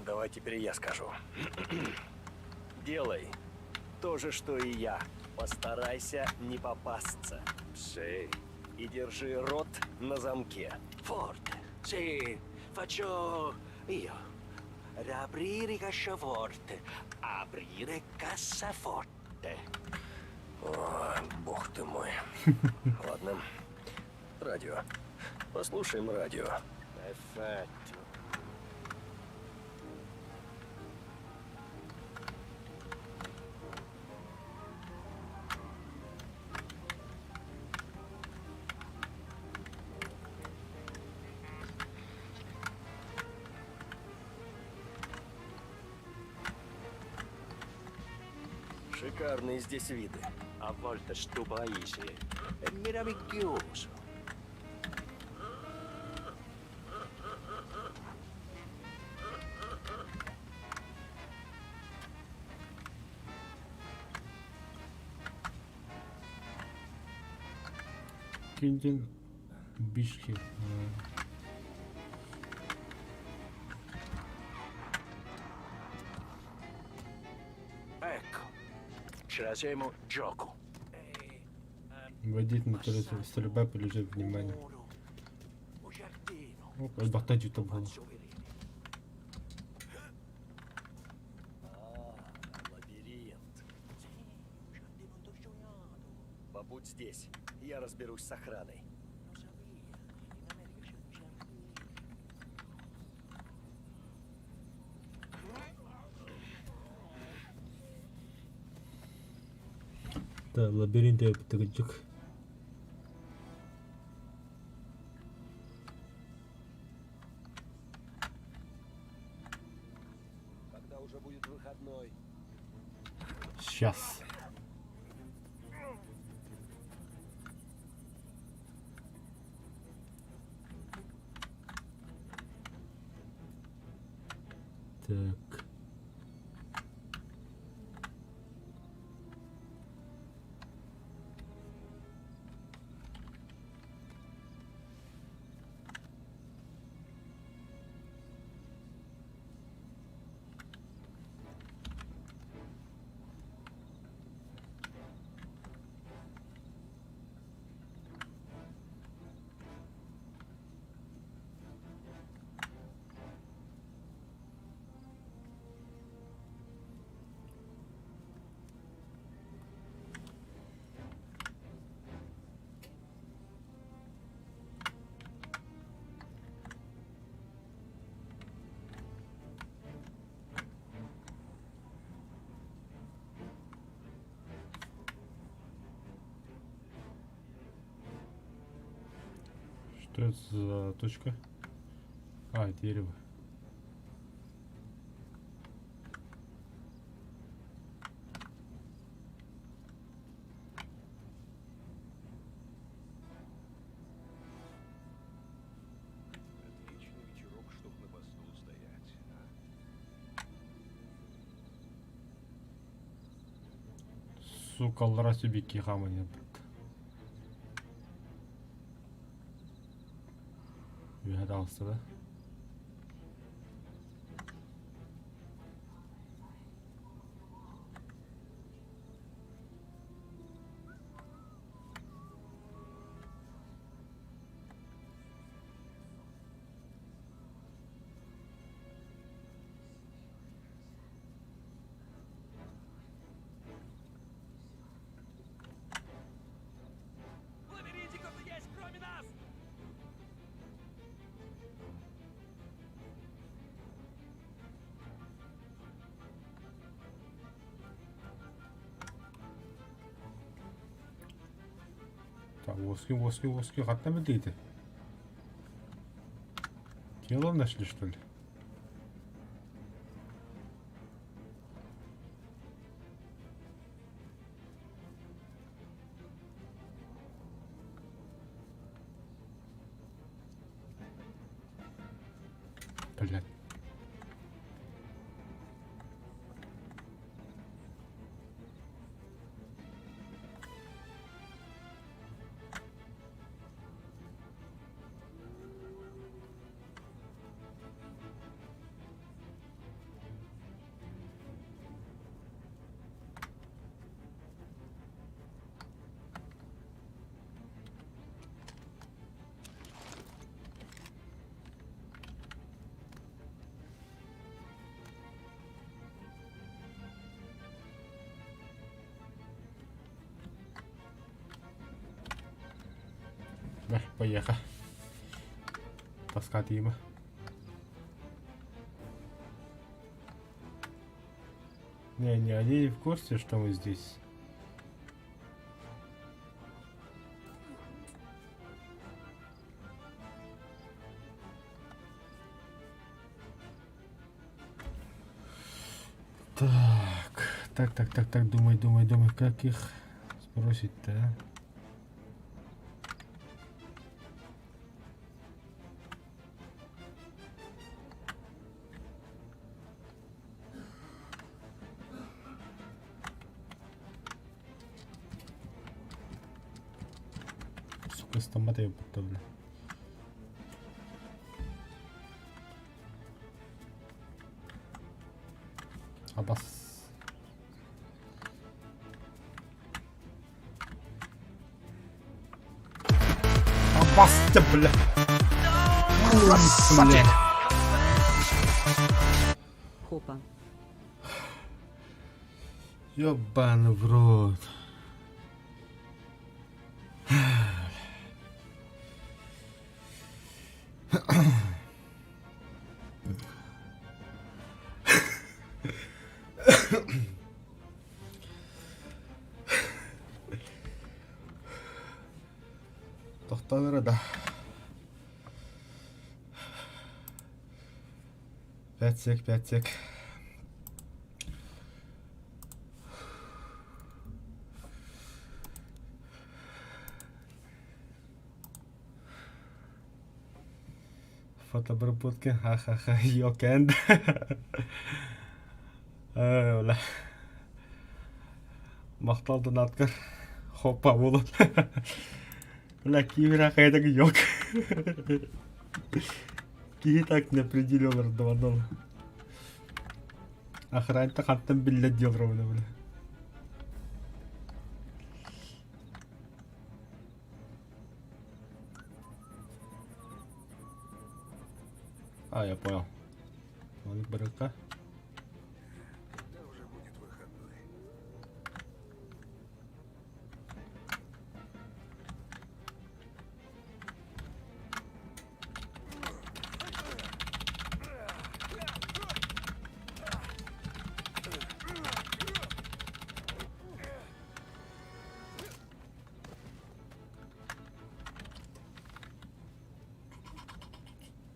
Давай теперь я скажу. Делай то же, что и я. Постарайся не попасться. Sì. И держи рот на замке. Forte. Sì, faccio io. Riaprire cassaforte. Aprire cassaforte. О, бог ты мой. Ладно. Радио. Послушаем радио. Perfetto. Шикарные здесь виды. A volte sto paese è meraviglioso. Киндин Бишки. Ecco, ce la siamo gioco. Вводить на территорию стрельба, полежит внимание. Албахта что-то было. Лабиринт. Побудь здесь. Я разберусь с охраной. Да, лабиринт я бітірдік. Когда уже будет выходной? Сейчас. Так. Что это за точка? А, дерево. Отличный вечерок, чтоб на посту стоять. Сука, Аллара себе кихама нет. Угадался, да? В лабиринте кто-то есть, кроме нас! Так, воски, как там это? Тело нашли, что ли? Блядь. поехал. Таскать ему. Не, они в курсе, что мы здесь. Так, думай, как их сбросить-то, а? Сука, стомата я подтовлю. Абас. Абас-то, бля. Бля. Хопа. Ёбаный в рот. Тоқтаңыр да. 5 сек. Фотобработка, ха-ха-ха, yok endi. Öyle. Maqtaldan atkar. Hoppa bo'lib. Ular kiyimlar qayerdaga yo'q. Keyin так не определённо давно. Охранник хаттан билет делал ровно, бля. А, я понял. Он барака. Когда уже будет выходной?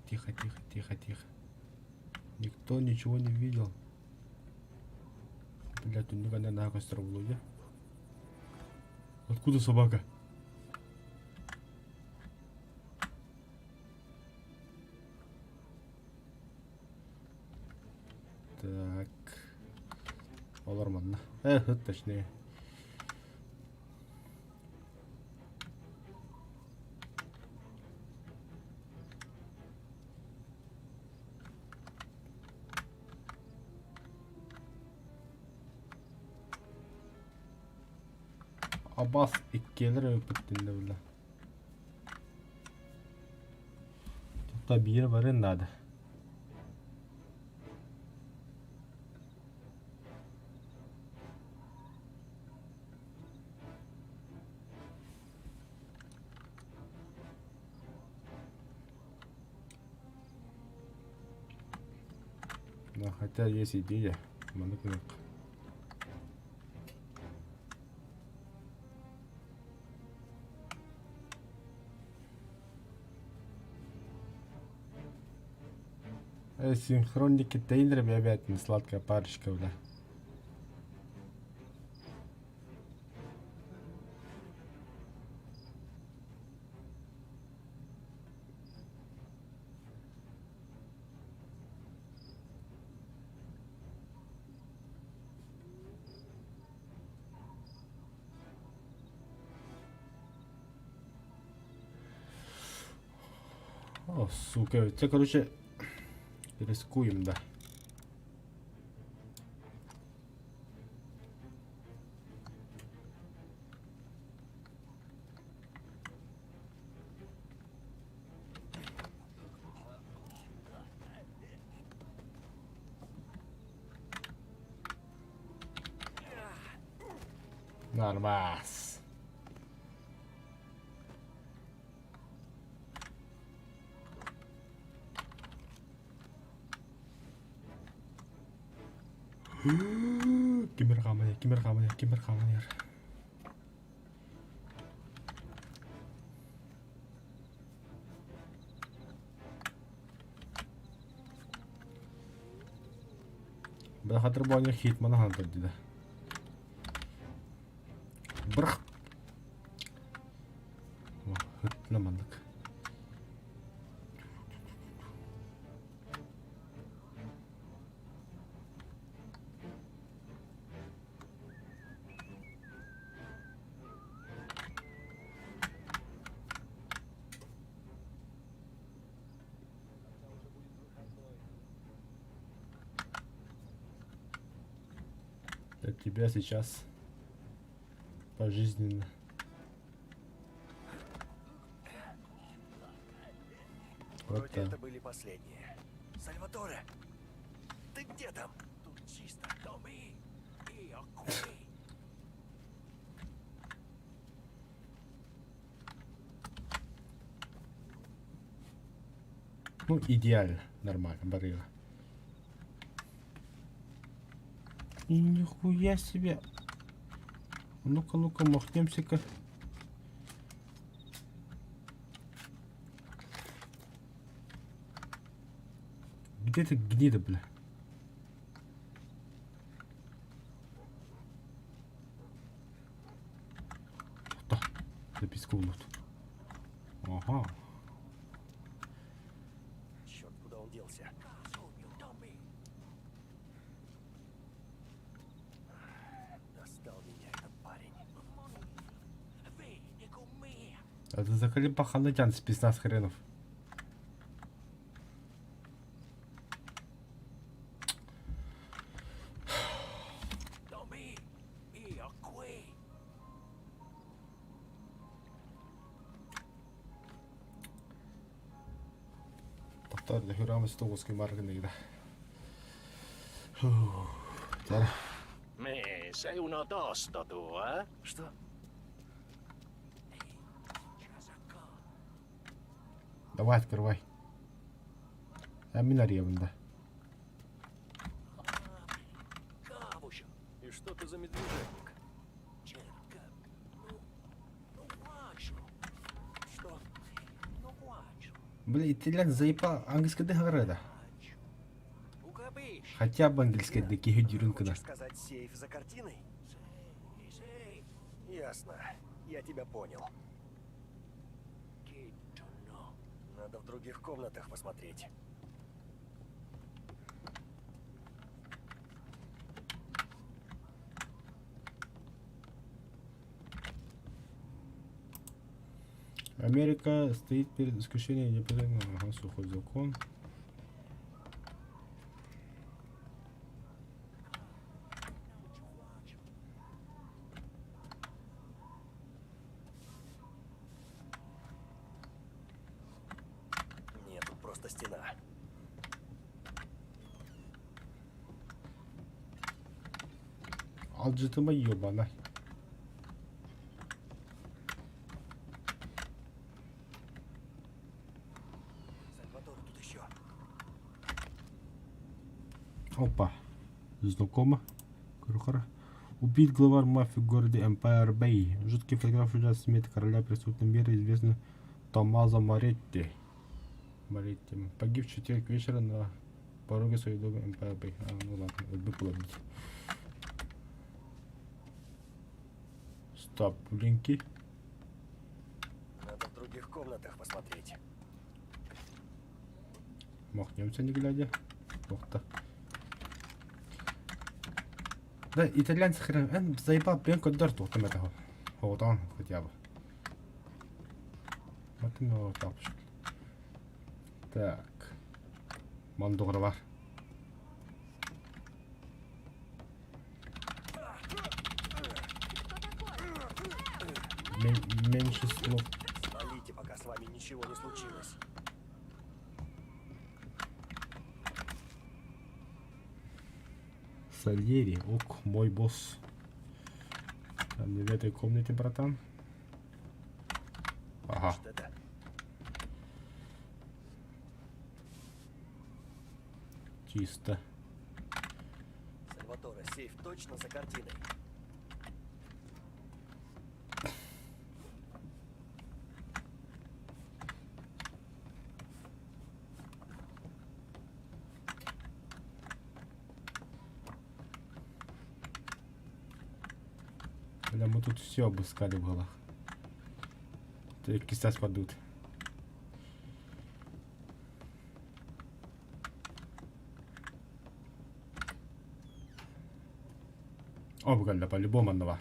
Тихо. Никто ничего не видел. Блядь, тут никогда на костер блуде. Откуда собака? Так. Оларманна. Точнее. Абас иккелер өпіттінде білі. Тұқта бері барын надо. Но хотя есть идея. Маныкнық. Синхронники Тейнерами опять сладкая парочка, бля. О, сука, это, короче, рискуем, да. Нормас. Кимер. Хатыр бу хит мана хантыр диде. Брх. Хытнамандык. Для тебя сейчас пожизненно. Вот Вроде так. это были последние. Сальваторе, ты где там? Тут чисто, Томми и Акуи. Ну, идеально, нормально, барыга. И нихуя себе. Ну-ка, махнемся-ка. Где ты, гнида, бля? Да, записку вот. Ага. Черт, куда он делся? Достал меня этот парень. Это заколебаха натян спецназ хренов. Тоқтарды хүрамыз тоғызки маргыныйда. Так. Sei uno tosto tu, eh? Что? Давай, открывай. Аминария бунда. Кавуша. И что ты за медвежатник? Черка. Ну, плачу. Что? Ну, плачу. Бля, итальян заебал английский договора. Укабиш. Хотя бы английский дыки хидюринкана. Хочешь сказать сейф за картиной? Ясно. Я тебя понял. Надо в других комнатах посмотреть. Америка стоит перед исключением непрерывного сухой закон. Нет, тут просто стена. Алджитыма ёбана. Сальватор, тут еще. Опа. Знакомо. Крухара. Убит главарь мафии в городе Empire Bay. Жуткий фотограф ужас смерти короля преступного мира, известный Томмазо Моретти. Погиб в 4 вечера на пороге своего дома Empire Bay. Ну ладно, это было бить. Стоп, блинки. Надо в других комнатах посмотреть. Махнемся, не глядя. Ух ты. Да, итальянцы хрен заебал пленку дарту там этого. Вот он хотя бы. Вот именно вот так. Так. Мандугра бар. Меньше слов. Свалите, пока с вами ничего не случилось. Сальери, ок, мой босс. Там не в этой комнате, братан. Ага. Что это? Чисто. Сальваторе, сейф точно за картиной. Бля, мы тут все обыскали в голах. Только сейчас падут. О, бля, по-любому оно var.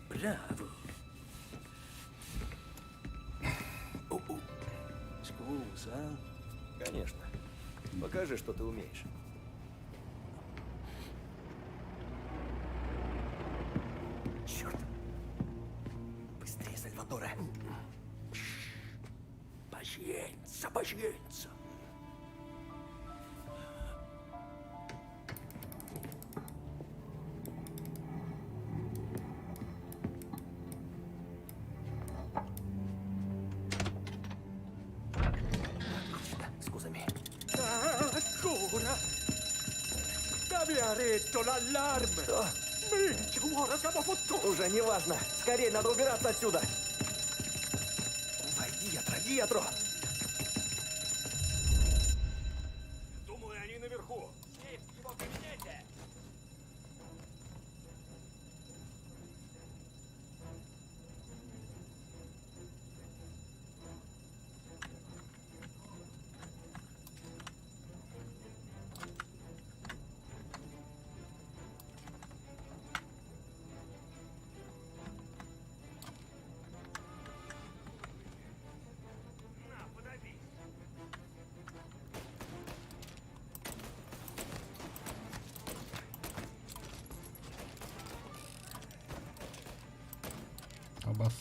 Браво! Сквуз, а? Конечно. Покажи, что ты умеешь. Черт! Быстрее, Сальваторе! Поженься, поженься! Scusami. Ancora? Cambiare l'allarme! Minchia, ora siamo fottuti! Уже не важно. Скорее, надо убираться отсюда. Vai, dietro! Думаю, они наверху. Сейф в его кабинете. Абас.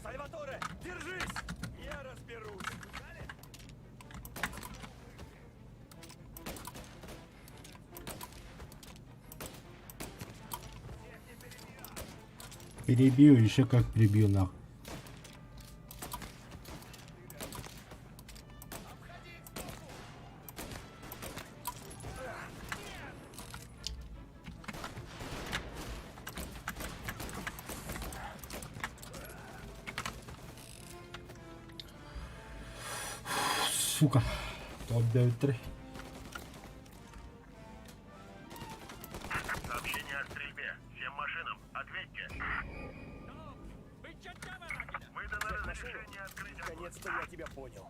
Сальваторе, держись! Я разберусь. Перебью, еще как прибью нахуй. Сука. Топ-9-3. Сообщение о стрельбе. Всем машинам, ответьте. Мы даны разрешение открыть огонь. Наконец-то я тебя понял.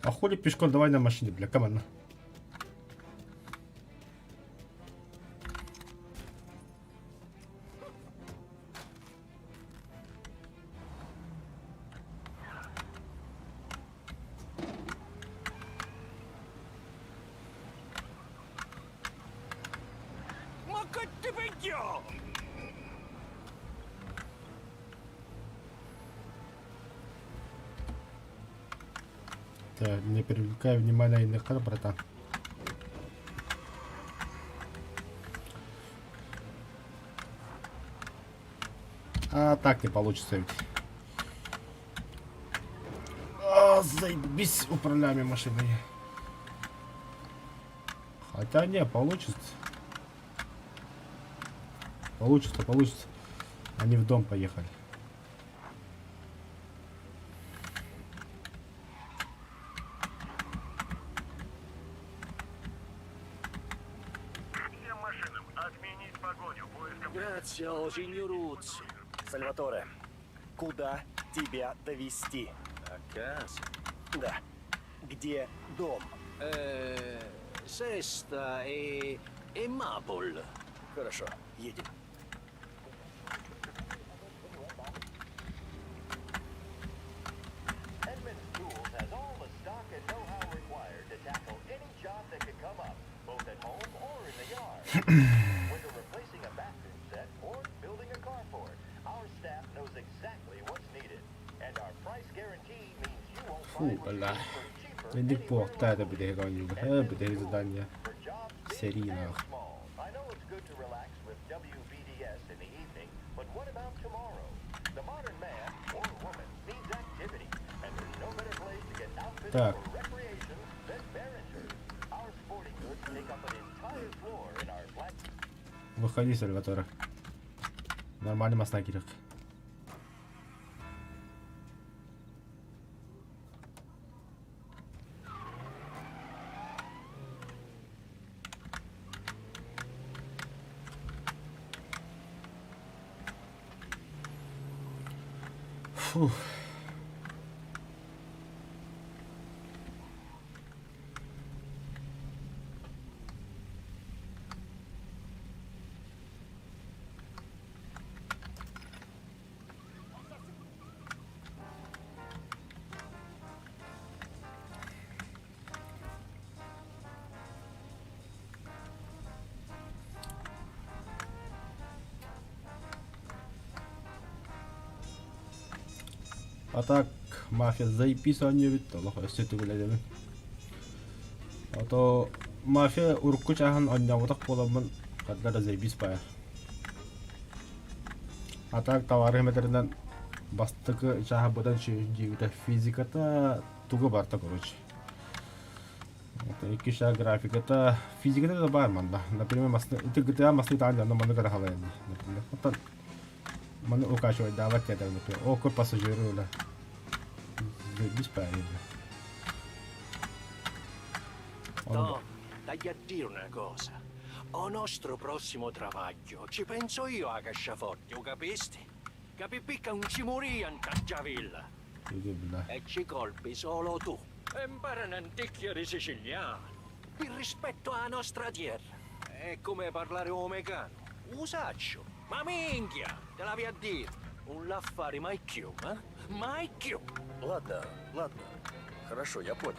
А хули пешком, давай на машине, бля, команда. Так, не привлекай внимания иных, братан. А так не получится ведь. А, заебись управляемой машиной. Хотя не, получится. Получится. Они в дом поехали. Всем машинам отменить погоню поиском. Грацио, Сальваторе, куда тебя довести? A casa. Да. Где дом? Сеста и Мапл. Хорошо, едем. Edmunds Tools has all the stock and know-how required to tackle any job that could come up, both at home or in the yard. Whether replacing a bathroom set or building a carport, our staff knows exactly what's needed. And our price guarantee means you won't Фу, бля. Эндик буактайда бидега онюга. Бидега задания. Серийно. I know it's good to relax with WBDS in the evening, but what about tomorrow? The modern man or woman needs activity, and there's no better place to get outfitted Так. for recreation than Behringer's. Our sporting goods take up an entire floor in our flat. Выходи, Сальватора. Нормальный масна керек. Фух. А так, мафия заиписывание ведь, то лохо все төгөлөдүм. А то мафия урукку чахан оннявутак боламын, каддар заипис бая. А так, товары метерден бастыкы чаха бодан чүйдүгүтө физиката туга барта, короче. Это iki шаг графиката, физиката да бар манда. Например, масны, это GTA масны таанды, но маны кара халайны. Например, вот маны укачивать давать это, например, око пассажиру, да. Tom, dai a dire una cosa. Al nostro prossimo travaglio ci penso io a casciaforte, o capisti? Capipicca non ci morì in Cacciavilla. E ci colpi solo tu. Impara un antichiare siciliano. Il rispetto alla nostra terra. È come parlare omegano. Usaccio. Ma minchia, te l'avevi a dire. Un l'affare mai più, eh? Mai più. Ладно, ладно. Хорошо, я понял.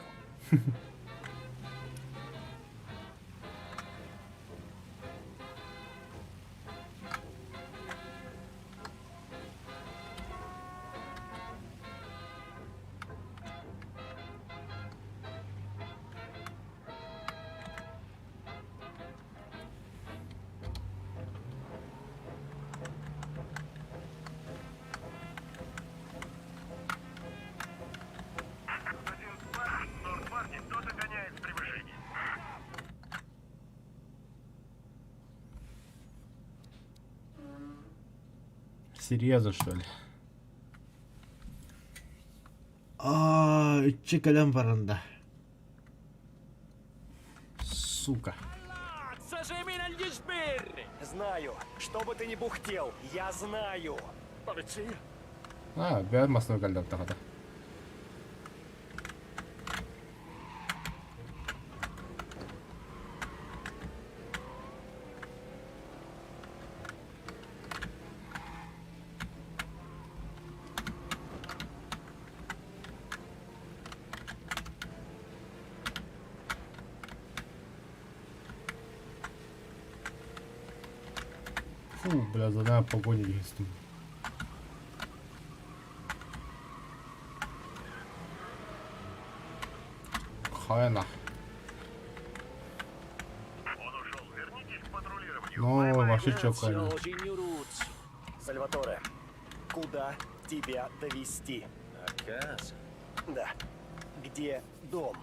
Серьезно, что ли? Чекалям баранда. Сука. Знаю. Что бы ты ни бухтел, я знаю. Бяд масной калдак тахата. Фу, бля, задание погони есть. Хайна. Ну, вообще чё, Хайна? Сальваторе, куда тебя довести? Casa. Да. Где дом?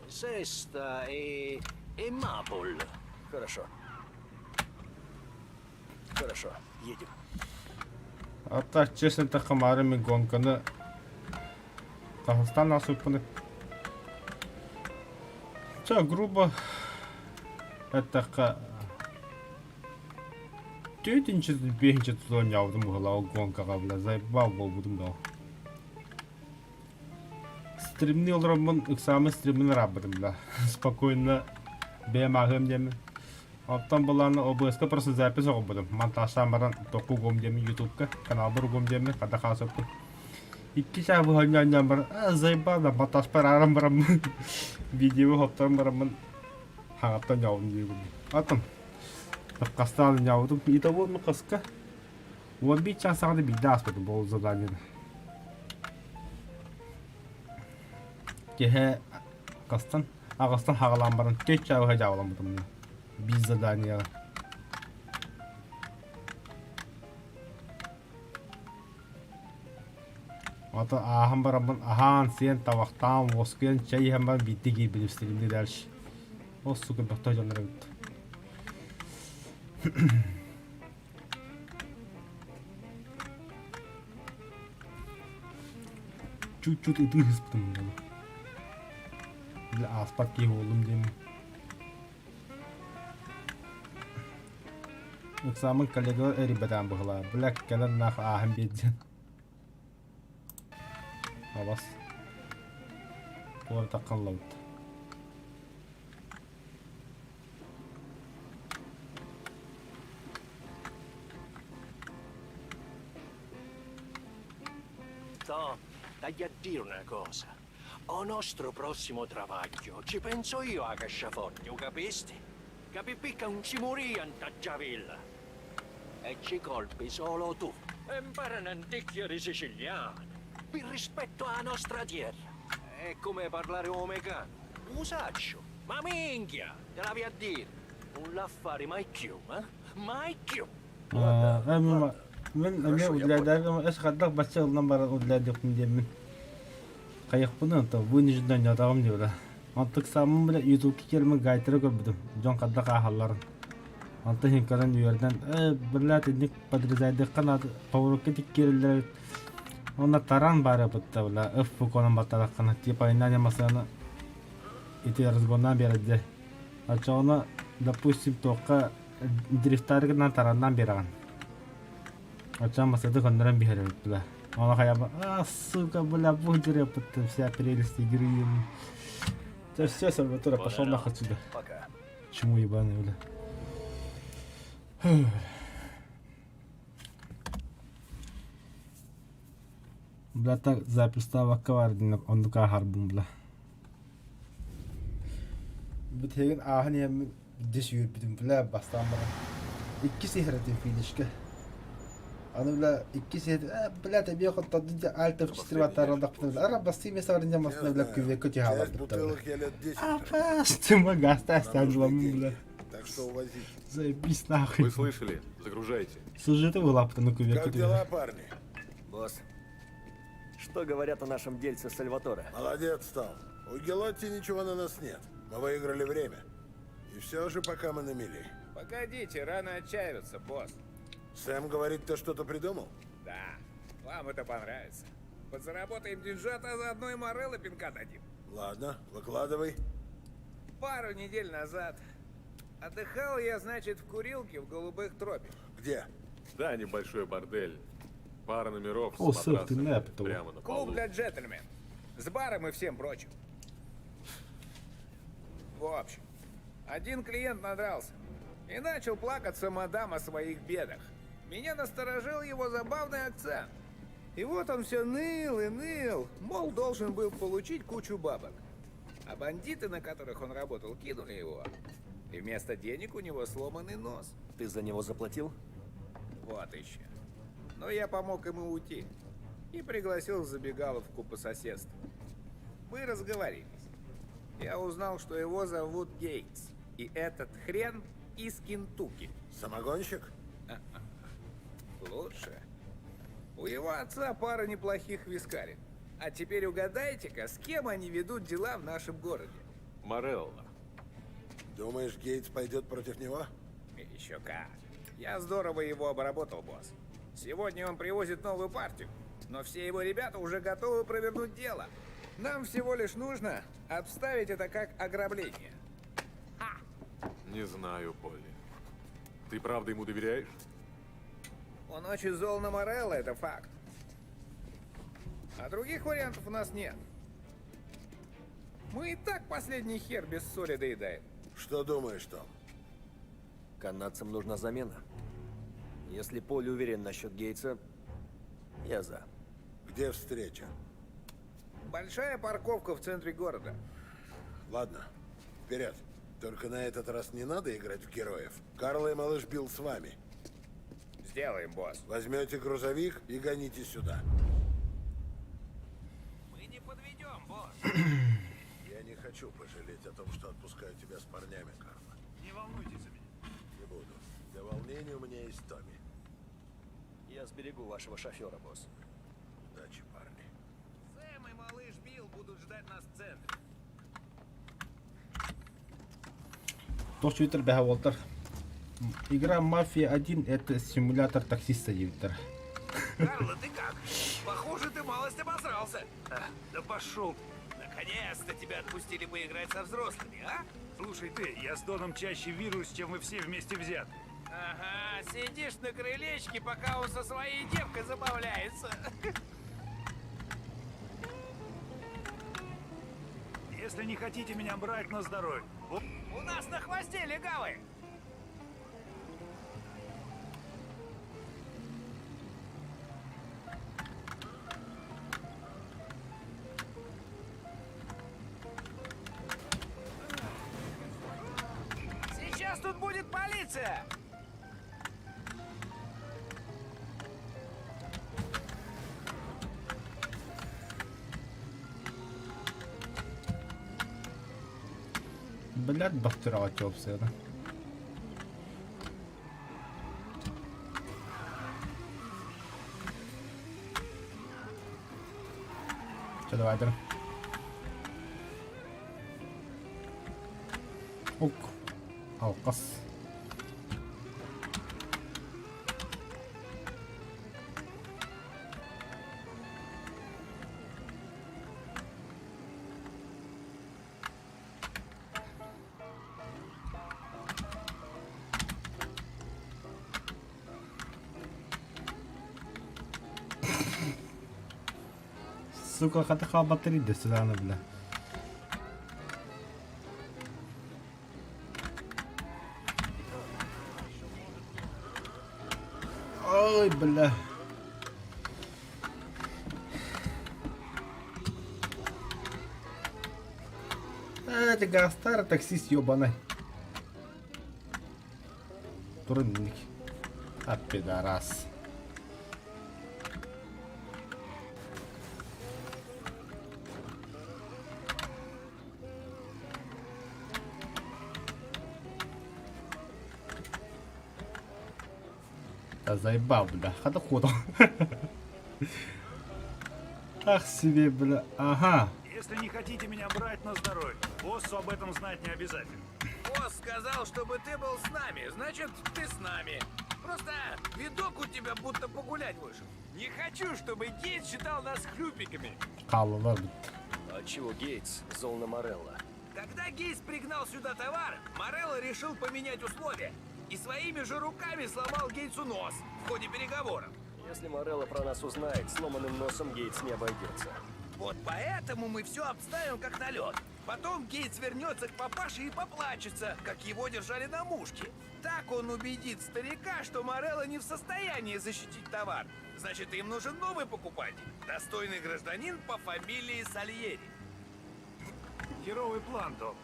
Sesta e Mapl. Хорошо. Хорошо, едем. А так, честно, так хамарами гонканы. Казахстан асупаны. Чё, грубо. Это ка... Төтінші, бесінші тұзон яудым ғылау гонкаға біле. Зайбал бол будым да. стримный олромон ыксамы стримный работам, да. Спокойно бемагым демен. Оттан баланы ОБС-ка просто запись оғыбыдым. Монтаждан баран тоқу гом демен YouTube-ка, канал бір гом демен, қада қасыптым. 2 шабы хоньян бар, зайбада монтаж бар арам барам. Видео хоптан барамын. Хаңаттан яуын дейгім. Аттым. Қастан яудым. Ита болмы қысқа. 15 часағыда биді аспыды бұл заданияны. Кеhe қастан, ағастан хағалан баран 4 шабыға жауыламыдым. Biz задания. Ата ахам барамын, ахан сен табақтан воскен чай хамбан битти ки билистиримди дальше. О, сука, бахта жанры бит. Чуть-чуть ыдых испытым. Для аспатки олым дейм. Ыксамын коллегалар эрибадан быгыла. Блэк кэлэн нах ахам бедден. Абас. Олар таққан лаут. Tom, dagli a dire una cosa. Al nostro prossimo travaglio ci penso io a casciaforte, capisti? Capì che non ci morì a Tagliavilla. E ci colpi solo tu. E impara un'anticchia di siciliano. Per rispetto alla nostra terra. È come parlare omegano. Musaccio. Ma minchia, te l'avevi a dire. Non l'affare mai più, eh? Mai più. Мен удляйдагы эш хаддак бача улдан бара удляйдык мен. Каяк буны то вынужден ятагым деп. Антык самым беле YouTube-ки келме гайтыры көрбүдүм. Жон кадда кахалларын. Анты хинкадан үйерден бирлет ник подрезайдык канат паврокке тиккерлер. Она таран бары бутта бла ыф конон батаракана типа инане масана ити разгондан берде. Ачона допустим тока дрифтаргынан тарандан берген. Ача масады конноран бихерет бла. Она хаяба сука бла будере бутта вся прелесть игры. Это все, Сальватора, пошел нахуй отсюда. Пока. Чему ебаный, бля? Бля, так запись стала коварный, он такая харбун, бля. Бутеген ахни я диш юрбидим, бля, бастан бара. Икки сихратин финишке. Аны бля, икки сихратин, бля, тебе я хоть тадыди альтов 4 ватарандах, бля, ара басты меса варня масна, бля, кювеку тихала, бля. Ты магаста оставила, бля. Так что увозите. Заебись нахуй. Вы слышали? Загружайте. Сюжеты была, на кювеку. Как дела, парни? Босс, что говорят о нашем дельце Сальваторе? Молодец, Том. У Гелотти ничего на нас нет. Мы выиграли время. И все же пока мы на мели. Погодите, рано отчаиваться, босс. Сэм говорит, ты что-то придумал? Да, вам это понравится. Подзаработаем деньжат, а заодно и Морелло пинка дадим. Ладно, выкладывай. Пару недель назад отдыхал я, значит, в курилке в Голубых тропиках. Где? Да, небольшой бордель. Пара номеров О, с сэр, ты матрасами нэп-то. прямо на полу. Клуб для джентльмен. С баром и всем прочим. В общем, один клиент надрался и начал плакаться мадам о своих бедах. Меня насторожил его забавный акцент. И вот он все ныл и ныл, мол, должен был получить кучу бабок. А бандиты, на которых он работал, кинули его. И вместо денег у него сломанный нос. Ты за него заплатил? Вот еще. Но я помог ему уйти. И пригласил в забегаловку по соседству. Мы разговорились. Я узнал, что его зовут Гейтс. И этот хрен из Кентукки. Самогонщик? Лучше. У его отца пара неплохих вискарей. А теперь угадайте-ка, с кем они ведут дела в нашем городе? Морелло. Думаешь, Гейтс пойдет против него? Еще как. Я здорово его обработал, босс. Сегодня он привозит новую партию. Но все его ребята уже готовы провернуть дело. Нам всего лишь нужно обставить это как ограбление. Не знаю, Полли. Ты правда ему доверяешь? Он очень зол на Морелло, это факт. А других вариантов у нас нет. Мы и так последний хер без соли доедаем. Что думаешь, Том? Канадцам нужна замена. Если Поль уверен насчет Гейтса, я за. Где встреча? Большая парковка в центре города. Ладно, вперед. Только на этот раз не надо играть в героев. Карл и малыш Билл с вами. Сделаем, босс. Возьмете грузовик и гоните сюда. Мы не подведем, босс. Я не хочу пожалеть о том, что отпускаю тебя с парнями, Карл. Не волнуйтесь за меня. Не буду. Для волнения у меня есть Томми. Я сберегу вашего шофера, босс. Удачи, парни. Сэм и малыш Билл будут ждать нас в центре. То, что Виктор бегал, Волтер. Игра Мафия 1 это симулятор таксиста, Виктор. Карла, ты как? Похоже, ты малость обосрался. Да пошел. Наконец-то тебя отпустили поиграть со взрослыми, а? Слушай ты, я с Доном чаще вируюсь, чем вы все вместе взяты. Ага, сидишь на крылечке, пока он со своей девкой забавляется. Если не хотите меня брать на здоровье. У нас на хвосте легавый. Сейчас тут будет полиция. Блядь, бахтера отёбся, да? Что, давай, Дер? Ук. Алкас. Сука, хатаха батарея до сюда, бля. Ой, бля. Это гастар, таксист ёбаный. Турник. А, пидорас. Да заебал, бля. Ходоходом. Ах себе, бля. Ага. Если не хотите меня брать на здоровье, боссу об этом знать не обязательно. Босс сказал, чтобы ты был с нами, значит, ты с нами. Просто видок у тебя будто погулять вышел. Не хочу, чтобы Гейтс считал нас хлюпиками. Калла, А чего Гейтс зол на Морелло? Когда Гейтс пригнал сюда товар, Морелло решил поменять условия. И своими же руками сломал Гейтсу нос в ходе переговоров. Если Морелло про нас узнает, сломанным носом Гейтс не обойдется. Вот поэтому мы все обставим как на лед. Потом Гейтс вернется к папаше и поплачется, как его держали на мушке. Так он убедит старика, что Морелло не в состоянии защитить товар. Значит, им нужен новый покупатель. Достойный гражданин по фамилии Сальери. Херовый план, Том.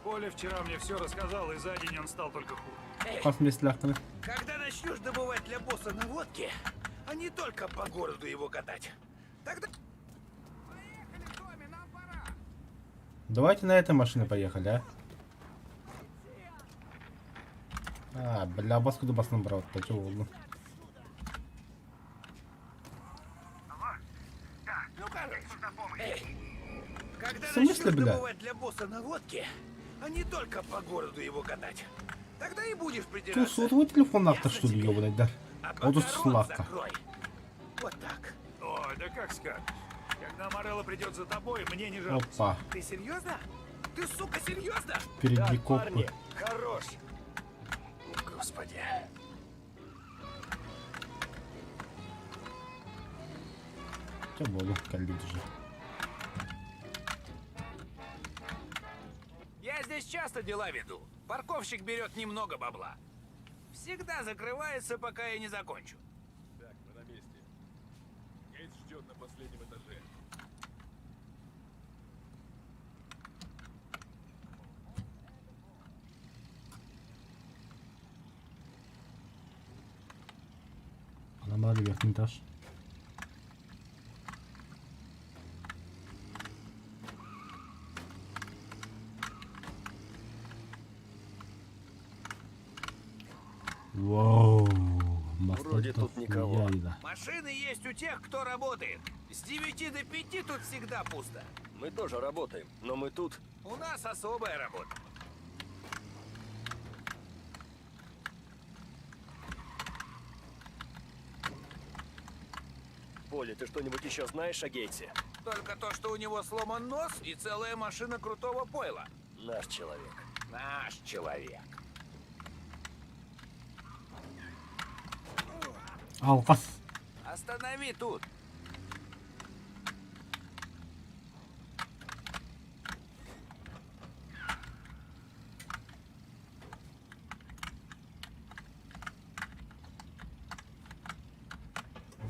Коля вчера мне все рассказал, и за день он стал только хуже. Эй, посмесляханы. когда начнешь добывать для босса наводки, а не только по городу его катать, тогда... Давайте на этой машине поехали, а? А, бля, бас куда бас набрал, то чего угодно. Ну, короче, эй, когда В смысле, начнешь бля? добывать для босса наводки, а не только по городу его катать, тогда и будешь Ты придираться. сотовый телефон авто, что ли, ёбаный, да? А Вот тут пока рот славка. закрой. Вот так. Ой, да как скажешь. Когда Морелло придет за тобой, мне не жалко. Опа. Ты серьезно? Ты, сука, серьезно? Впереди Да, копы. парни, хорош. Господи. Что было, колледжи? здесь часто дела веду. Парковщик берет немного бабла. Всегда закрывается, пока я не закончу. Так, мы на месте. Гейтс ждет на последнем этаже. Аномалия, верхний этаж. Вау. Вроде тут никого. Яйда. Машины есть у тех, кто работает. С 9 до 5 тут всегда пусто. Мы тоже работаем, но мы тут. У нас особая работа. Поля, ты что-нибудь еще знаешь о Гейтсе? Только то, что у него сломан нос и целая машина крутого пойла. Наш человек. Наш человек. Алфас. Останови тут.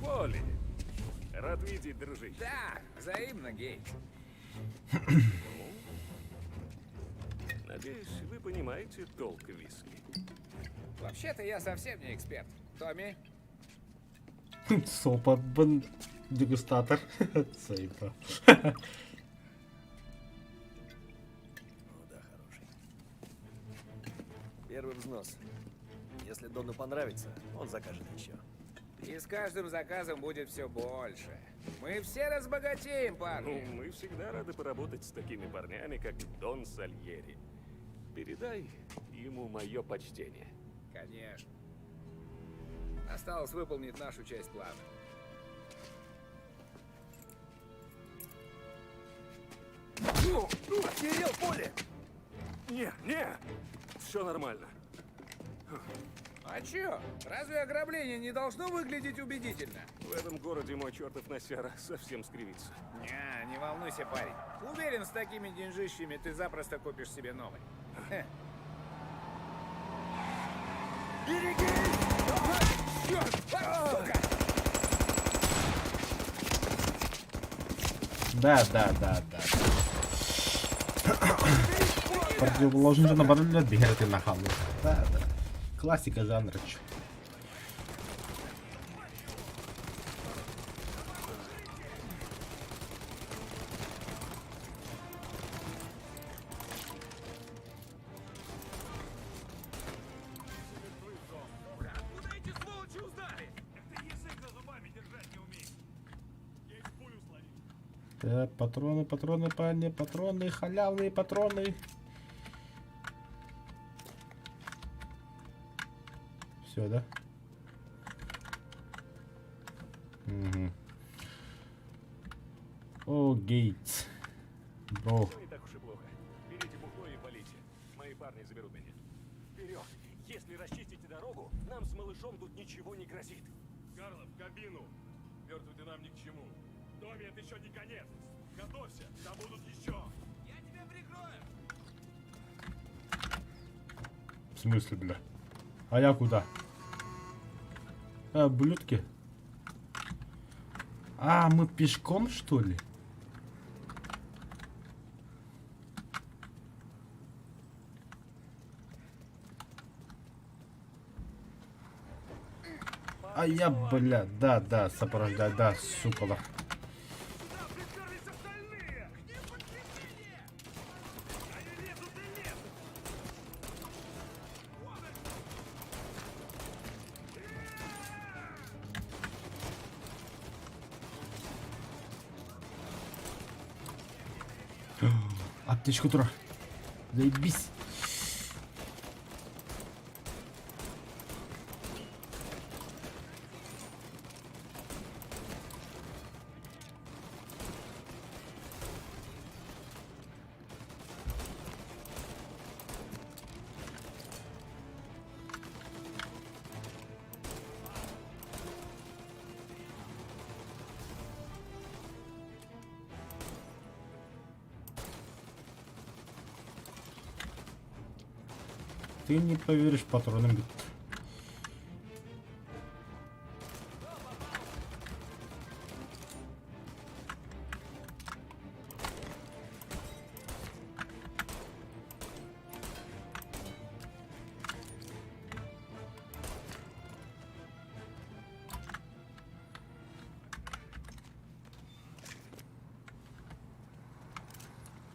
Поли, рад видеть, дружище. Да, взаимно, Гейт. Надеюсь, вы понимаете толк виски. Вообще-то я совсем не эксперт. Томми, Сопа, дегустатор. Сейпа. Первый взнос. Если Дону понравится, он закажет еще. и с каждым заказом будет все больше. Мы все разбогатеем, парни. Ну, мы всегда рады поработать с такими парнями, как Дон Сальери. Передай ему мое почтение. Конечно. Осталось выполнить нашу часть плана. Охерел, Поле! Не, все нормально. А чё? Разве ограбление не должно выглядеть убедительно? В этом городе мой чертов носяра совсем скривится. Не волнуйся, парень. Уверен, с такими деньжищами ты запросто купишь себе новый. Берегись! Черт! Сука! Да. Противоположный на барабане бегает на халу. Да. Классика жанра. чё. Откуда эти сволочи узнали? Ты язык за зубами держать не умеешь. Есть пулю словить. Патроны, патроны, халявные патроны. Все, да? Угу. О, Гейтс. Бро. Все не так уж и плохо. Берите бухло и валите. Мои парни заберут меня. Вперед! Если расчистите дорогу, нам с малышом тут ничего не грозит. Карло, в кабину. Мертвый ты нам ни к чему. Томми, это еще не конец. Готовься, там будут еще. Я тебя прикрою. В смысле, бля? А я куда? Блюдки. А, мы пешком, что ли? А я, бля, да, сопровождать, да, сука, да. Аптечка тура. Заебись. Ты не поверишь, патроном бит.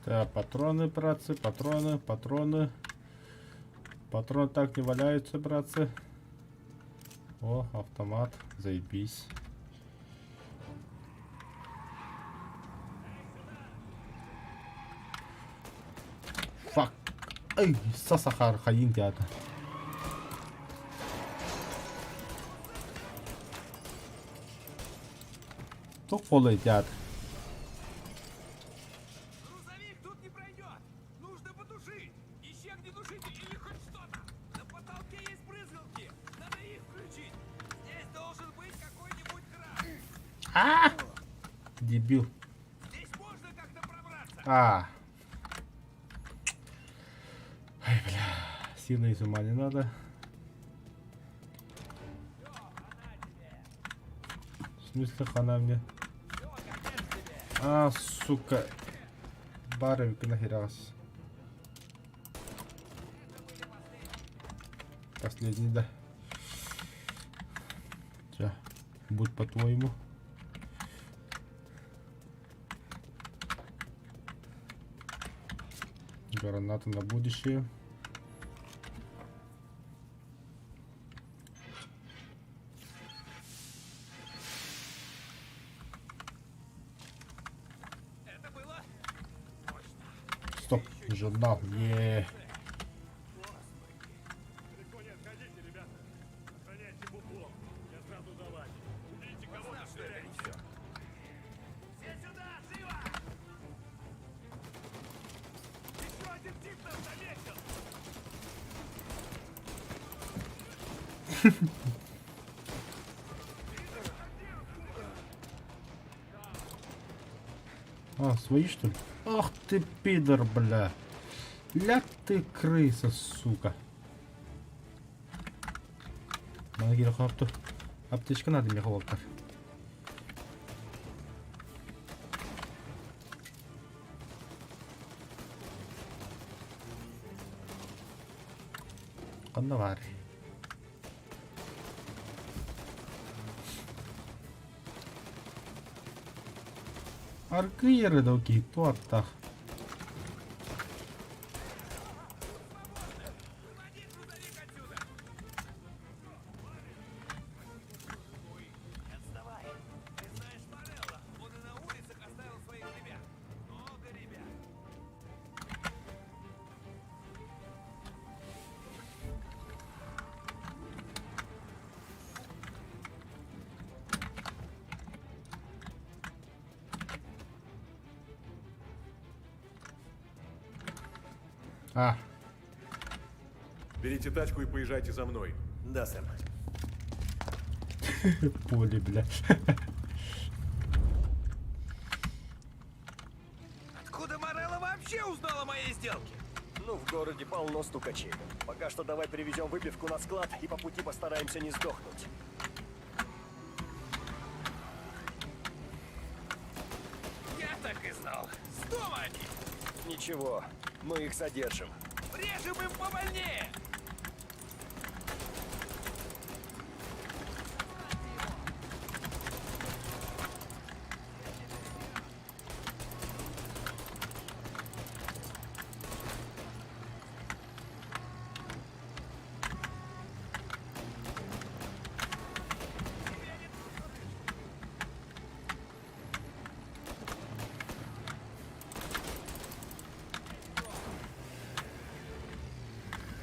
Так, патроны, братцы, патроны. Патроны так не валяются, братцы. О, автомат, заебись. Фак. Эй, сасахар, хаин дядя. Тук полы дядя. Грузовик тут не пройдет. Нужно потушить. Ищи огнетушитель или хоть что-то. На потолке есть брызгалки. Надо их включить. Здесь должен быть какой-нибудь кран. Дебил. Здесь можно как-то пробраться. Ай, бля. Сильно из ума не надо. В смысле хана мне? Сука. Баровик нахерался. Последний, да. Ча, будь по-твоему. Граната на будущее. Стоп, журнал. Не. Свои что ли? Ах ты пидор, бля. Ля ты крыса, сука. Bana geri kaptı. Apteşken adım yakalıklar. Kanda var. Arka yere de okey. Tuatta. Берите тачку и поезжайте за мной. Да, Сэм. Поле, бля. Откуда Морелла вообще узнала о моей сделке? Ну, в городе полно стукачей. Пока что давай привезем выпивку на склад и по пути постараемся не сдохнуть. Я так и знал. Снова они. Ничего, мы их содержим. Режем им побольнее.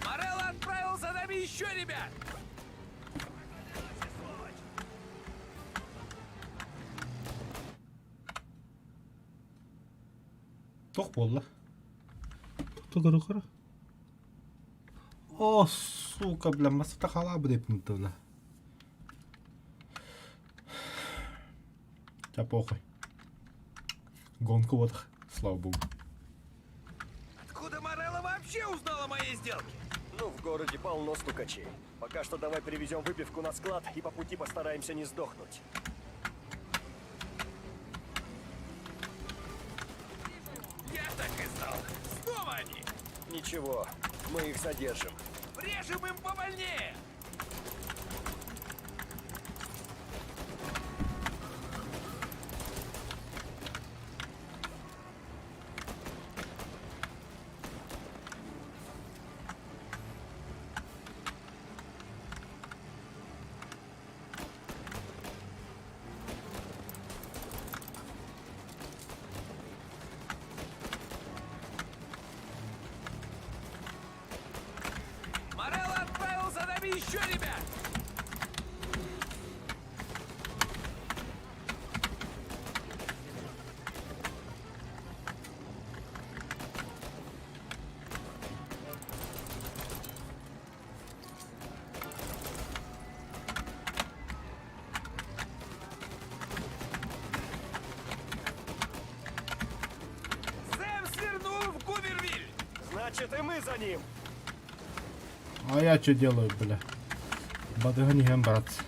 Морелла отправил за нами еще ребят. Toch болды. Тугара. О, сука, бля, масата халабы деп мынтыла. Да похуй. Гонку вот, слава богу. Откуда Морелла вообще узнала о моей сделке? Ну, в городе полно стукачей. Пока что давай привезем выпивку на склад и по пути постараемся не сдохнуть. Я так и знал. Снова они. Ничего, мы их задержим. Врежем им побольнее. Морелло отправил за нами еще ребят. Сэм свернул в Гувервиль. Значит, и мы за ним. А я что делаю, бля? Подгоняем, братцы.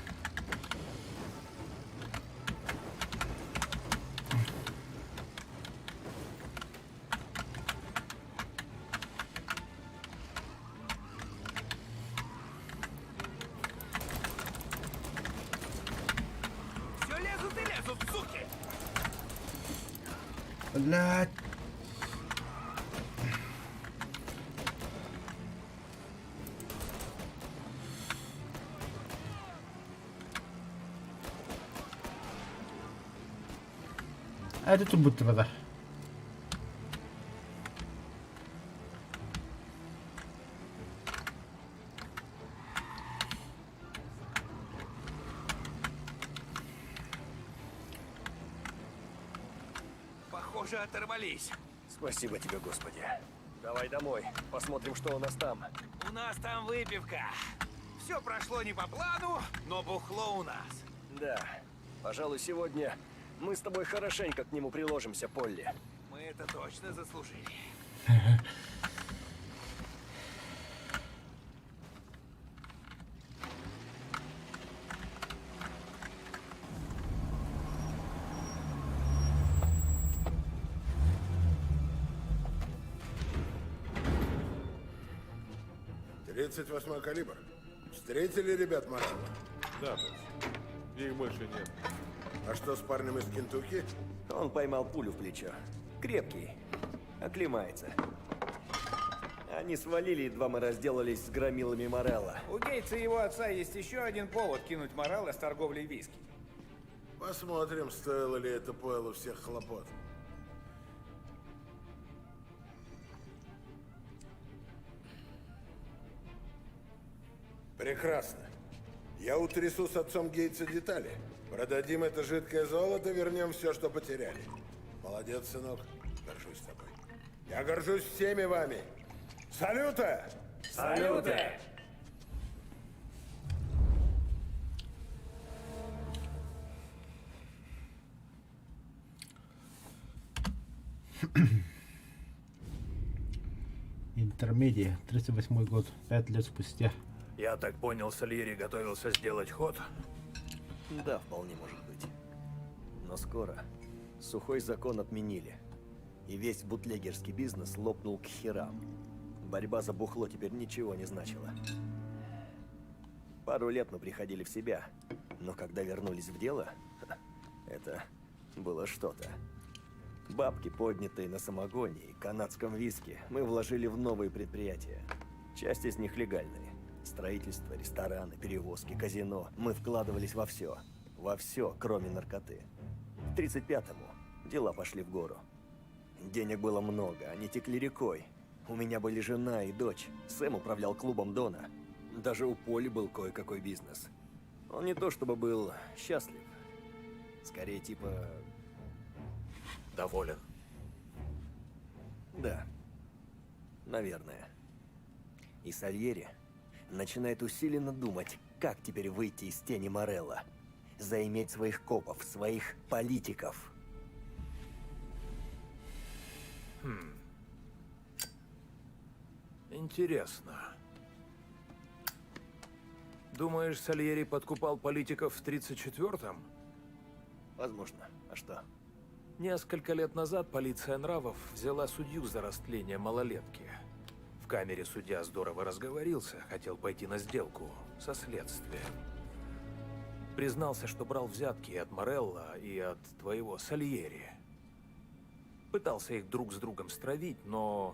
Все лезут и лезут, суки. Блядь. А это тут будет вода. Похоже, оторвались. Спасибо тебе, Господи. Давай домой, посмотрим, что у нас там. У нас там выпивка. Все прошло не по плану, но бухло у нас. Да, пожалуй, сегодня мы с тобой хорошенько к нему приложимся, Полли. Мы это точно заслужили. «38-й калибр. Встретили ребят Морелло? Да, босс. Их больше нет. А что с парнем из Кентукки? Он поймал пулю в плечо. Крепкий. Оклемается. Они свалили, едва мы разделались с громилами Морелло. У Гейтса и его отца есть еще один повод кинуть Морелло с торговлей виски. Посмотрим, стоило ли это Пойлу всех хлопот. Прекрасно. Я утрясу с отцом Гейтса детали. Продадим это жидкое золото, вернем все, что потеряли. Молодец, сынок. Горжусь тобой. Я горжусь всеми вами. Салюта! Салюты! Интермедия, 38 год, 5 лет спустя. Я так понял, Сальери готовился сделать ход? Да, вполне может быть. Но скоро сухой закон отменили. И весь бутлегерский бизнес лопнул к херам. Борьба за бухло теперь ничего не значила. Пару лет мы приходили в себя, но когда вернулись в дело, это было что-то. Бабки, поднятые на самогоне и канадском виске, мы вложили в новые предприятия. Часть из них легальные. Строительство, рестораны, перевозки, казино. Мы вкладывались во все. Во все, кроме наркоты. К 35-му дела пошли в гору. Денег было много, они текли рекой. У меня были жена и дочь. Сэм управлял клубом Дона. Даже у Поли был кое-какой бизнес. Он не то чтобы был счастлив. Скорее, типа... Доволен. Да. Наверное. И Сальери начинает усиленно думать, как теперь выйти из тени Морелло. Заиметь своих копов, своих политиков. Интересно. Думаешь, Сальери подкупал политиков в 34-м? Возможно. А что? Несколько лет назад полиция нравов взяла судью за растление малолетки. В камере судья здорово разговорился, хотел пойти на сделку со следствием. Признался, что брал взятки и от Морелла, и от твоего Сальери. Пытался их друг с другом стравить, но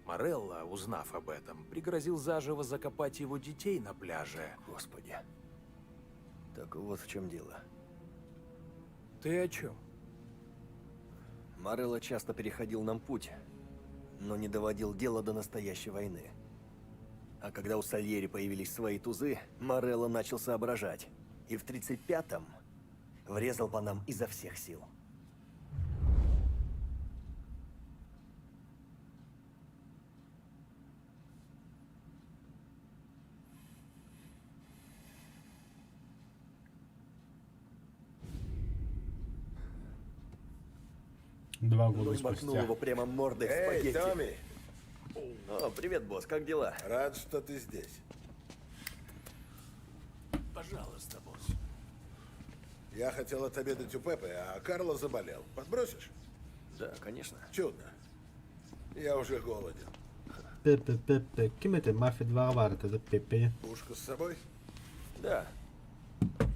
Морелла, узнав об этом, пригрозил заживо закопать его детей на пляже. Господи. Так вот в чем дело. Ты о чем? Морелло часто переходил нам путь, но не доводил дело до настоящей войны. А когда у Сальери появились свои тузы, Морелло начал соображать. И в 35-м врезал по нам изо всех сил. Два года Макнул спустя. его прямо мордой в Эй, спагетти. Томми! О, привет, босс, как дела? Рад, что ты здесь. Пожалуйста, босс. Я хотел отобедать у Пеппы, а Карло заболел. Подбросишь? Да, конечно. Чудно. Я уже голоден. Пепе. Кем это мафия 2 варта за Пепе? Пушку с собой? Да.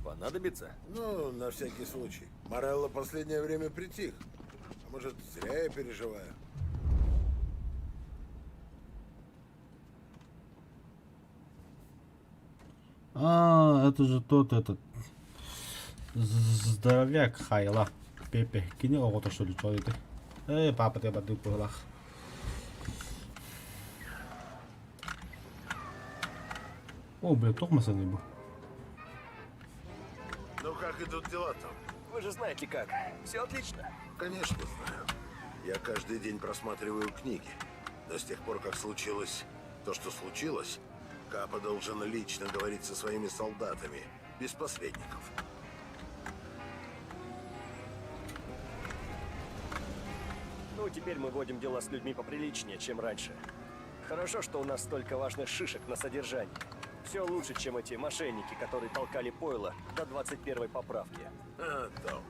Понадобится? Ну, на всякий случай. Морелло последнее время притих. А может, зря я переживаю? А, это же тот этот здоровяк Хайла. Пепе. Кинь его то что ли, что это? Папа, ты бады пылах. О, блядь, тохмаса не был. Ну, как идут дела там? Вы же знаете как. Все отлично. Конечно, знаю. Я каждый день просматриваю книги. Но с тех пор, как случилось то, что случилось, Капа должен лично говорить со своими солдатами, без посредников. Ну, теперь мы водим дела с людьми поприличнее, чем раньше. Хорошо, что у нас столько важных шишек на содержании. Все лучше, чем эти мошенники, которые толкали пойло до 21-й поправки. А, Том,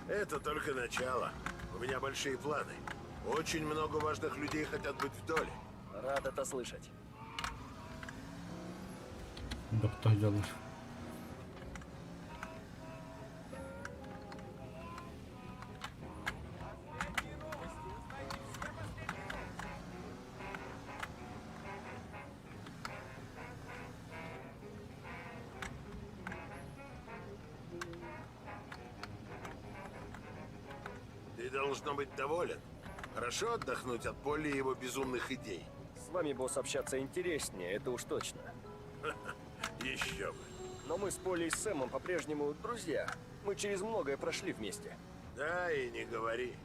это только начало. У меня большие планы. Очень много важных людей хотят быть в доле. Рад это слышать. Да кто делаешь? Ты должно быть доволен. Хорошо отдохнуть от Поли и его безумных идей. С вами, босс, общаться интереснее, это уж точно. Еще бы. Но мы с Полей и Сэмом по-прежнему друзья. Мы через многое прошли вместе. Да, и не говори.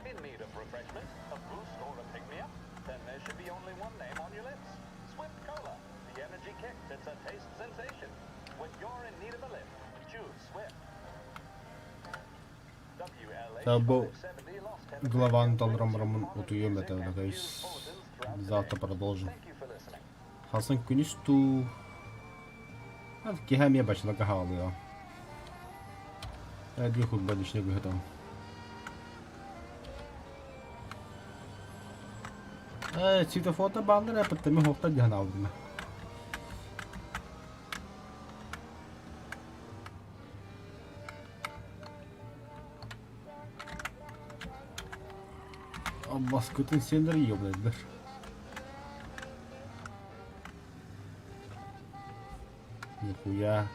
In need of refreshment, a boost or a pick-me-up? Then there should be only one name on your lips. Swift Cola. The energy kick that's a taste sensation. When you're in need of a lift, choose Swift. Tämä on глава Антон Рамрамон утуемета guys. Завтра продолжим. Хасан күнисту. Кихами бачна кахалıyor. Hadi худба дишне гыдам. Светофорда банды репетами хохта дянавдына. Баскотын сендер ёблайдыр. Нихуя.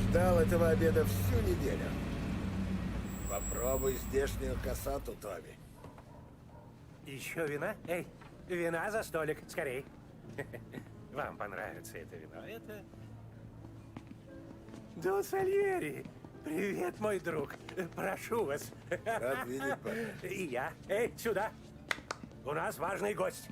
Ждал этого обеда всю неделю. Попробуй здешнюю косату, Томми. Еще вина? Эй, вина за столик, скорей. Вам понравится это вино. Это... Дон Сальери, Привет, мой друг. Прошу вас. Рад видеть, парень. И я. Эй, сюда. У нас важный гость.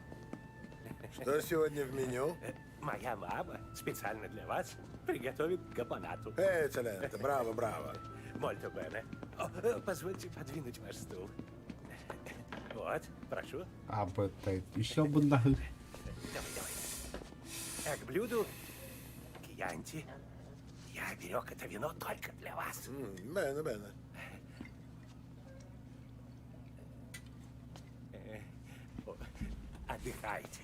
Что сегодня в меню? Моя мама специально для вас приготовит капонату. Экселленте, браво, браво. Мольто бене. Позвольте подвинуть ваш стул. Вот, прошу. Аппетит. Еще бы нахуй. Давай, давай. А к блюду кьянти. Я берег это вино только для вас. Бене, бене. Отдыхайте.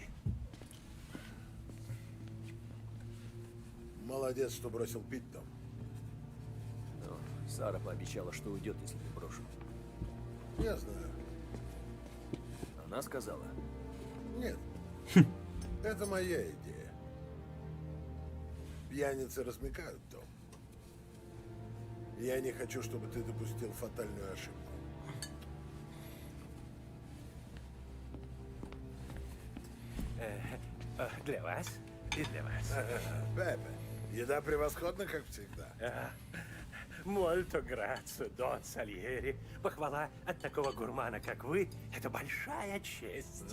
Молодец, что бросил пить там. Ну, Сара пообещала, что уйдет, если не брошу. Я знаю. Она сказала. Нет. Это моя идея. Пьяницы размыкают дом. Я не хочу, чтобы ты допустил фатальную ошибку. Для вас и для вас. Пепе, еда превосходна, как всегда. Мольто грацио, Дон Сальери. Похвала от такого гурмана, как вы, это большая честь.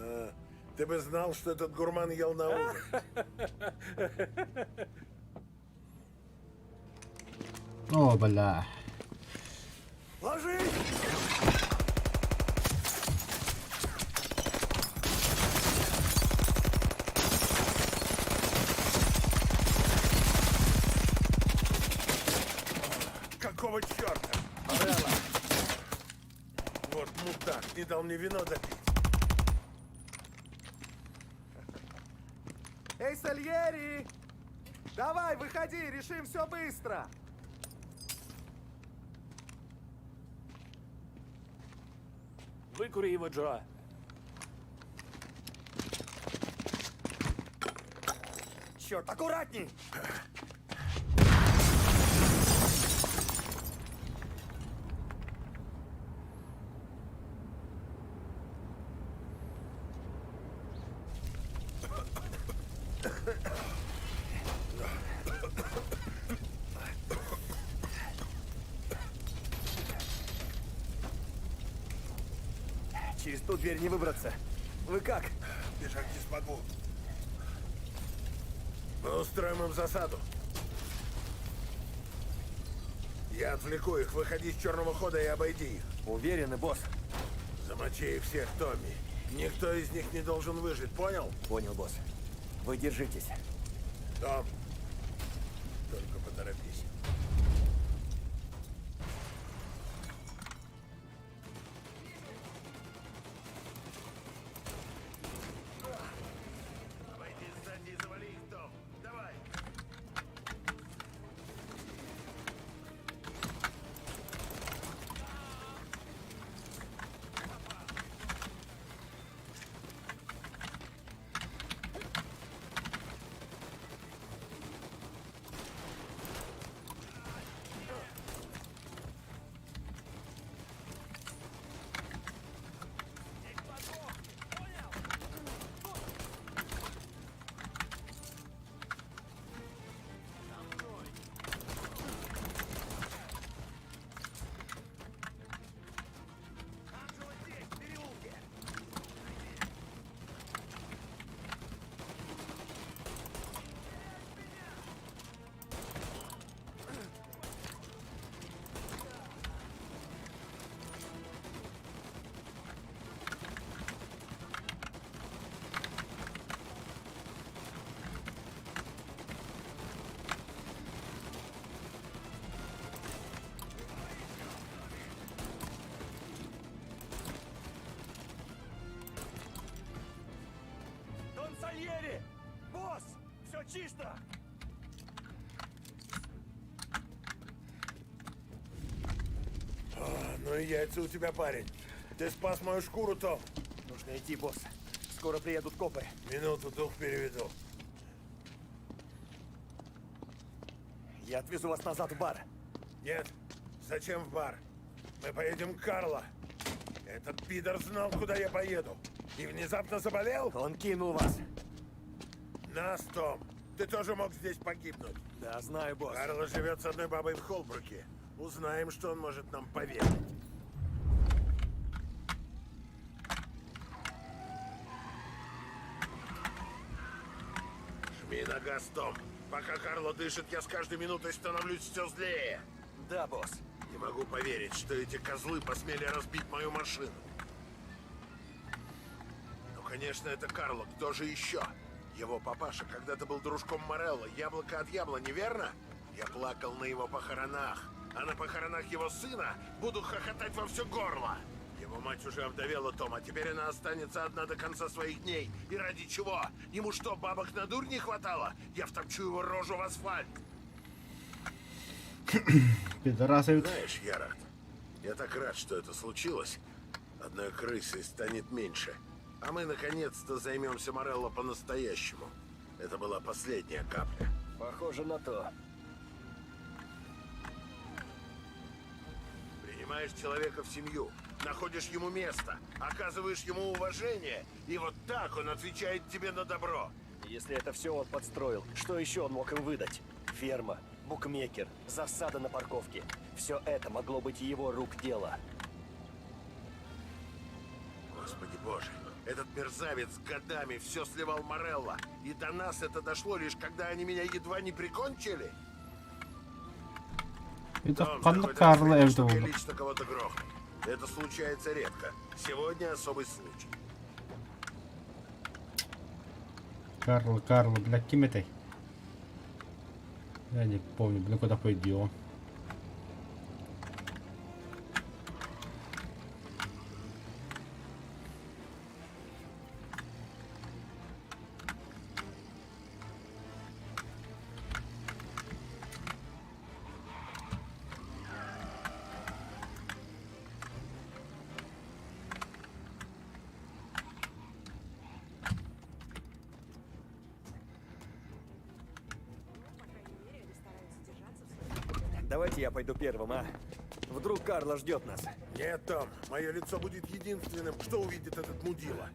Ты бы знал, что этот гурман ел на ужин. О, бля. Ложись! Какого черта? Морелло! Вот мудак, не дал мне вино допить. Эй, Сальери! Давай, выходи, решим все быстро! Выкури его, Джо. Черт, аккуратней! Через ту дверь не выбраться. Вы как? Бежать не смогу. Мы устроим им засаду. Я отвлеку их. Выходи с черного хода и обойди их. Уверены, босс? Замочи их всех, Томми. Никто из них не должен выжить, понял? Понял, босс. Вы держитесь. Том, только поторопись. Обойди сзади и завали их, Том. Давай. Дон Сальери! Босс! Все чисто! Ну и яйца у тебя, парень. Ты спас мою шкуру, Том. Нужно идти, босс. Скоро приедут копы. Минуту, дух переведу. Я отвезу вас назад в бар. Нет, зачем в бар? Мы поедем к Карло. Этот пидор знал, куда я поеду. И внезапно заболел? Он кинул вас. Нас, Том. Ты тоже мог здесь погибнуть. Да, знаю, босс. Карло живет с одной бабой в Холбруке. Узнаем, что он может нам поверить. Жми на газ, Том. Пока Карло дышит, я с каждой минутой становлюсь все злее. Да, босс. Не могу поверить, что эти козлы посмели разбить мою машину. Ну, конечно, это Карло. Кто же еще? Его папаша когда-то был дружком Морелло. Яблоко от яблони, верно? Я плакал на его похоронах. А на похоронах его сына буду хохотать во все горло. Его мать уже овдовела, Том, а теперь она останется одна до конца своих дней. И ради чего? Ему что, бабок на дурь не хватало? Я втопчу его рожу в асфальт. Пидорасы. Знаешь, Ярат, я так рад, что это случилось. Одной крысой станет меньше. А мы наконец-то займемся Морелло по-настоящему. Это была последняя капля. Похоже на то. Принимаешь человека в семью, находишь ему место, оказываешь ему уважение, и вот так он отвечает тебе на добро. Если это все он подстроил, что еще он мог им выдать? Ферма, букмекер, засада на парковке. Все это могло быть его рук дело. Господи боже, этот мерзавец годами все сливал Морелло, и до нас это дошло лишь когда они меня едва не прикончили. Это Том, Карло я этого. лично кого-то грохну. Это случается редко. Сегодня особый случай. Карло, бля, кем это? Я не помню, блин, куда пойдем. Давайте я пойду первым, а? Вдруг Карло ждет нас. Нет, Том, мое лицо будет единственным, кто увидит этот мудила.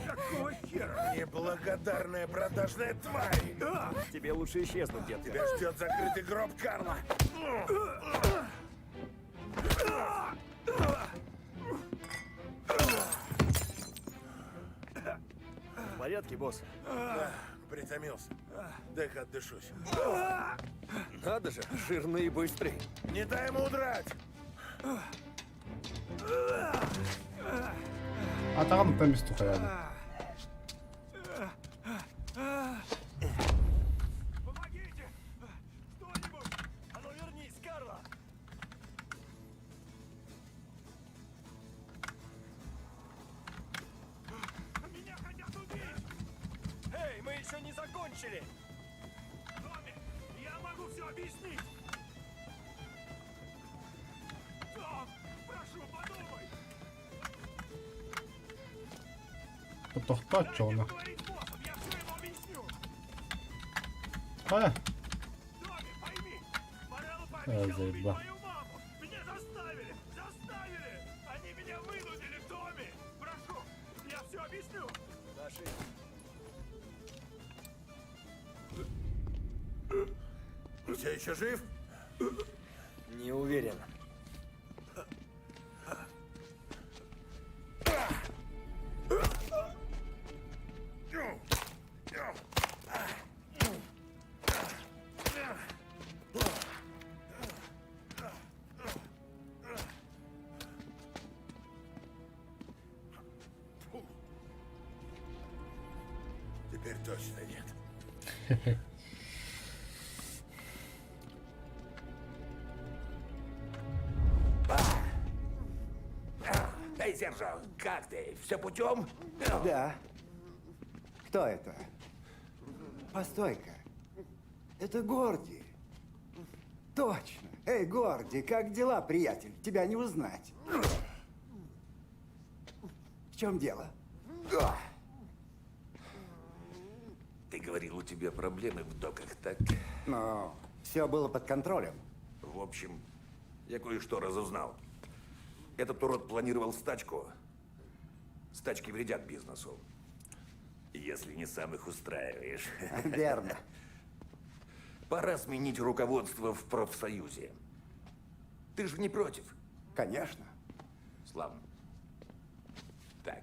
Какого хера? Неблагодарная продажная тварь! Тебе лучше исчезнуть, детка. Тебя ждет закрытый гроб Карла. В порядке, босс? Да, притомился. Дай-ка отдышусь. Надо же, жирный и быстрый. Не дай ему удрать! А там по месту рядом. Помогите! Кто-нибудь! А ну вернись, Карло! Меня хотят убить! Эй, мы еще не закончили! Томми, я могу все объяснить! Том, прошу, подумай! Потом что она? Говори способ, я все ему объясню! А, Томми, пойми! Морелло а, пообещал убить заебал. мою маму! Меня заставили! Заставили! Они меня вынудили, Томми! Прошу, я все объясню! Наши. Ты все еще жив? Не уверен. Теперь точно нет. Эй, Сержант, как ты? Все путем? Да. Кто это? Постой-ка. Это Горди. Точно. Эй, Горди, как дела, приятель? Тебя не узнать. В чем дело? Ты говорил, у тебя проблемы в доках, так? Но все было под контролем. В общем, я кое-что разузнал. Этот урод планировал стачку. Стачки вредят бизнесу. Если не сам их устраиваешь. Верно. Пора сменить руководство в профсоюзе. Ты же не против? Конечно. Славно. Так.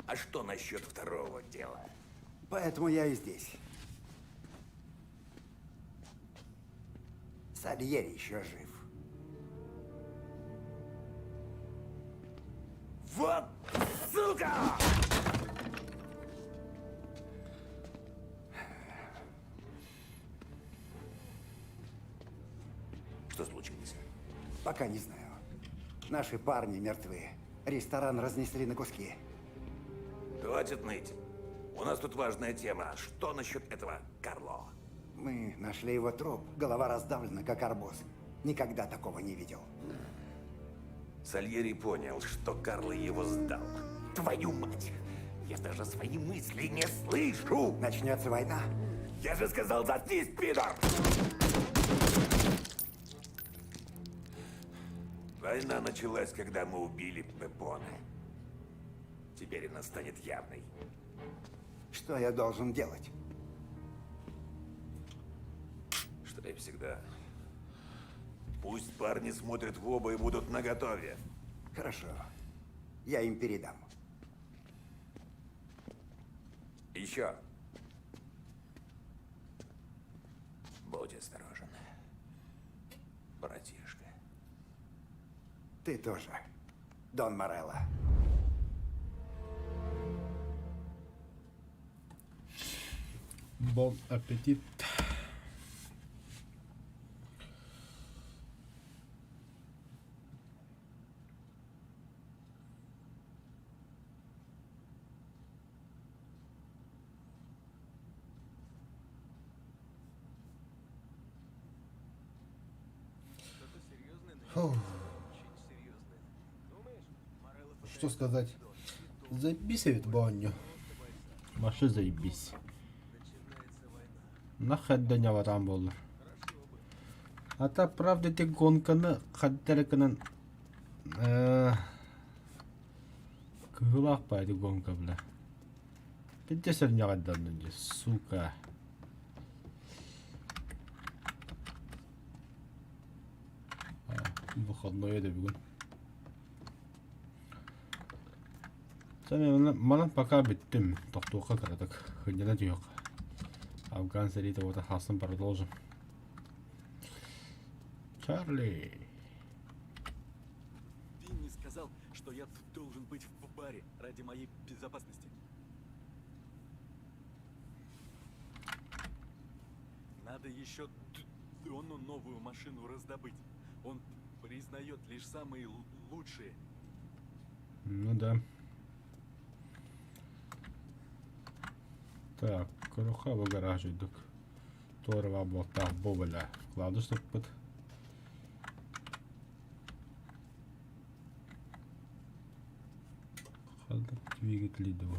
А что насчет второго дела? Поэтому я и здесь. Сальери еще жив. Вот сука! Что случилось? Пока не знаю. Наши парни мертвы. Ресторан разнесли на куски. Хватит ныть. У нас тут важная тема. Что насчет этого Карло? Мы нашли его труп. Голова раздавлена, как арбуз. Никогда такого не видел. Сальери понял, что Карло его сдал. Твою мать! Я даже свои мысли не слышу! Начнется война. Я же сказал, заткнись, пидор! Война началась, когда мы убили Пепоне. Теперь она станет явной. Что я должен делать? Что и всегда. Пусть парни смотрят в оба и будут наготове. Хорошо. Я им передам. Еще. Будь осторожен, братишка. Ты тоже, Дон Морелло. Бон аппетит. Фух. Что сказать? Заебись від баню. Маши заебись. Нахадданя ватан болыр. Ата правда тек гонканы хаддарыкынан кыгылак пайды гонка бля. Пиддесер нягаддан де, сука. Выходной еді бүгін. Манан пока биттим. Тоқтуққа кірадық. Хыдена түйек. Афган сарите вот хасын продолжим. Чарли. Ты не сказал, что я должен быть в баре ради моей безопасности. Надо еще Дону новую машину раздобыть. Он признает лишь самые лучшие. Ну да. Так, круха в гаражі йдуть. Торова болта бобеля. Вкладу, щоб під. Халда двигатель йдемо.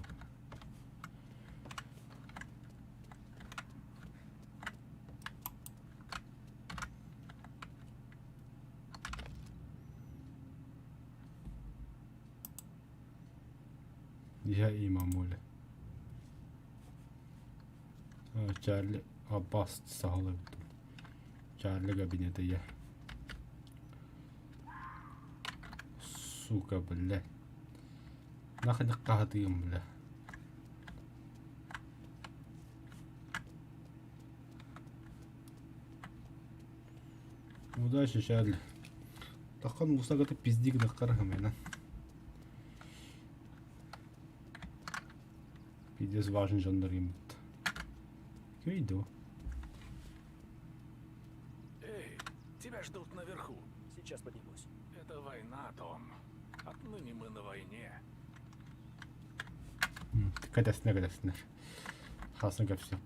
Я и мамуля. Чарли Аббас сağlık. Чарли кабинеті я. Сука, бля. Нахуй қағатыйым, бля. Удачи, Чарли. Тақан ұсағаты пиздик даққарғым менен. Пиздец важный жандар ем. Я иду. Эй, тебя ждут наверху. Сейчас поднимусь. Это война, Том. Отныне мы на войне. Кадасынар. Хасын кәп все.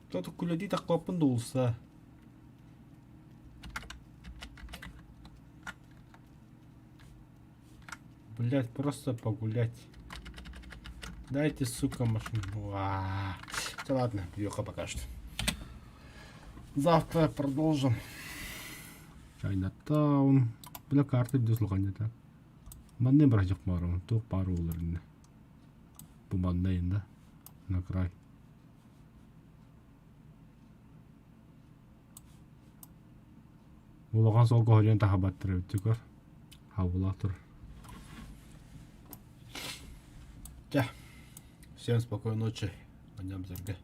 Кто-то куледи так попындулся. Блять, просто погулять. Дайте, сука, машину. Да ладно, видео пока что. Завтра продолжим. Чайнаттаун. Бля карты бдус луганята. Манне бражак марам. То пару уларны. Бу манне инда. На край. Улаган сол гохолен тахабаттыр өттүкөр. Хавулатыр. Всем спокойной ночи. Пойдем зерге.